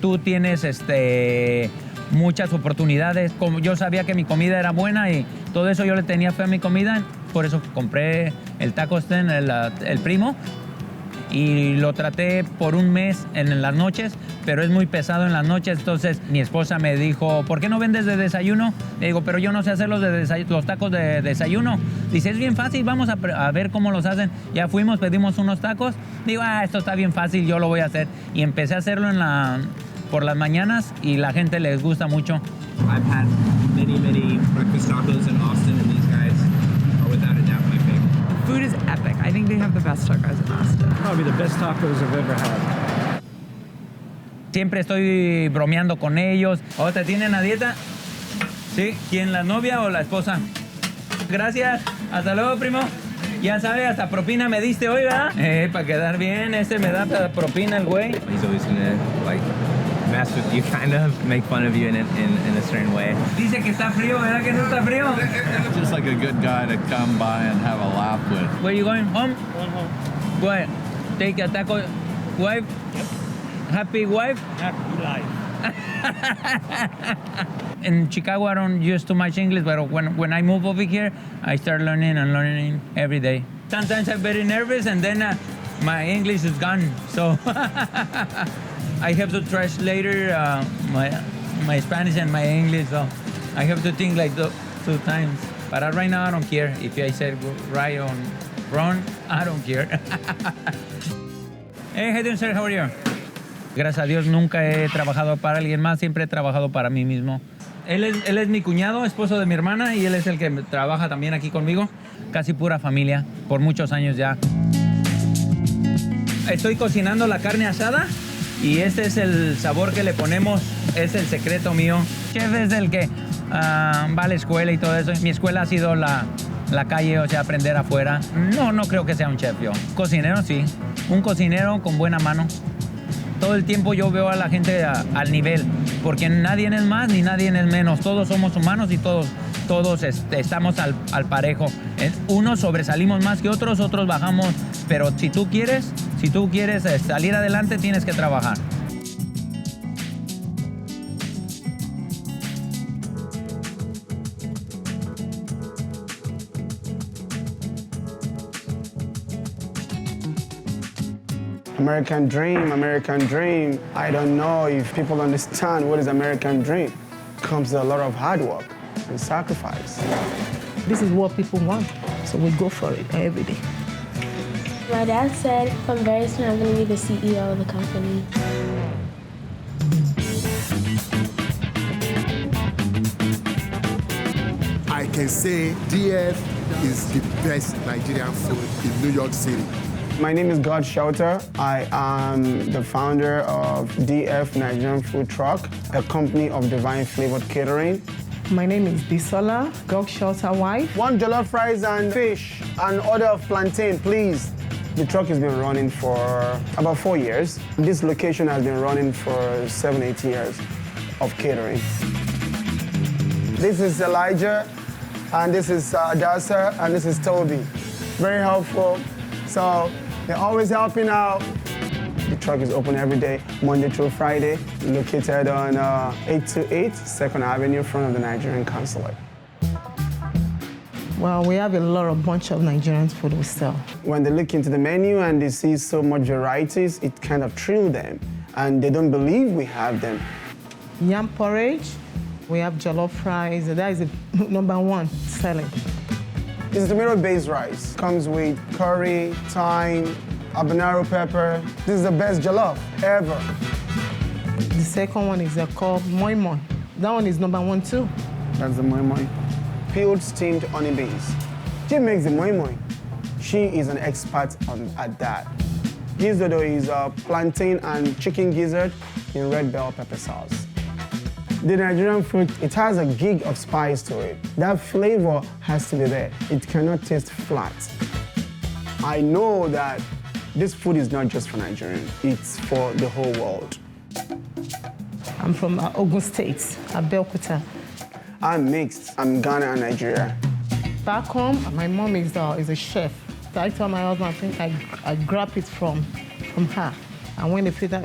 tú tienes muchas oportunidades. Como yo sabía que mi comida era buena y todo eso yo le tenía fe a mi comida. Por eso compré el Taco Stand, el Primo. Y lo traté por un mes en las noches, pero es muy pesado en las noches. Entonces mi esposa me dijo, ¿por qué no vendes de desayuno? Le digo, pero yo no sé hacer los tacos de desayuno. Dice, es bien fácil, vamos a ver cómo los hacen. Ya fuimos, pedimos unos tacos. Digo, esto está bien fácil, yo lo voy a hacer. Y empecé a hacerlo por las mañanas y la gente les gusta mucho. I've had many breakfast tacos in Austin, and these guys are without a doubt my favorite. Food is epic. I think they have the best tacos in Austin. Probably the best tacos I've ever had. Siempre estoy bromeando con ellos. ¿O te tienen a dieta? ¿Sí? ¿Quién, la novia o la esposa? Gracias. Hasta luego, primo. Ya sabes, hasta propina me diste hoy, ¿verdad? Para quedar bien, me da propina el güey. He's always gonna, mess with you, kind of make fun of you in a certain way. Dice que está frío, ¿verdad que no está frío? Just like a good guy to come by and have a laugh with. Where you going? Home? Going home. Go ahead. Take a taco. Wife? Yep. Happy wife? Happy life. In Chicago, I don't use too much English, but when I move over here, I start learning and learning every day. Sometimes I'm very nervous, and then my English is gone. So I have to translate my Spanish and my English. So I have to think like 2 times. But right now, I don't care if I said right or wrong. I don't care. Hey, how you doing, sir? How are you? Gracias a Dios nunca he trabajado para alguien más, siempre he trabajado para mí mismo. Él es mi cuñado, esposo de mi hermana, y él es el que trabaja también aquí conmigo. Casi pura familia, por muchos años ya. Estoy cocinando la carne asada y este es el sabor que le ponemos, es el secreto mío. Chef es el que va a la escuela y todo eso. Mi escuela ha sido la calle, o sea, aprender afuera. No creo que sea un chef yo. Cocinero sí, un cocinero con buena mano. Todo el tiempo yo veo a la gente al nivel, porque nadie es más ni nadie es menos. Todos somos humanos y todos estamos al parejo. Unos sobresalimos más que otros, otros bajamos. Pero si tú quieres salir adelante, tienes que trabajar. American dream. I don't know if people understand what is American dream. Comes a lot of hard work and sacrifice. This is what people want, so we go for it every day. My dad said from very soon I'm going to be the CEO of the company. I can say DF is the best Nigerian food in New York City. My name is God Shelter. I am the founder of DF Nigerian Food Truck, a company of divine flavored catering. My name is Bisola, God Shelter wife. 1 jollof rice and fish, and order of plantain, please. The truck has been running for about 4 years. This location has been running for 7-8 years of catering. This is Elijah, and this is Dosa, and this is Toby. Very helpful. So they're always helping out. The truck is open every day, Monday through Friday, located on 828 2nd Avenue, front of the Nigerian Consulate. Well, we have a bunch of Nigerian food we sell. When they look into the menu and they see so much varieties, it kind of thrills them, and they don't believe we have them. Yam porridge, we have jollof rice. That is the #1 selling. It's tomato-based rice. Comes with curry, thyme, habanero pepper. This is the best jollof ever. The second one is called moi moi. That one is #1 too. That's the moi moi. Peeled steamed honey beans. She makes the moi moi. She is an expert at that. Gizzard is plantain and chicken gizzard in red bell pepper sauce. The Nigerian food, it has a gig of spice to it. That flavor has to be there. It cannot taste flat. I know that this food is not just for Nigerians, it's for the whole world. I'm from Ogun State, Abeokuta. I'm mixed. I'm Ghana and Nigeria. Back home, my mom is a chef. So I told my husband, I think I grabbed it from her. I went to play that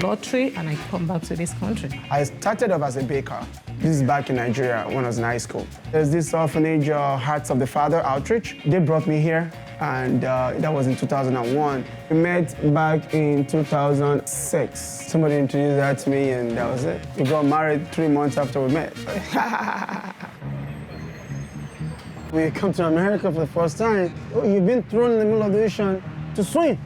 lottery, and I come back to this country. I started off as a baker. This is back in Nigeria when I was in high school. There's this orphanage, Hearts of the Father outreach. They brought me here, and that was in 2001. We met back in 2006. Somebody introduced that to me, and that was it. We got married 3 months after we met. When you come to America for the first time, you've been thrown in the middle of the ocean to swim.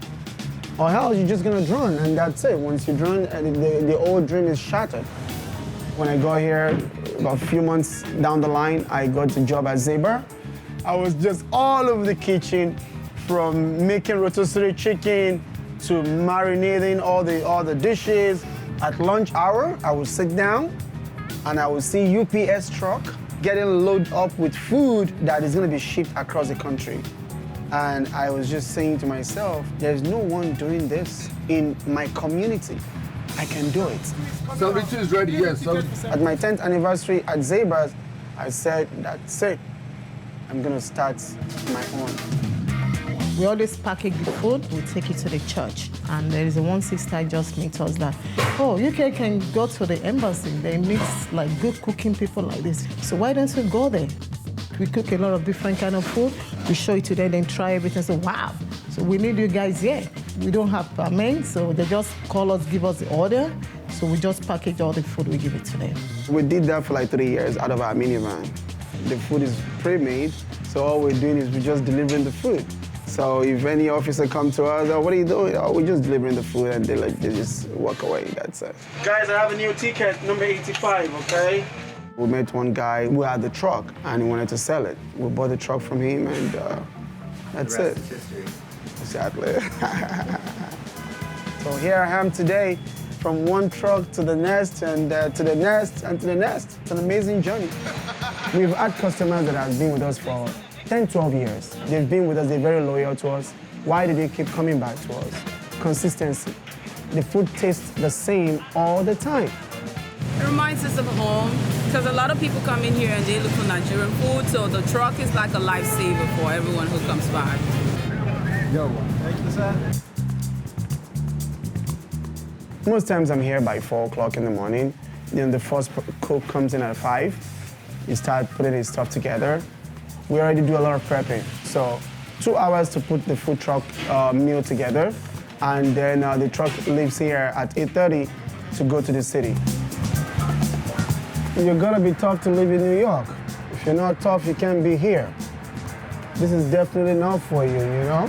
Or else you're just gonna drown, and that's it. Once you drown, the old dream is shattered. When I got here, about a few months down the line, I got a job at Zebra. I was just all over the kitchen, from making rotisserie chicken to marinating all the dishes. At lunch hour, I would sit down and I would see UPS truck getting loaded up with food that is gonna be shipped across the country. And I was just saying to myself, there's no one doing this in my community. I can do it. 72 is ready, yes. At my 10th anniversary at Zebras, I said, that's it. I'm gonna start my own. We always package the food, we take it to the church. And there is one sister just meet us that, oh, you can go to the embassy. They meet like good cooking people like this. So why don't you go there? We cook a lot of different kind of food. We show it to them, then try everything. So wow, so we need you guys here. We don't have permit, so they just call us, give us the order. So we just package all the food, we give it to them. We did that for like 3 years out of our minivan. The food is pre-made, so all we're doing is we're just delivering the food. So if any officer comes to us, oh, what are you doing? Oh, we're just delivering the food, and they just walk away. That's it. Guys, I have a new ticket, number 85, okay? We met one guy who had the truck, and he wanted to sell it. We bought the truck from him, and that's it. Is history. Exactly. So here I am today, from one truck to the next, and to the next, and to the next. It's an amazing journey. We've had customers that have been with us for 10, 12 years. They've been with us, they're very loyal to us. Why do they keep coming back to us? Consistency. The food tastes the same all the time. It reminds us of home, because a lot of people come in here and they look for Nigerian food, so the truck is like a lifesaver for everyone who comes by. Yo, thank you, sir. Most times I'm here by 4 o'clock in the morning. Then the first cook comes in at 5. You start putting his stuff together. We already do a lot of prepping. So 2 hours to put the food truck meal together. And then the truck leaves here at 8:30 to go to the city. You're gonna be tough to live in New York. If you're not tough, you can't be here. This is definitely not for you, you know?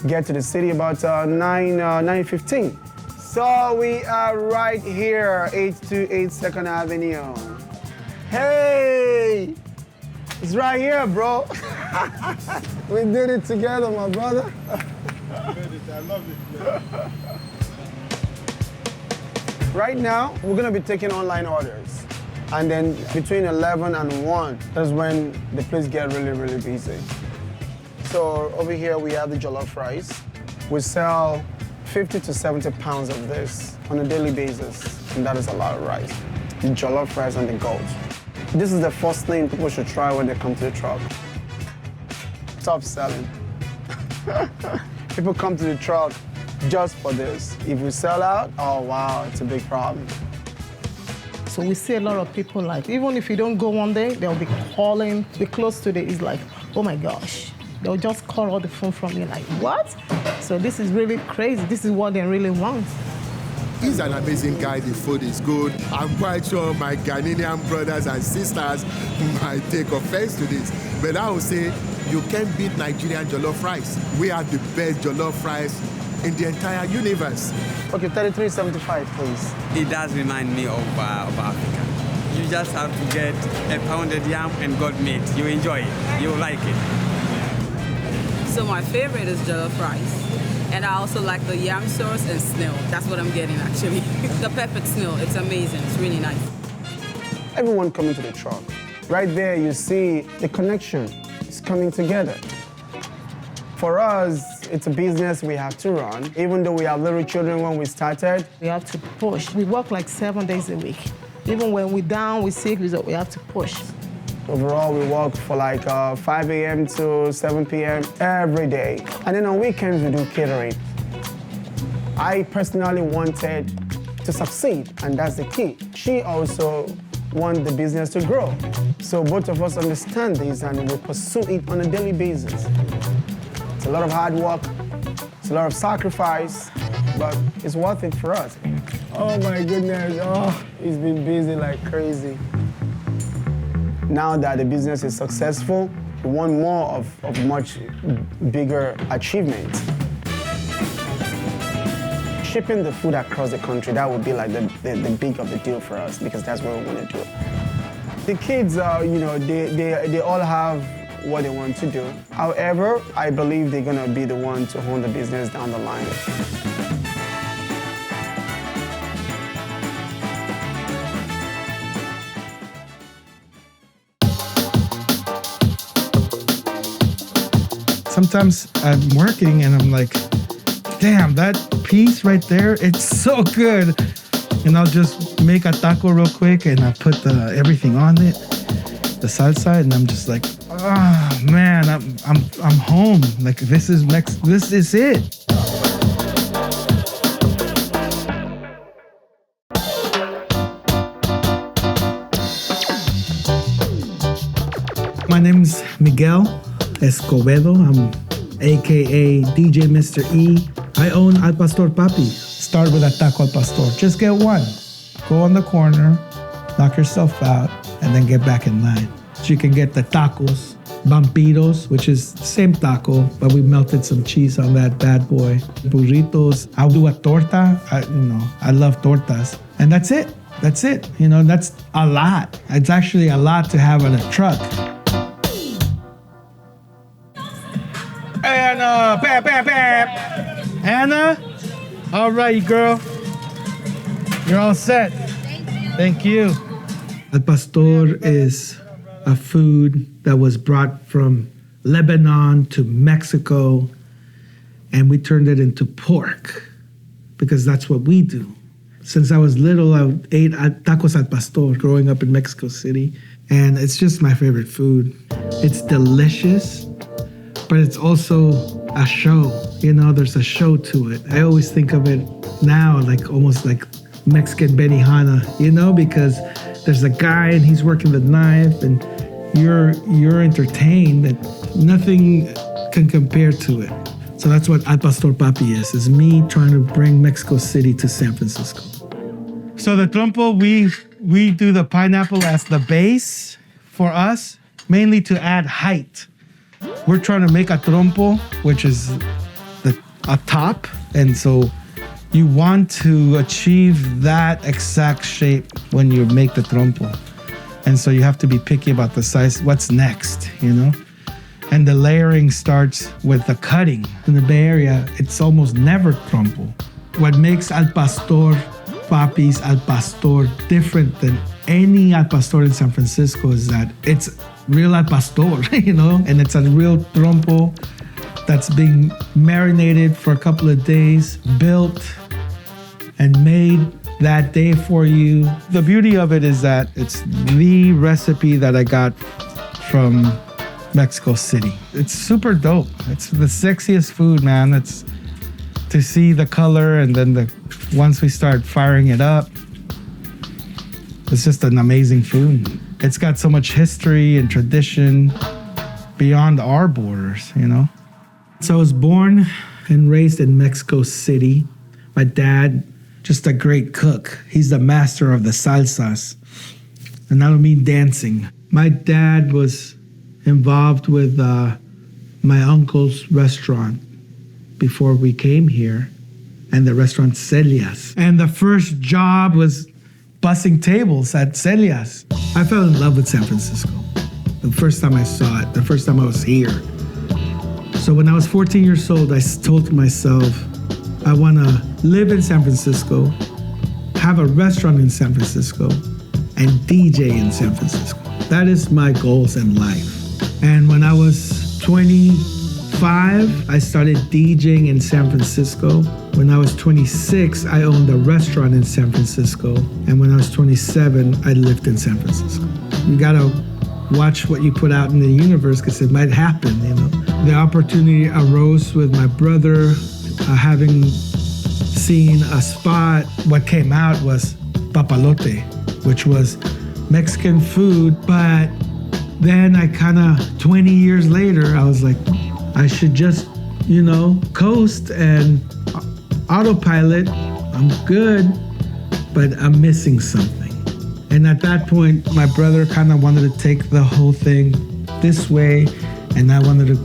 Get to the city about 9:15. So we are right here, 828 2nd Avenue. Hey! It's right here, bro. We did it together, my brother. I love it. Right now, we're gonna be taking online orders. And then between 11 and 1, that's when the place gets really, really busy. So over here, we have the jollof rice. We sell 50 to 70 pounds of this on a daily basis, and that is a lot of rice. The jollof rice and the goat. This is the first thing people should try when they come to the truck. Top selling. People come to the truck just for this. If we sell out, oh wow, it's a big problem. So we see a lot of people like, even if you don't go one day, they'll be calling. We close today, it's like, oh my gosh. They'll just call all the phone from me like, what? So this is really crazy. This is what they really want. He's an amazing guy, the food is good. I'm quite sure my Ghanaian brothers and sisters might take offense to this, but I would say you can't beat Nigerian jollof rice. We have the best jollof rice in the entire universe. Okay, 33.75, please. It does remind me of Africa. You just have to get a pounded yam and goat meat. You enjoy it, you like it. So my favorite is jollof rice. And I also like the yam sauce and snail. That's what I'm getting, actually. The peppered snail, it's amazing. It's really nice. Everyone coming to the truck. Right there, you see the connection is coming together. For us, it's a business we have to run. Even though we have little children when we started. We have to push. We work like 7 days a week. Even when we're down, we're sick, we have to push. Overall, we work for like 5 a.m. to 7 p.m. every day. And then on weekends, we do catering. I personally wanted to succeed, and that's the key. She also want the business to grow. So both of us understand this, and we pursue it on a daily basis. It's a lot of hard work, it's a lot of sacrifice, but it's worth it for us. Oh my goodness, oh, it's been busy like crazy. Now that the business is successful, we want more of much bigger achievements. Shipping the food across the country, that would be like the big of the deal for us, because that's what we want to do. The kids, they all have what they want to do. However, I believe they're gonna be the one to own the business down the line. Sometimes I'm working and I'm like, damn, that piece right there, it's so good. And I'll just make a taco real quick and I put everything on it, the salsa, and I'm just like, Oh man, I'm home. Like this is it. My name's Miguel Escobedo. I'm AKA DJ Mr. E. I own Al Pastor Papi. Start with a taco al pastor. Just get one. Go on the corner, knock yourself out, and then get back in line. So you can get the tacos, vampiros, which is the same taco, but we melted some cheese on that bad boy. Burritos. I'll do a torta. I love tortas. And that's it. That's it. That's a lot. It's actually a lot to have on a truck. Anna, bam, bam, bam. Anna, all right, girl. You're all set. Thank you. Al pastor is a food that was brought from Lebanon to Mexico, and we turned it into pork because that's what we do. Since I was little, I ate tacos al pastor growing up in Mexico City, and it's just my favorite food. It's delicious, but it's also a show. There's a show to it. I always think of it now almost like Mexican Benihana, because there's a guy and he's working the knife and you're entertained, and nothing can compare to it. So that's what Al Pastor Papi is me trying to bring Mexico City to San Francisco. So the trompo, we do the pineapple as the base for us, mainly to add height. We're trying to make a trompo, which is a top, and so you want to achieve that exact shape when you make the trompo. And so you have to be picky about the size, what's next, And the layering starts with the cutting. In the Bay Area, it's almost never trompo. What makes Al Pastor Papi's Al Pastor different than any Al Pastor in San Francisco is that it's real Al Pastor, and it's a real trompo that's being marinated for a couple of days, built and made that day for you. The beauty of it is that it's the recipe that I got from Mexico City. It's super dope. It's the sexiest food, man. It's to see the color, and then once we start firing it up, it's just an amazing food. It's got so much history and tradition beyond our borders, So I was born and raised in Mexico City. My dad, just a great cook. He's the master of the salsas. And I don't mean dancing. My dad was involved with my uncle's restaurant before we came here, and the restaurant Celia's. And the first job was bussing tables at Celia's. I fell in love with San Francisco the first time I saw it, the first time I was here. So when I was 14 years old, I told myself, I want to live in San Francisco, have a restaurant in San Francisco, and DJ in San Francisco. That is my goals in life. And when I was 25, I started DJing in San Francisco. When I was 26, I owned a restaurant in San Francisco. And when I was 27, I lived in San Francisco. You gotta watch what you put out in the universe because it might happen, The opportunity arose with my brother having seen a spot. What came out was papalote, which was Mexican food. But then I 20 years later, I was like, I should just, coast and autopilot. I'm good, but I'm missing something. And at that point, my brother wanted to take the whole thing this way, and I wanted to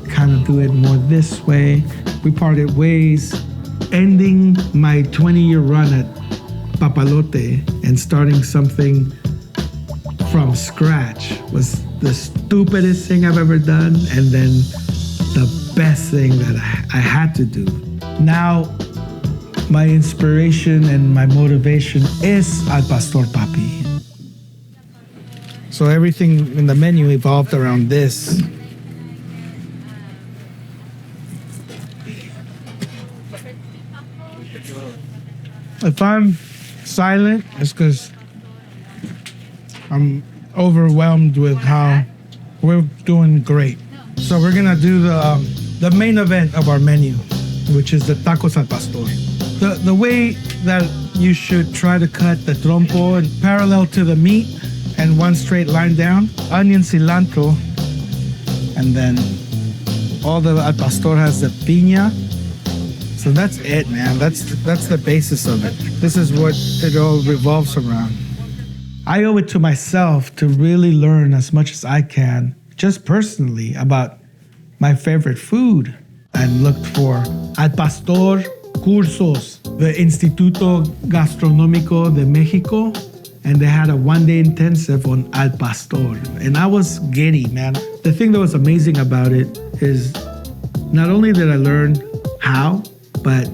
do it more this way. We parted ways, ending my 20-year run at Papalote and starting something from scratch was the stupidest thing I've ever done, and then the best thing that I had to do. Now, my inspiration and my motivation is Al Pastor Papi. So everything in the menu evolved around this. If I'm silent, it's because I'm overwhelmed with how We're doing great. So we're gonna do the main event of our menu, which is the tacos al pastor. The way that you should try to cut the trompo and parallel to the meat and one straight line down, onion, cilantro, and then all the al pastor has the piña. So that's it, man. That's the basis of it. This is what it all revolves around. I owe it to myself to really learn as much as I can, just personally, about my favorite food. I looked for al pastor cursos, the Instituto Gastronómico de México, and they had a one-day intensive on al pastor. And I was giddy, man. The thing that was amazing about it is not only did I learn how, but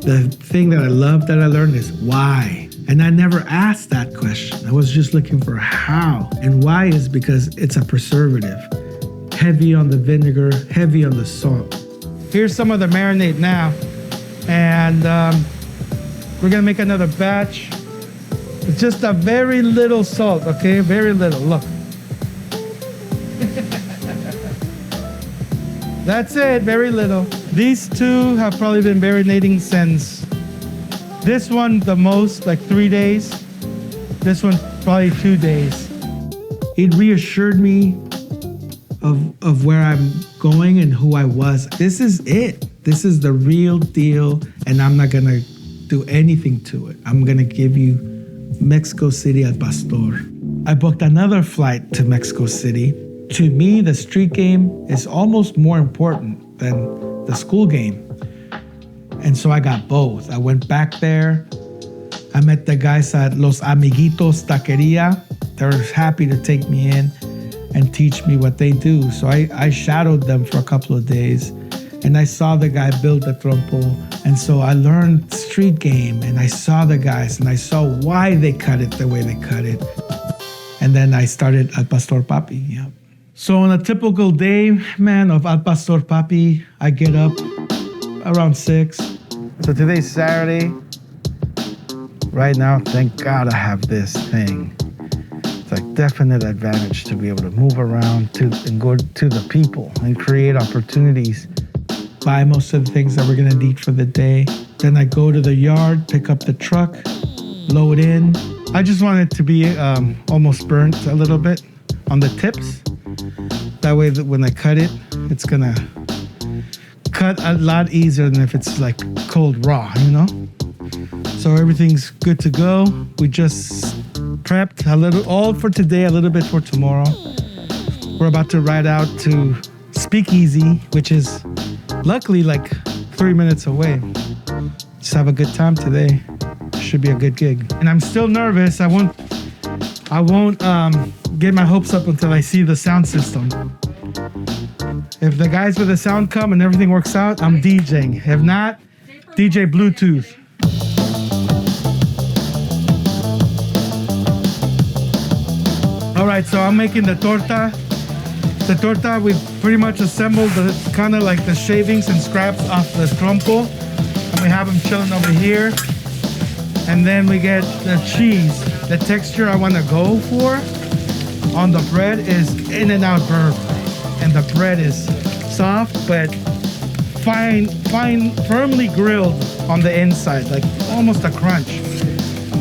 the thing that I love that I learned is why. And I never asked that question. I was just looking for how. And why is because it's a preservative. Heavy on the vinegar, heavy on the salt. Here's some of the marinade now. And we're gonna make another batch. It's just a very little salt, okay? Very little, look. That's it, very little. These two have probably been marinating since, this one the most, like 3 days. This one probably 2 days. It reassured me of where I'm going and who I was. This is it. This is the real deal, and I'm not gonna do anything to it. I'm gonna give you Mexico City al pastor. I booked another flight to Mexico City. To me, the street game is almost more important than the school game. And so I got both. I went back there. I met the guys at Los Amiguitos Taqueria. They were happy to take me in and teach me what they do. So I shadowed them for a couple of days. And I saw the guy build the trompo. And so I learned street game, and I saw the guys, and I saw why they cut it the way they cut it. And then I started Al Pastor Papi, yeah. So on a typical day, man, of Al Pastor Papi, I get up around 6. So today's Saturday. Right now, thank God I have this thing. It's a definite advantage to be able to move around and go to the people and create opportunities. Buy most of the things that we're gonna need for the day. Then I go to the yard, pick up the truck, load in. I just want it to be almost burnt a little bit on the tips. That way that when I cut it, it's gonna cut a lot easier than if it's like cold raw, you know? So everything's good to go. We just prepped a little, all for today, a little bit for tomorrow. We're about to ride out to Speakeasy, which is luckily like 3 minutes away. Just have a good time today. Should be a good gig. And I'm still nervous. I won't get my hopes up until I see the sound system. If the guys with the sound come and everything works out, I'm DJing. If not, DJ Bluetooth. All right, so I'm making the torta. The torta, we pretty much assembled the kind of like the shavings and scraps off the trompo. And we have them chilling over here. And then we get the cheese. The texture I want to go for on the bread is In-N-Out Burger. And the bread is soft, but firmly grilled on the inside, like almost a crunch.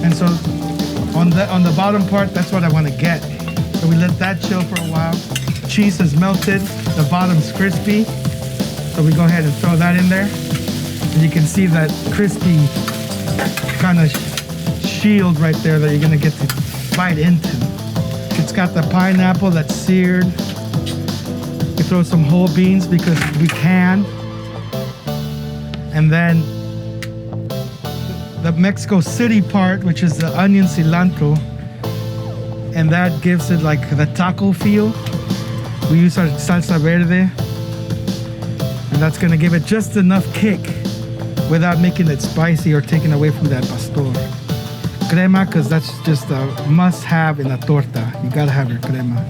And so on the bottom part, that's what I want to get. So we let that chill for a while. Cheese is melted, the bottom's crispy. So we go ahead and throw that in there. And you can see that crispy kind of shield right there that you're gonna get to bite into. It's got the pineapple that's seared. We throw some whole beans because we can. And then the Mexico City part, which is the onion cilantro. And that gives it like the taco feel. We use our salsa verde. And that's gonna give it just enough kick without making it spicy or taking away from that pastor. Crema, because that's just a must-have in a torta. You gotta have your crema.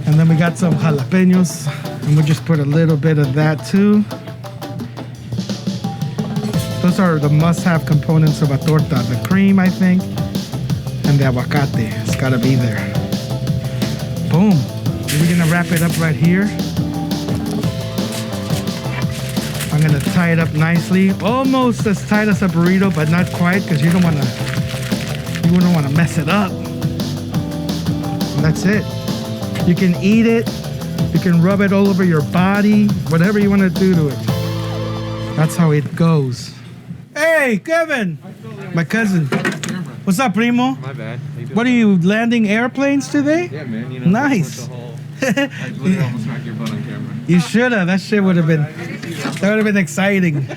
And then we got some jalapenos, and we'll just put a little bit of that too. Those are the must-have components of a torta. The cream, I think, and the aguacate. It's gotta be there. Boom. We're gonna wrap it up right here. I'm gonna tie it up nicely, almost as tight as a burrito, but not quite, because you don't wanna mess it up. And that's it. You can eat it, you can rub it all over your body, whatever you wanna do to it. That's how it goes. Hey, Kevin, my cousin. What's up, primo? My bad. What are you, landing airplanes today? Yeah, man. You know, nice. I literally almost smacked your butt on camera. You should have. That shit would have been exciting.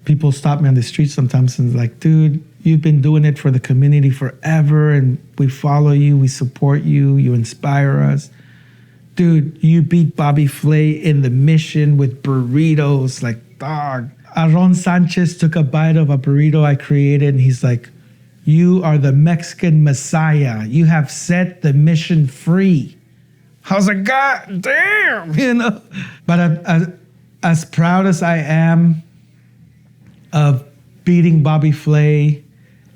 People stop me on the street sometimes and like, dude, you've been doing it for the community forever, and we follow you, we support you, you inspire us. Dude, you beat Bobby Flay in the Mission with burritos, like, dog. Aaron Sanchez took a bite of a burrito I created, and he's like, you are the Mexican Messiah. You have set the Mission free. I was like, God damn, you know? But as proud as I am of beating Bobby Flay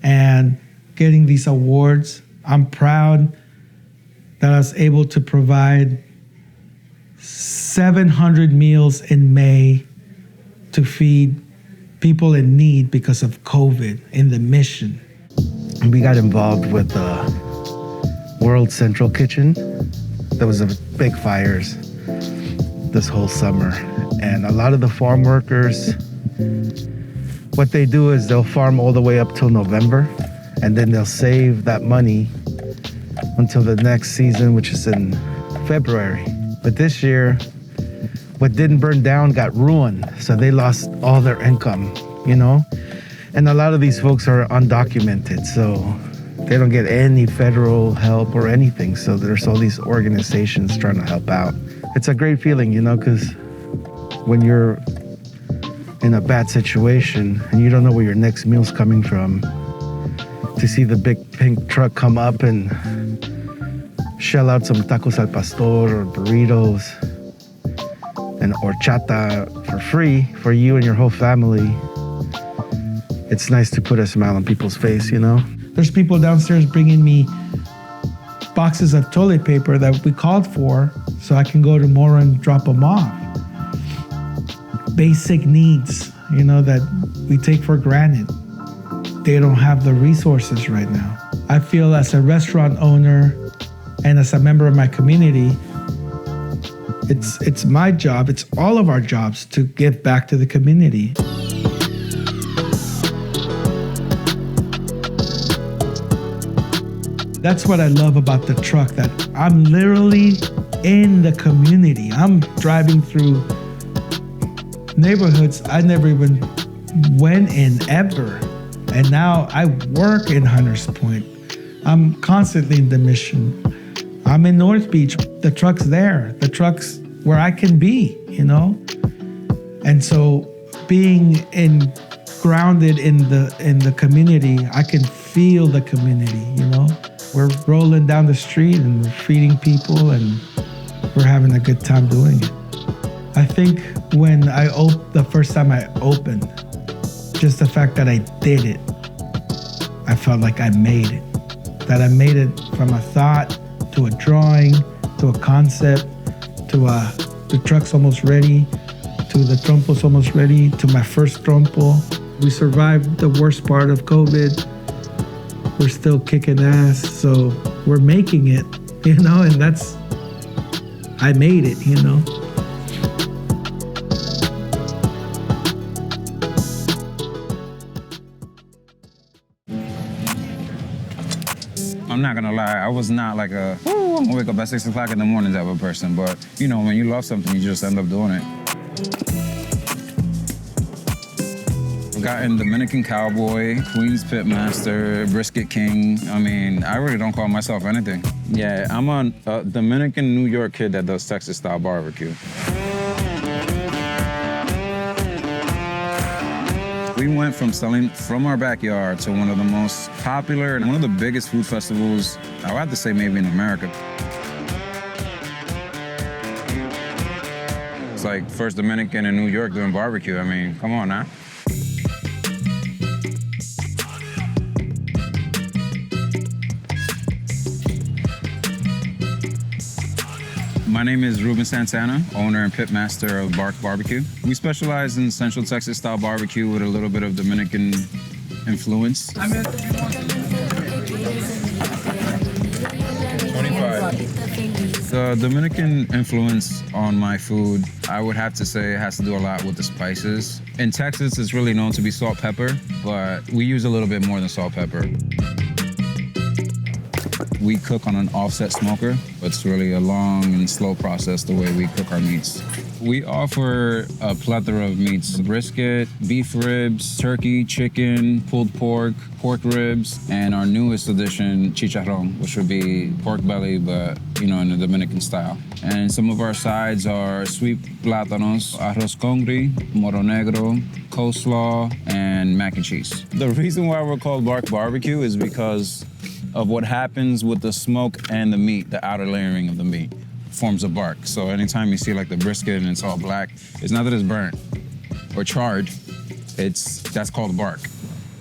and getting these awards, I'm proud that I was able to provide 700 meals in May to feed people in need because of COVID in the Mission. We got involved with the World Central Kitchen. There was a big fires this whole summer, and a lot of the farm workers, what they do is they'll farm all the way up till November, and then they'll save that money until the next season, which is in February. But this year, what didn't burn down got ruined, so they lost all their income, you know? And a lot of these folks are undocumented, so they don't get any federal help or anything. So there's all these organizations trying to help out. It's a great feeling, you know, because when you're in a bad situation and you don't know where your next meal's coming from, to see the big pink truck come up and shell out some tacos al pastor or burritos and horchata for free for you and your whole family, it's nice to put a smile on people's face, you know? There's people downstairs bringing me boxes of toilet paper that we called for so I can go tomorrow and drop them off. Basic needs, you know, that we take for granted. They don't have the resources right now. I feel as a restaurant owner and as a member of my community, it's my job, it's all of our jobs to give back to the community. That's what I love about the truck, that I'm literally in the community. I'm driving through neighborhoods I never even went in ever. And now I work in Hunters Point. I'm constantly in the Mission. I'm in North Beach. The truck's there. The truck's where I can be, you know? And so being grounded in the community, I can feel the community, you know? We're rolling down the street and we're feeding people and we're having a good time doing it. I think when the first time I opened, just the fact that I did it, I felt like I made it. That I made it from a thought to a drawing, to a concept, to the truck's almost ready, to the trompo's almost ready, to my first trompo. We survived the worst part of COVID. We're still kicking ass, so we're making it, you know, and I made it, you know. I'm not gonna lie, I was not like I'm gonna wake up at 6 o'clock in the morning type of person, but you know, when you love something, you just end up doing it. Gotten Dominican Cowboy, Queen's Pitmaster, Brisket King. I mean, I really don't call myself anything. Yeah, I'm a Dominican New York kid that does Texas-style barbecue. We went from selling from our backyard to one of the most popular and one of the biggest food festivals, I would have to say maybe in America. It's like first Dominican in New York doing barbecue. I mean, come on now. My name is Ruben Santana, owner and pitmaster of Bark Barbecue. We specialize in Central Texas style barbecue with a little bit of Dominican influence. 25. The Dominican influence on my food, I would have to say it has to do a lot with the spices. In Texas, it's really known to be salt pepper, but we use a little bit more than salt pepper. We cook on an offset smoker. It's really a long and slow process the way we cook our meats. We offer a plethora of meats: brisket, beef ribs, turkey, chicken, pulled pork, pork ribs, and our newest addition, chicharrón, which would be pork belly, but in the Dominican style. And some of our sides are sweet plátanos, arroz con gris, moro negro, coleslaw, and mac and cheese. The reason why we're called Bark Barbecue is because of what happens with the smoke and the meat, the outer layering of the meat forms a bark. So anytime you see like the brisket and it's all black, it's not that it's burnt or charred, that's called bark.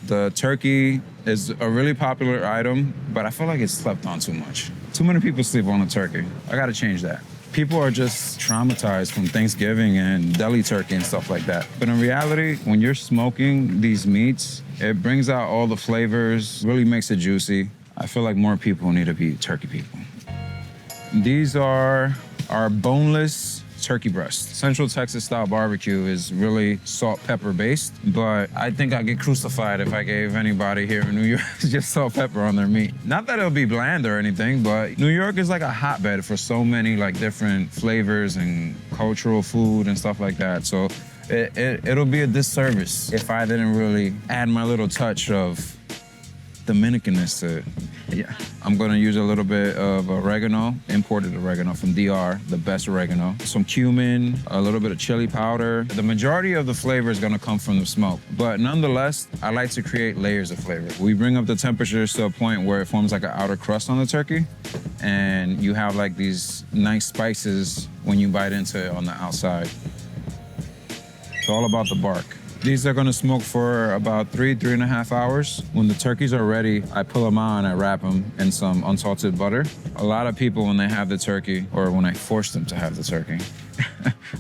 The turkey is a really popular item, but I feel like it's slept on too much. Too many people sleep on the turkey. I gotta change that. People are just traumatized from Thanksgiving and deli turkey and stuff like that. But in reality, when you're smoking these meats, it brings out all the flavors, really makes it juicy. I feel like more people need to be turkey people. These are our boneless turkey breasts. Central Texas style barbecue is really salt pepper based, but I think I'd get crucified if I gave anybody here in New York just salt pepper on their meat. Not that it'll be bland or anything, but New York is like a hotbed for so many like different flavors and cultural food and stuff like that. So it'll be a disservice if I didn't really add my little touch of Dominicanness to it. Yeah. I'm gonna use a little bit of oregano, imported oregano from DR, the best oregano. Some cumin, a little bit of chili powder. The majority of the flavor is gonna come from the smoke, but nonetheless, I like to create layers of flavor. We bring up the temperatures to a point where it forms like an outer crust on the turkey, and you have like these nice spices when you bite into it on the outside. It's all about the bark. These are gonna smoke for about 3.5 hours. When the turkeys are ready, I pull them out and I wrap them in some unsalted butter. A lot of people, when they have the turkey, or when I force them to have the turkey,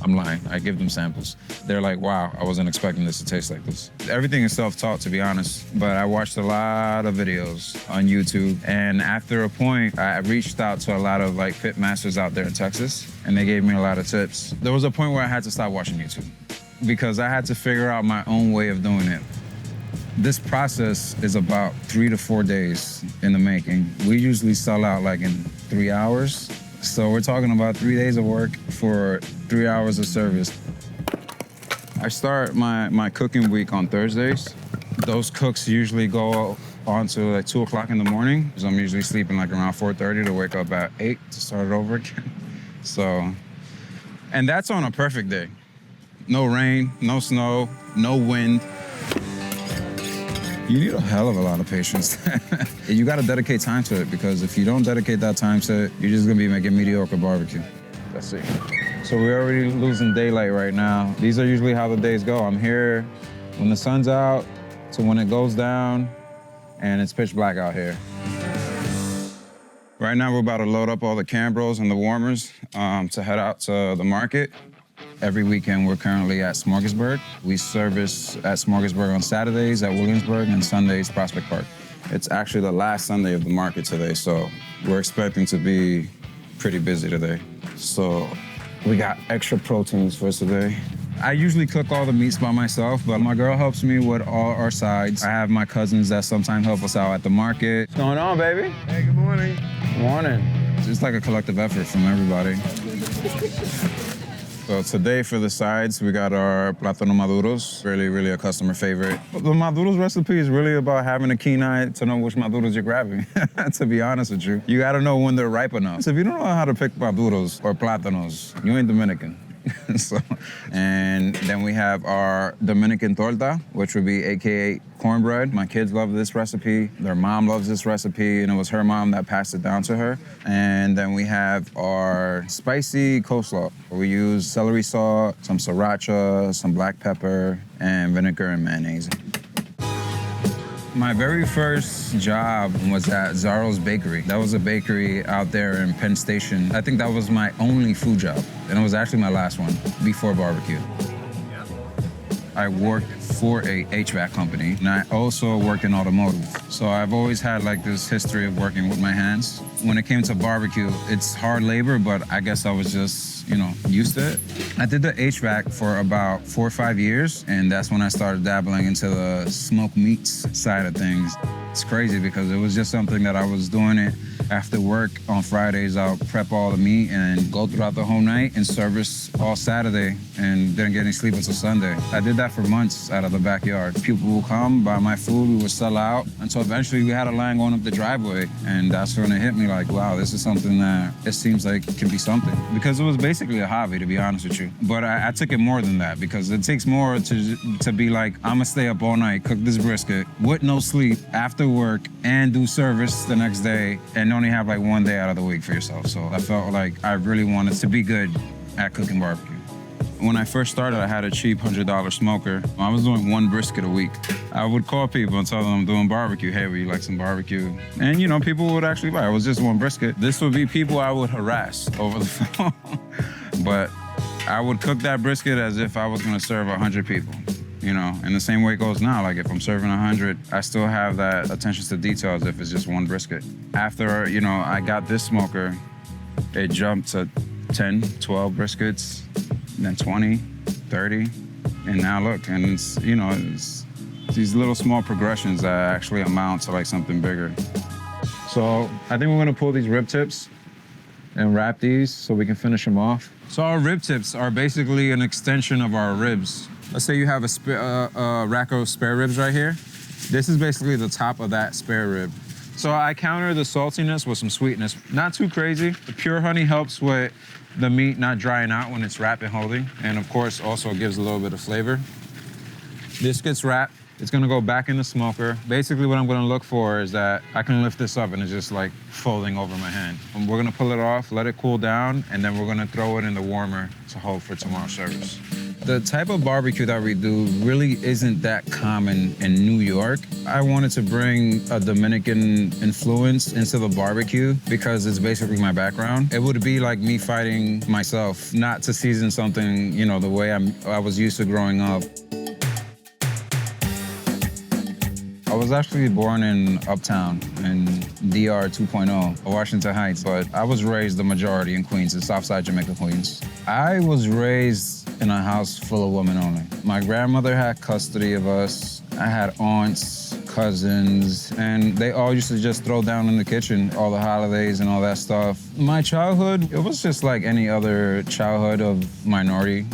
I'm lying, I give them samples. They're like, wow, I wasn't expecting this to taste like this. Everything is self-taught, to be honest, but I watched a lot of videos on YouTube, and after a point, I reached out to a lot of like pit masters out there in Texas, and they gave me a lot of tips. There was a point where I had to stop watching YouTube, because I had to figure out my own way of doing it. This process is about 3 to 4 days in the making. We usually sell out like in 3 hours. So we're talking about 3 days of work for 3 hours of service. I start my cooking week on Thursdays. Those cooks usually go on to like 2 o'clock in the morning. So I'm usually sleeping like around 4:30 to wake up at 8 to start it over again. So, and that's on a perfect day. No rain, no snow, no wind. You need a hell of a lot of patience. You gotta dedicate time to it, because if you don't dedicate that time to it, you're just gonna be making mediocre barbecue. That's it. So we're already losing daylight right now. These are usually how the days go. I'm here when the sun's out to when it goes down, and it's pitch black out here. Right now we're about to load up all the Cambros and the warmers to head out to the market. Every weekend, we're currently at Smorgasburg. We service at Smorgasburg on Saturdays, at Williamsburg, and Sundays, Prospect Park. It's actually the last Sunday of the market today, so we're expecting to be pretty busy today. So we got extra proteins for us today. I usually cook all the meats by myself, but my girl helps me with all our sides. I have my cousins that sometimes help us out at the market. What's going on, baby? Hey, good morning. Good morning. It's like a collective effort from everybody. So today for the sides, we got our plátano maduros, really a customer favorite. The maduros recipe is really about having a keen eye to know which maduros you're grabbing, to be honest with you. You gotta know when they're ripe enough. So if you don't know how to pick maduros or plátanos, you ain't Dominican. And then we have our Dominican torta, which would be AKA cornbread. My kids love this recipe. Their mom loves this recipe, and it was her mom that passed it down to her. And then we have our spicy coleslaw. We use celery salt, some sriracha, some black pepper, and vinegar and mayonnaise. My very first job was at Zaro's Bakery. That was a bakery out there in Penn Station. I think that was my only food job, and it was actually my last one before barbecue. I worked for a HVAC company, and I also worked in automotive. So I've always had like this history of working with my hands. When it came to barbecue, it's hard labor, but I guess I was just, used to it. I did the HVAC for about 4 or 5 years, and that's when I started dabbling into the smoked meats side of things. It's crazy because it was just something that I was doing it after work on Fridays. I'll prep all the meat and go throughout the whole night and service all Saturday and didn't get any sleep until Sunday. I did that for months out of the backyard. People would come, buy my food, we would sell out until eventually we had a line going up the driveway. And that's when it hit me like, wow, this is something that it seems like it can be something. Because it was basically a hobby, to be honest with you. But I took it more than that because it takes more to be like, I'm gonna stay up all night, cook this brisket with no sleep after work and do service the next day and only have like 1 day out of the week for yourself. So I felt like I really wanted to be good at cooking barbecue. When I first started, I had a cheap $100 smoker. I was doing 1 brisket a week. I would call people and tell them I'm doing barbecue. Hey, would you like some barbecue? And people would actually buy it. It was just 1 brisket. This would be people I would harass over the phone. But I would cook that brisket as if I was gonna serve 100 people. And the same way it goes now. Like if I'm serving 100, I still have that attention to detail as if it's just 1 brisket. After, I got this smoker, it jumped to 10, 12 briskets, then 20, 30. And now look, and it's these little small progressions that actually amount to like something bigger. So I think we're gonna pull these rib tips and wrap these so we can finish them off. So our rib tips are basically an extension of our ribs. Let's say you have a rack of spare ribs right here. This is basically the top of that spare rib. So I counter the saltiness with some sweetness. Not too crazy. The pure honey helps with the meat not drying out when it's wrapped and holding. And of course, also gives a little bit of flavor. This gets wrapped. It's gonna go back in the smoker. Basically what I'm gonna look for is that I can lift this up and it's just like folding over my hand. And we're gonna pull it off, let it cool down, and then we're gonna throw it in the warmer to hold for tomorrow's service. The type of barbecue that we do really isn't that common in New York. I wanted to bring a Dominican influence into the barbecue because it's basically my background. It would be like me fighting myself not to season something, the way I was used to growing up. I was actually born in Uptown in DR 2.0, Washington Heights, but I was raised the majority in Queens, in Southside Jamaica, Queens. I was raised in a house full of women only. My grandmother had custody of us. I had aunts, cousins, and they all used to just throw down in the kitchen, all the holidays and all that stuff. My childhood, it was just like any other childhood of minority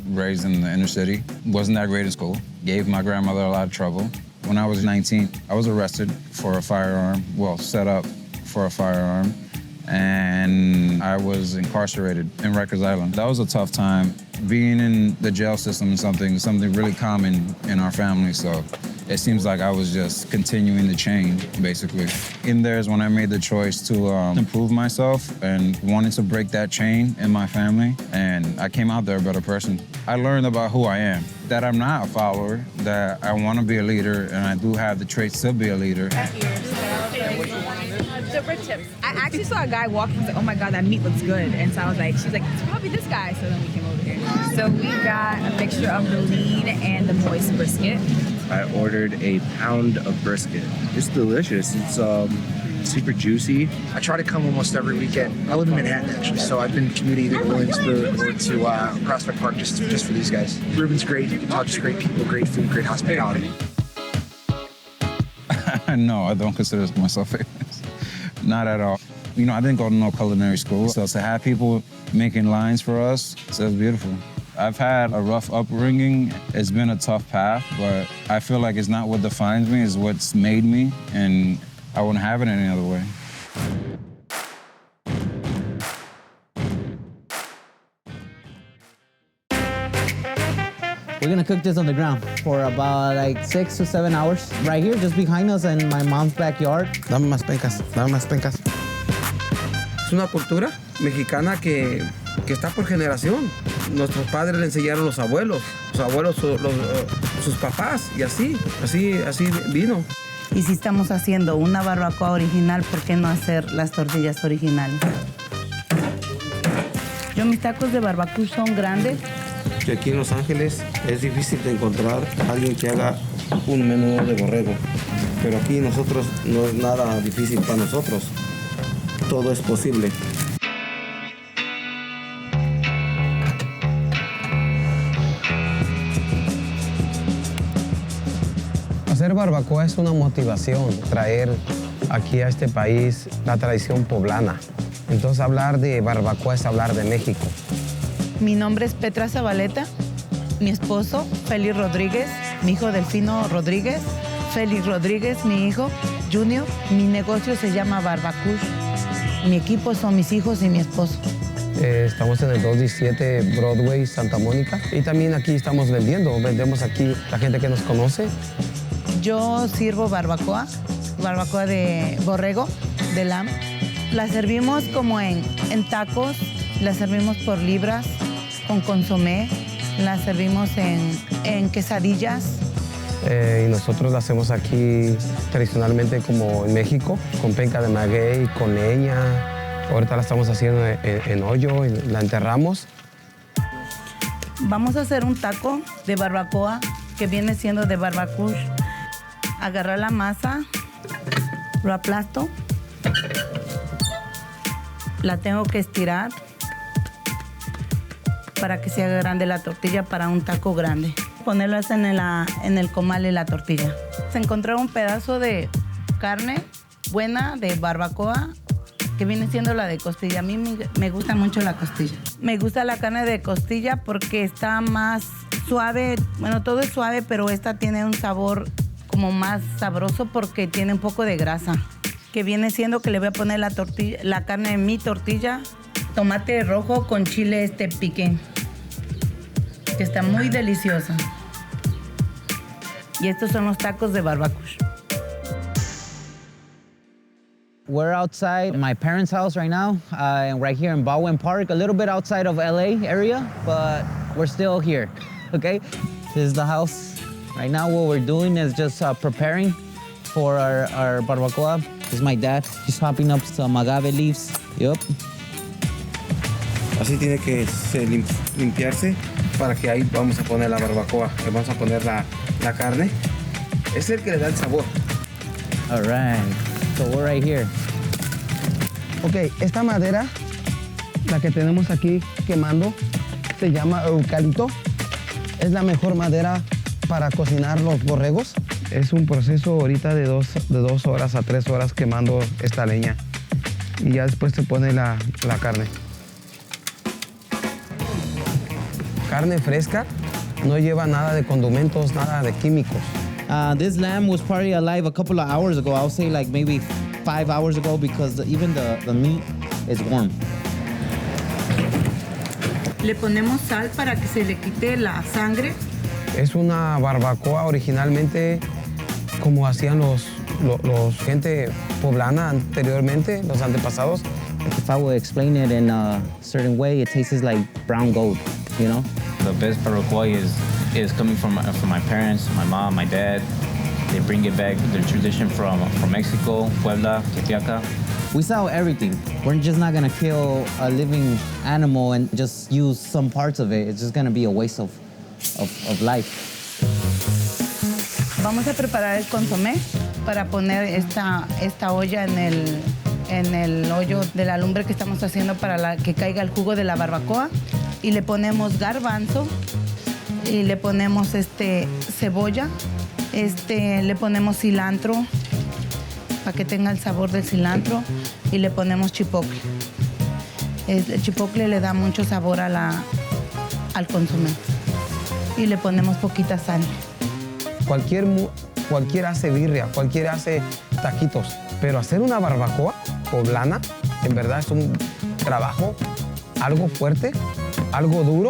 raised in the inner city. Wasn't that great in school. Gave my grandmother a lot of trouble. When I was 19, I was arrested for a firearm, set up for a firearm, and I was incarcerated in Rikers Island. That was a tough time. Being in the jail system is something really common in our family, so it seems like I was just continuing the chain, basically. In there is when I made the choice to improve myself and wanted to break that chain in my family, and I came out there a better person. I learned about who I am, that I'm not a follower, that I want to be a leader, and I do have the traits to be a leader. The rib tips. I actually saw a guy walking and said, oh my God, that meat looks good. And so I was like, she's like, it's probably this guy. So then we came over here. So we got a mixture of the lean and the moist brisket. I ordered a pound of brisket. It's delicious. It's super juicy. I try to come almost every weekend. I live in Manhattan, actually, so I've been commuting either to Williamsburg or to Prospect Park just for these guys. Ruben's great. Just great people, great food, great hospitality. No, I don't consider myself famous. Not at all. I didn't go to no culinary school, so to have people making lines for us, so it's beautiful. I've had a rough upbringing. It's been a tough path, but I feel like it's not what defines me, it's what's made me, and I wouldn't have it any other way. We're gonna cook this on the ground for about like 6 to 7 hours. Right here, just behind us in my mom's backyard. Dame más pencas, dame más pencas. Es una cultura mexicana que está por generación. Nuestros padres le enseñaron los abuelos sus papás, y así vino. Y si estamos haciendo una barbacoa original, ¿por qué no hacer las tortillas originales? Mis tacos de barbacoa son grandes. Que aquí en Los Ángeles es difícil de encontrar a alguien que haga un menú de borrego. Pero aquí nosotros no es nada difícil para nosotros. Todo es posible. Hacer barbacoa es una motivación, traer aquí a este país la tradición poblana. Entonces hablar de barbacoa es hablar de México. Mi nombre es Petra Zabaleta, mi esposo Félix Rodríguez, mi hijo Delfino Rodríguez, Félix Rodríguez, mi hijo Junior. Mi negocio se llama Barbacush. Mi equipo son mis hijos y mi esposo. Estamos en el 217 Broadway, Santa Mónica. Y también aquí estamos vendemos aquí la gente que nos conoce. Yo sirvo barbacoa de borrego, de lamb. La servimos como en tacos, la servimos por libras, con consomé, la servimos en quesadillas. Y nosotros la hacemos aquí tradicionalmente como en México, con penca de maguey, con leña. Ahorita la estamos haciendo en hoyo, la enterramos. Vamos a hacer un taco de barbacoa que viene siendo de barbacush. Agarrar la masa, lo aplasto, la tengo que estirar para que se haga grande la tortilla para un taco grande. Ponerlo en el comal de la tortilla. Se encontró un pedazo de carne buena de barbacoa que viene siendo la de costilla. A mí me gusta mucho la costilla. Me gusta la carne de costilla porque está más suave. Bueno, todo es suave, pero esta tiene un sabor como más sabroso porque tiene un poco de grasa. Que viene siendo que le voy a poner la carne en mi tortilla, tomate rojo con chile pique, que está muy delicioso. Y estos son los tacos de barbacoa. We're outside my parents' house right now, and right here in Bowen Park, a little bit outside of LA area, but we're still here, okay? This is the house. Right now what we're doing is just preparing for our barbacoa. This is my dad. He's chopping up some agave leaves. Yep. Así tiene que limpiarse para que ahí vamos a poner la barbacoa. Le vamos a poner la carne. Es el que le da el sabor. All right. So we're right here. Ok, esta madera, la que tenemos aquí quemando, se llama eucalipto. Es la mejor madera para cocinar los borregos. Es un proceso ahorita de 2 horas a 3 horas quemando esta leña. Y ya después se pone la carne. Carne fresca, no lleva nada de condimentos, nada de químicos. This lamb was probably alive a couple of hours ago. I'll say like maybe 5 hours ago because even the meat is warm. Le ponemos sal para que se le quite la sangre. Es una barbacoa originalmente como hacían los gente poblana anteriormente, los antepasados. If I would explain it in a certain way, it tastes like brown gold, you know? The best barbacoa is coming from my parents, my mom, my dad. They bring it back, their tradition from Mexico, Puebla, Tepeaca. We sell everything. We're just not gonna kill a living animal and just use some parts of it. It's just gonna be a waste of life. Vamos a preparar el consomé para poner esta olla en el hoyo de la lumbre que estamos haciendo para que caiga el jugo de la barbacoa. Y le ponemos garbanzo y le ponemos cebolla, le ponemos cilantro para que tenga el sabor del cilantro y le ponemos chipotle. El chipotle le da mucho sabor al consomé y le ponemos poquita sal. Cualquiera hace birria, cualquiera hace taquitos, pero hacer una barbacoa poblana, en verdad es un trabajo, algo fuerte, algo duro,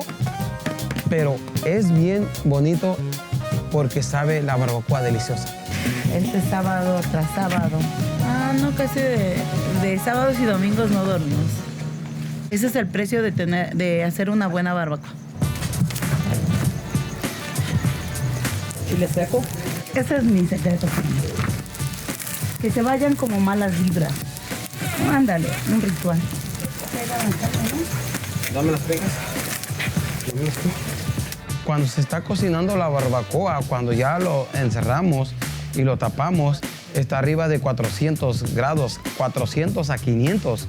pero es bien bonito porque sabe la barbacoa deliciosa. Sábado tras sábado. No, casi de sábados y domingos no dormimos. Ese es el precio de hacer una buena barbacoa. ¿Chile seco? Ese es mi secreto. Que se vayan como malas vibras. Ándale, un ritual. Dame las pegas. Cuando se está cocinando la barbacoa, cuando ya lo encerramos y lo tapamos, está arriba de 400 grados, 400 a 500.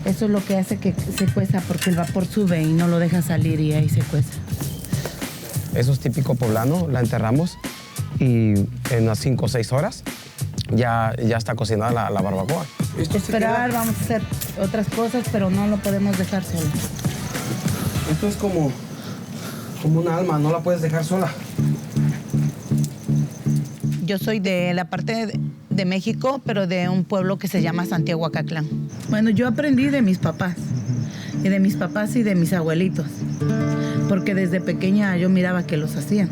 Eso es lo que hace que se cueza, porque el vapor sube y no lo deja salir y ahí se cueza. Eso es típico poblano, la enterramos y en unas 5 o 6 horas ya está cocinada la barbacoa. Esperar, vamos a hacer otras cosas, pero no lo podemos dejar solo. Esto es como una alma, no la puedes dejar sola. Yo soy de la parte de México, pero de un pueblo que se llama Santiago Acatlán. Bueno, yo aprendí de mis papás, y de mis papás y de mis abuelitos, porque desde pequeña yo miraba que los hacían.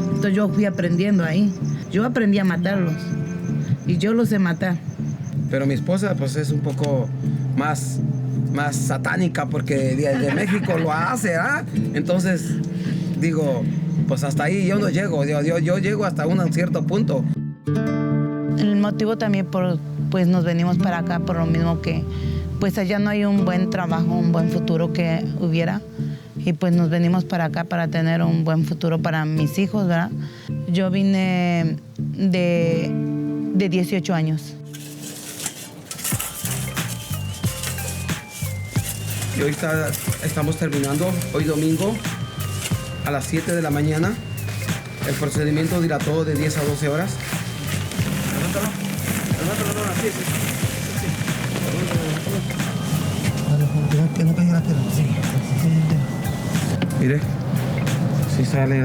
Entonces yo fui aprendiendo ahí. Yo aprendí a matarlos, y yo los sé matar. Pero mi esposa pues es un poco más satánica porque de México lo hace, ¿ah? Entonces digo, pues hasta ahí yo no llego, yo llego hasta un cierto punto. El motivo también pues nos venimos para acá por lo mismo que pues allá no hay un buen trabajo, un buen futuro que hubiera, y pues nos venimos para acá para tener un buen futuro para mis hijos, ¿verdad? Yo vine de 18 años. Y hoy estamos terminando, hoy domingo, a las 7 de la mañana. El procedimiento dilató de 10 a 12 horas. Levántalo, así, sí. Que no caiga la tela. Sí. Mire, si sale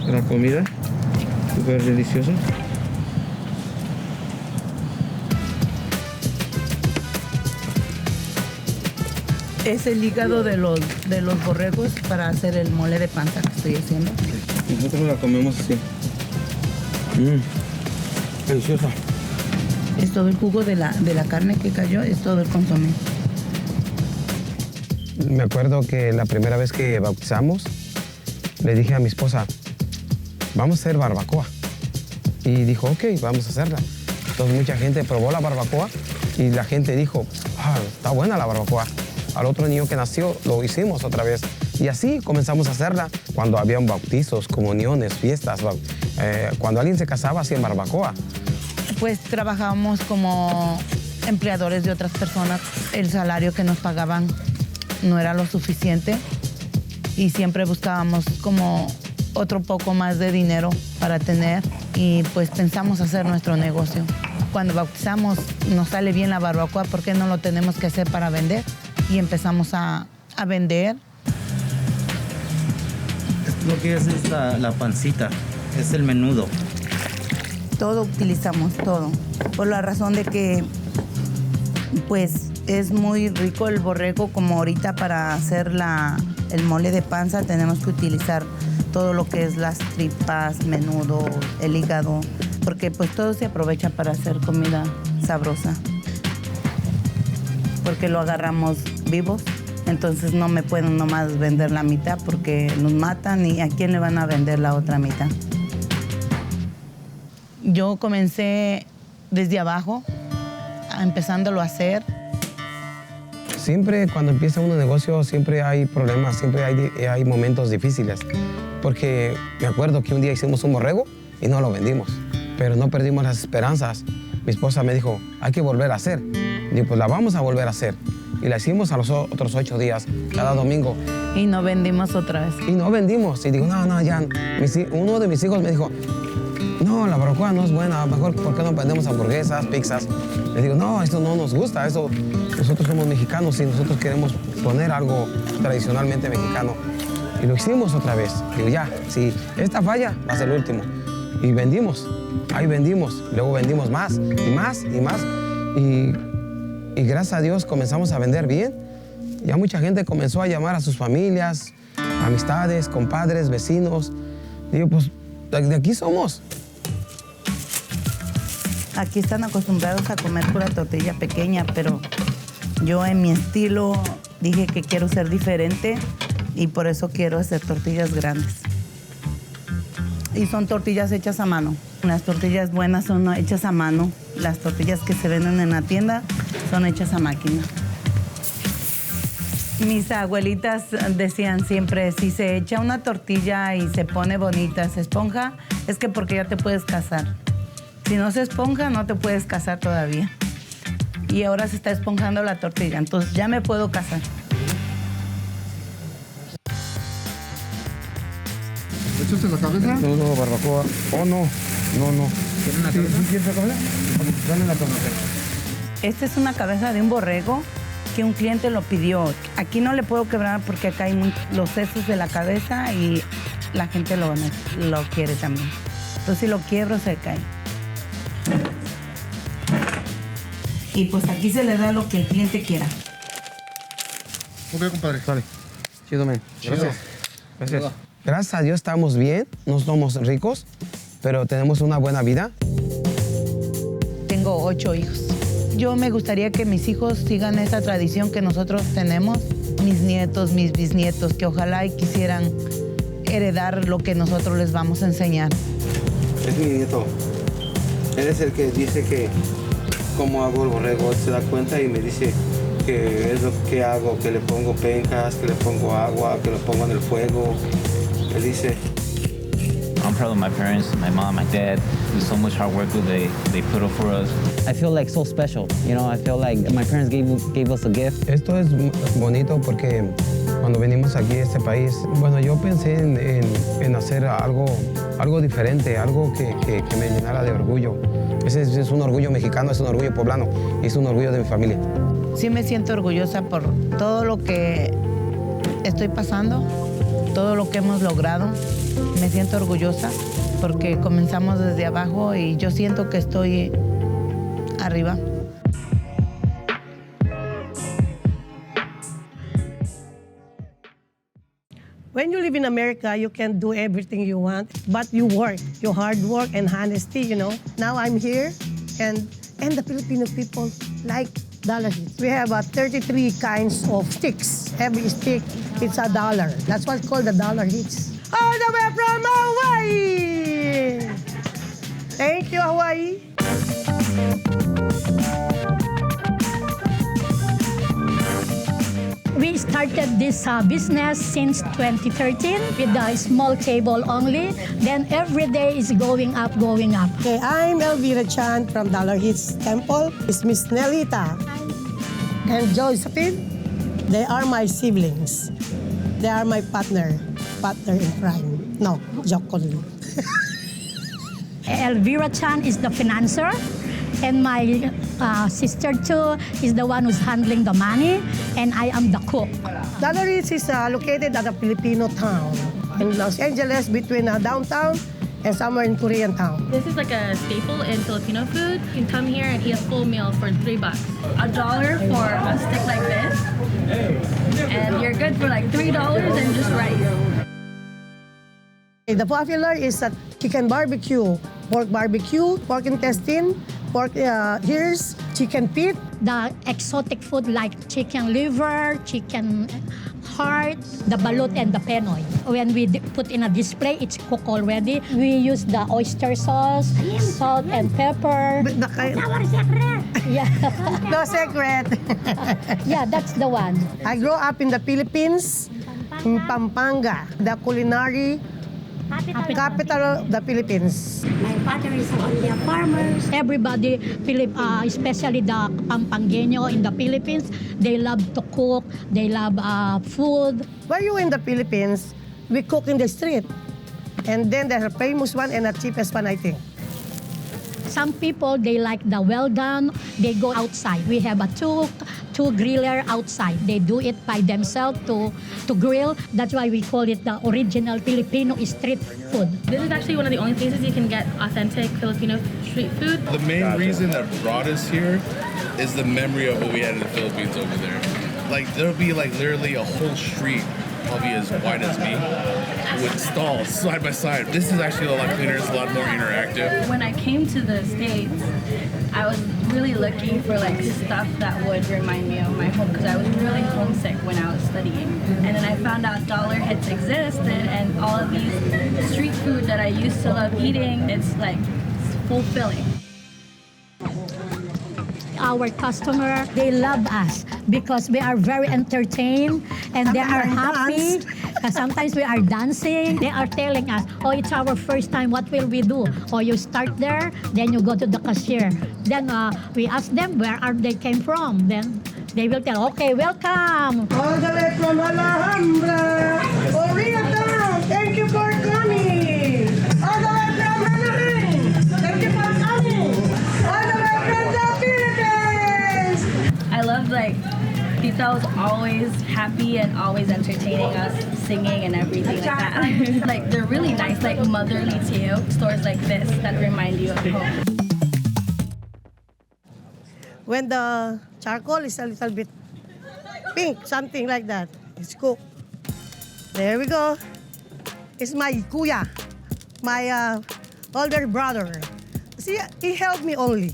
la comida, súper delicioso. Es el hígado de los borregos para hacer el mole de panza que estoy haciendo. Nosotros la comemos así. Deliciosa. Es todo el jugo de la carne que cayó, es todo el consomé. Me acuerdo que la primera vez que bautizamos, le dije a mi esposa, vamos a hacer barbacoa. Y dijo, ok, vamos a hacerla. Entonces mucha gente probó la barbacoa y la gente dijo, está buena la barbacoa. Al otro niño que nació lo hicimos otra vez. Y así comenzamos a hacerla cuando habían bautizos, comuniones, fiestas. Cuando alguien se casaba, hacían barbacoa. Pues trabajábamos como empleadores de otras personas. El salario que nos pagaban no era lo suficiente y siempre buscábamos como otro poco más de dinero para tener, y pues pensamos hacer nuestro negocio. Cuando bautizamos nos sale bien la barbacoa, ¿por qué no lo tenemos que hacer para vender? Y empezamos a vender. Lo que es la pancita, es el menudo. Todo utilizamos, todo. Por la razón de que, pues, es muy rico el borrego, como ahorita para hacer el mole de panza tenemos que utilizar todo lo que es las tripas, menudo, el hígado, porque pues todo se aprovecha para hacer comida sabrosa. Porque lo agarramos vivos, entonces no me pueden nomás vender la mitad porque nos matan, y ¿a quién le van a vender la otra mitad? Yo comencé desde abajo, empezándolo a hacer. Siempre cuando empieza un negocio siempre hay problemas, siempre hay momentos difíciles. Porque me acuerdo que un día hicimos un borrego y no lo vendimos, pero no perdimos las esperanzas. Mi esposa me dijo, hay que volver a hacer. Y pues la vamos a volver a hacer. Y la hicimos a los otros 8 días, cada domingo. Y no vendimos otra vez. Y no vendimos. Y digo, no, ya. Uno de mis hijos me dijo, no, la barbacoa no es buena, mejor ¿por qué no vendemos hamburguesas, pizzas? Le digo, no, esto no nos gusta, nosotros somos mexicanos y nosotros queremos poner algo tradicionalmente mexicano. Y lo hicimos otra vez. Digo, ya, si esta falla, va a ser el último. Y vendimos, ahí vendimos, luego vendimos más y más y más. Y gracias a Dios comenzamos a vender bien. Ya mucha gente comenzó a llamar a sus familias, amistades, compadres, vecinos. Digo, pues, de aquí somos. Aquí están acostumbrados a comer pura tortilla pequeña, pero yo en mi estilo dije que quiero ser diferente y por eso quiero hacer tortillas grandes. Y son tortillas hechas a mano. Las tortillas buenas son hechas a mano. Las tortillas que se venden en la tienda son hechas a máquina. Mis abuelitas decían siempre, si se echa una tortilla y se pone bonita, se esponja, es que porque ya te puedes casar. Si no se esponja, no te puedes casar todavía. Y ahora se está esponjando la tortilla, entonces ya me puedo casar. ¿Echaste la cabeza? No, barbacoa. Oh, no. ¿Quieres una cabeza? ¿Sí quieres la cabeza? Dame la cabeza. Esta es una cabeza de un borrego que un cliente lo pidió. Aquí no le puedo quebrar porque acá hay los sesos de la cabeza y la gente lo quiere también. Entonces si lo quiebro se cae. Y pues aquí se le da lo que el cliente quiera. Ok, compadre. Sale. Chido, men. Gracias. Gracias. Gracias a Dios estamos bien, no somos ricos, pero tenemos una buena vida. Tengo 8 hijos. Yo me gustaría que mis hijos sigan esa tradición que nosotros tenemos, mis nietos, mis bisnietos, que ojalá y quisieran heredar lo que nosotros les vamos a enseñar. Es mi nieto. Él es el que dice que cómo hago el borrego, él se da cuenta y me dice que es lo que hago, que le pongo pencas, que le pongo agua, que lo pongo en el fuego. Él dice... I'm proud of my parents, my mom, my dad. There's so much hard work that they put up for us. I feel like so special. You know, I feel like my parents gave us a gift. Esto es bonito porque cuando venimos aquí a este país, bueno, yo pensé en hacer algo diferente, algo que me llenara de orgullo. Ese es un orgullo mexicano, es un orgullo poblano y es un orgullo de mi familia. Sí me siento orgullosa por todo lo que estoy pasando, todo lo que hemos logrado. Me siento orgullosa porque comenzamos desde abajo y yo siento que estoy arriba. When you live in America, you can do everything you want, but you work, your hard work and honesty, you know. Now I'm here, and the Filipino people like dollar hits. We have 33 kinds of sticks. Every stick, it's $1. That's what's called the dollar hits. All the way from Hawaii! Thank you, Hawaii. We started this business since 2013 with a small table only. Then every day is going up, going up. Okay, I'm Elvira Chan from Dollar Hits Temple. It's Miss Nelita and Josephine. They are my siblings. They are my partner in crime. No, joke only. Elvira Chan is the financer. And my sister too is the one who's handling the money, and I am the cook. Dollar Hits is located at a Filipino town in Los Angeles, between downtown and somewhere in Korean town. This is like a staple in Filipino food. You can come here and eat a full meal for $3. $1 for a stick like this, and you're good for like $3 and just rice. The popular is chicken barbecue, pork intestine, pork ears, chicken feet. The exotic food like chicken liver, chicken heart, the balut, and the penoy. When we put in a display, it's cooked already. We use the oyster sauce, salt, and pepper. Yeah. No secret. Yeah, that's the one. I grew up in the Philippines, in Pampanga, the culinary capital of the Philippines. My father is only a farmer. Everybody, especially the Pampangueño in the Philippines, they love to cook, they love food. When you in the Philippines, we cook in the street. And then there's a famous one and the cheapest one, I think. Some people, they like the well done, they go outside. We have two griller outside. They do it by themselves to grill. That's why we call it the original Filipino street food. This is actually one of the only places you can get authentic Filipino street food. The main reason that brought us here is the memory of what we had in the Philippines over there. Like, there'll be like literally a whole street, probably as wide as me, with stalls side by side. This is actually a lot cleaner, it's a lot more interactive. When I came to the States, I was really looking for like stuff that would remind me of my home because I was really homesick when I was studying. And then I found out Dollar Hits existed and all of these street food that I used to love eating, it's like fulfilling. our customer, they love us because we are very entertained and they are happy. Sometimes we are dancing. They are telling us, oh, it's our first time. What will we do? Or you start there, then you go to the cashier. Then we ask them where are they came from. Then they will tell, okay, welcome. All the way from Alhambra, Koreatown. Thank you for coming. All the way from Harlem. Thank you for coming. All the way from the Philippines. I love like Tita was always happy and always entertaining us, singing and everything like that. Like they're really nice, like motherly too. Stores like this that remind you of home. When the charcoal is a little bit pink, something like that, it's cooked. There we go. It's my kuya, my older brother. See, he helped me only.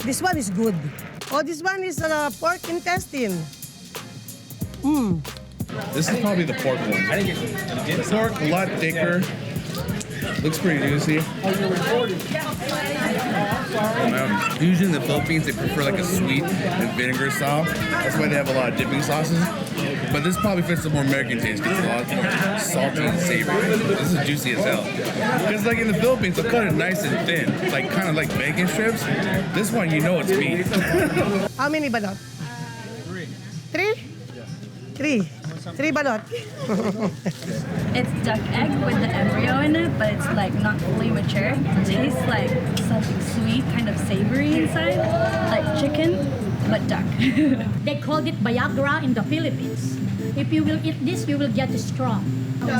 This one is good. Oh, this one is pork intestine. This is probably the pork one. The pork, a lot thicker. Looks pretty juicy. Usually in the Philippines, they prefer like a sweet and vinegar style. That's why they have a lot of dipping sauces. But this probably fits the more American taste because it's a lot more salty and savory. This is juicy as hell. Because like in the Philippines, they'll cut it nice and thin, like kind of like bacon strips. This one, you know it's meat. How many balot? Three? Three. Three balot. It's duck egg with the embryo in it, but it's like not fully mature. It tastes like something sweet, kind of savory inside, like chicken, but duck. They called it Viagra in the Philippines. If you will eat this, you will get strong.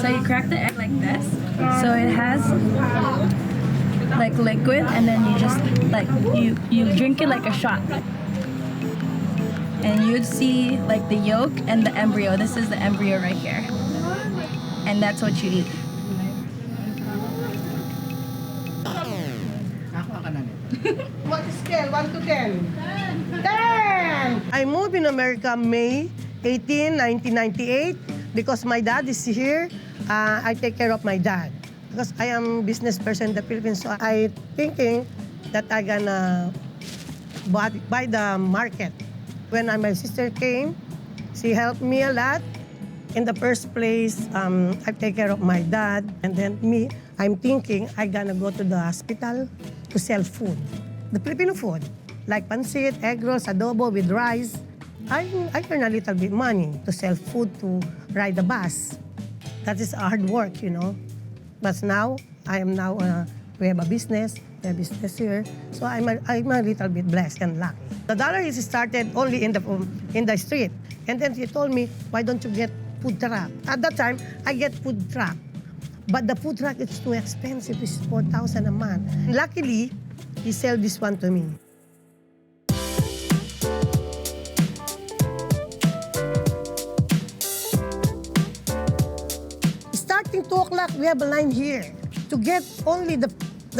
So you crack the egg like this. So it has like liquid, and then you just like you drink it like a shot. And you'd see like the yolk and the embryo. This is the embryo right here. And that's what you eat. What scale? 1 to 10? 10! I moved in America May 18, 1998 because my dad is here. I take care of my dad because I am business person in the Philippines. So I thinking that I gonna buy the market. When my sister came, she helped me a lot. In the first place, I take care of my dad. And then me, I'm thinking I gonna go to the hospital to sell food. The Filipino food, like pancit, egg rolls, adobo with rice. I earn a little bit money to sell food to ride the bus. That is hard work, you know. But now, we have a business here. So I'm a little bit blessed and lucky. The dollar is started only in the street. And then he told me, why don't you get food truck? At that time, I get food truck. But the food truck is too expensive. It's 4,000 a month. Luckily, he sold this one to me. Starting 2 o'clock, we have a line here. To get only the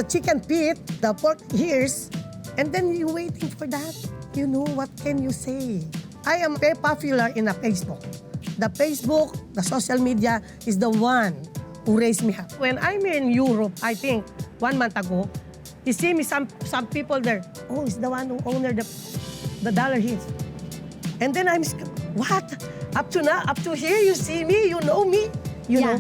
chicken feet, the pork ears, and then you waiting for that. You know, what can you say? I am very popular in Facebook. The Facebook, the social media is the one who raised me up. When I'm in Europe, I think 1 month ago, you see me, some people there, oh, it's the one who owned the dollar hits. And then I'm, what? Up to here, you see me, you know me, you know.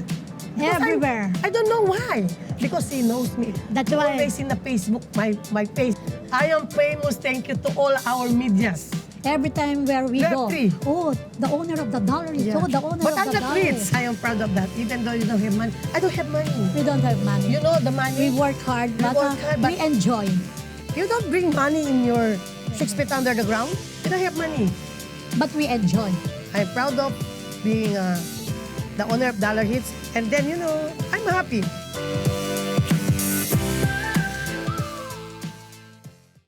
Because everywhere. I don't know why. Because he knows me. That's why. Always in the Facebook, my face. I am famous, thank you to all our medias. Every time where we go, oh, the owner of the dollar is the owner of the dollar. But I'm not rich. I am proud of that, even though you don't have money. I don't have money. We don't have money. You know the money. We work hard, but we enjoy. You don't bring money in your 6 feet under the ground. You don't have money. But we enjoy. I'm proud of being the owner of Dollar Hits. And then, you know, I'm happy.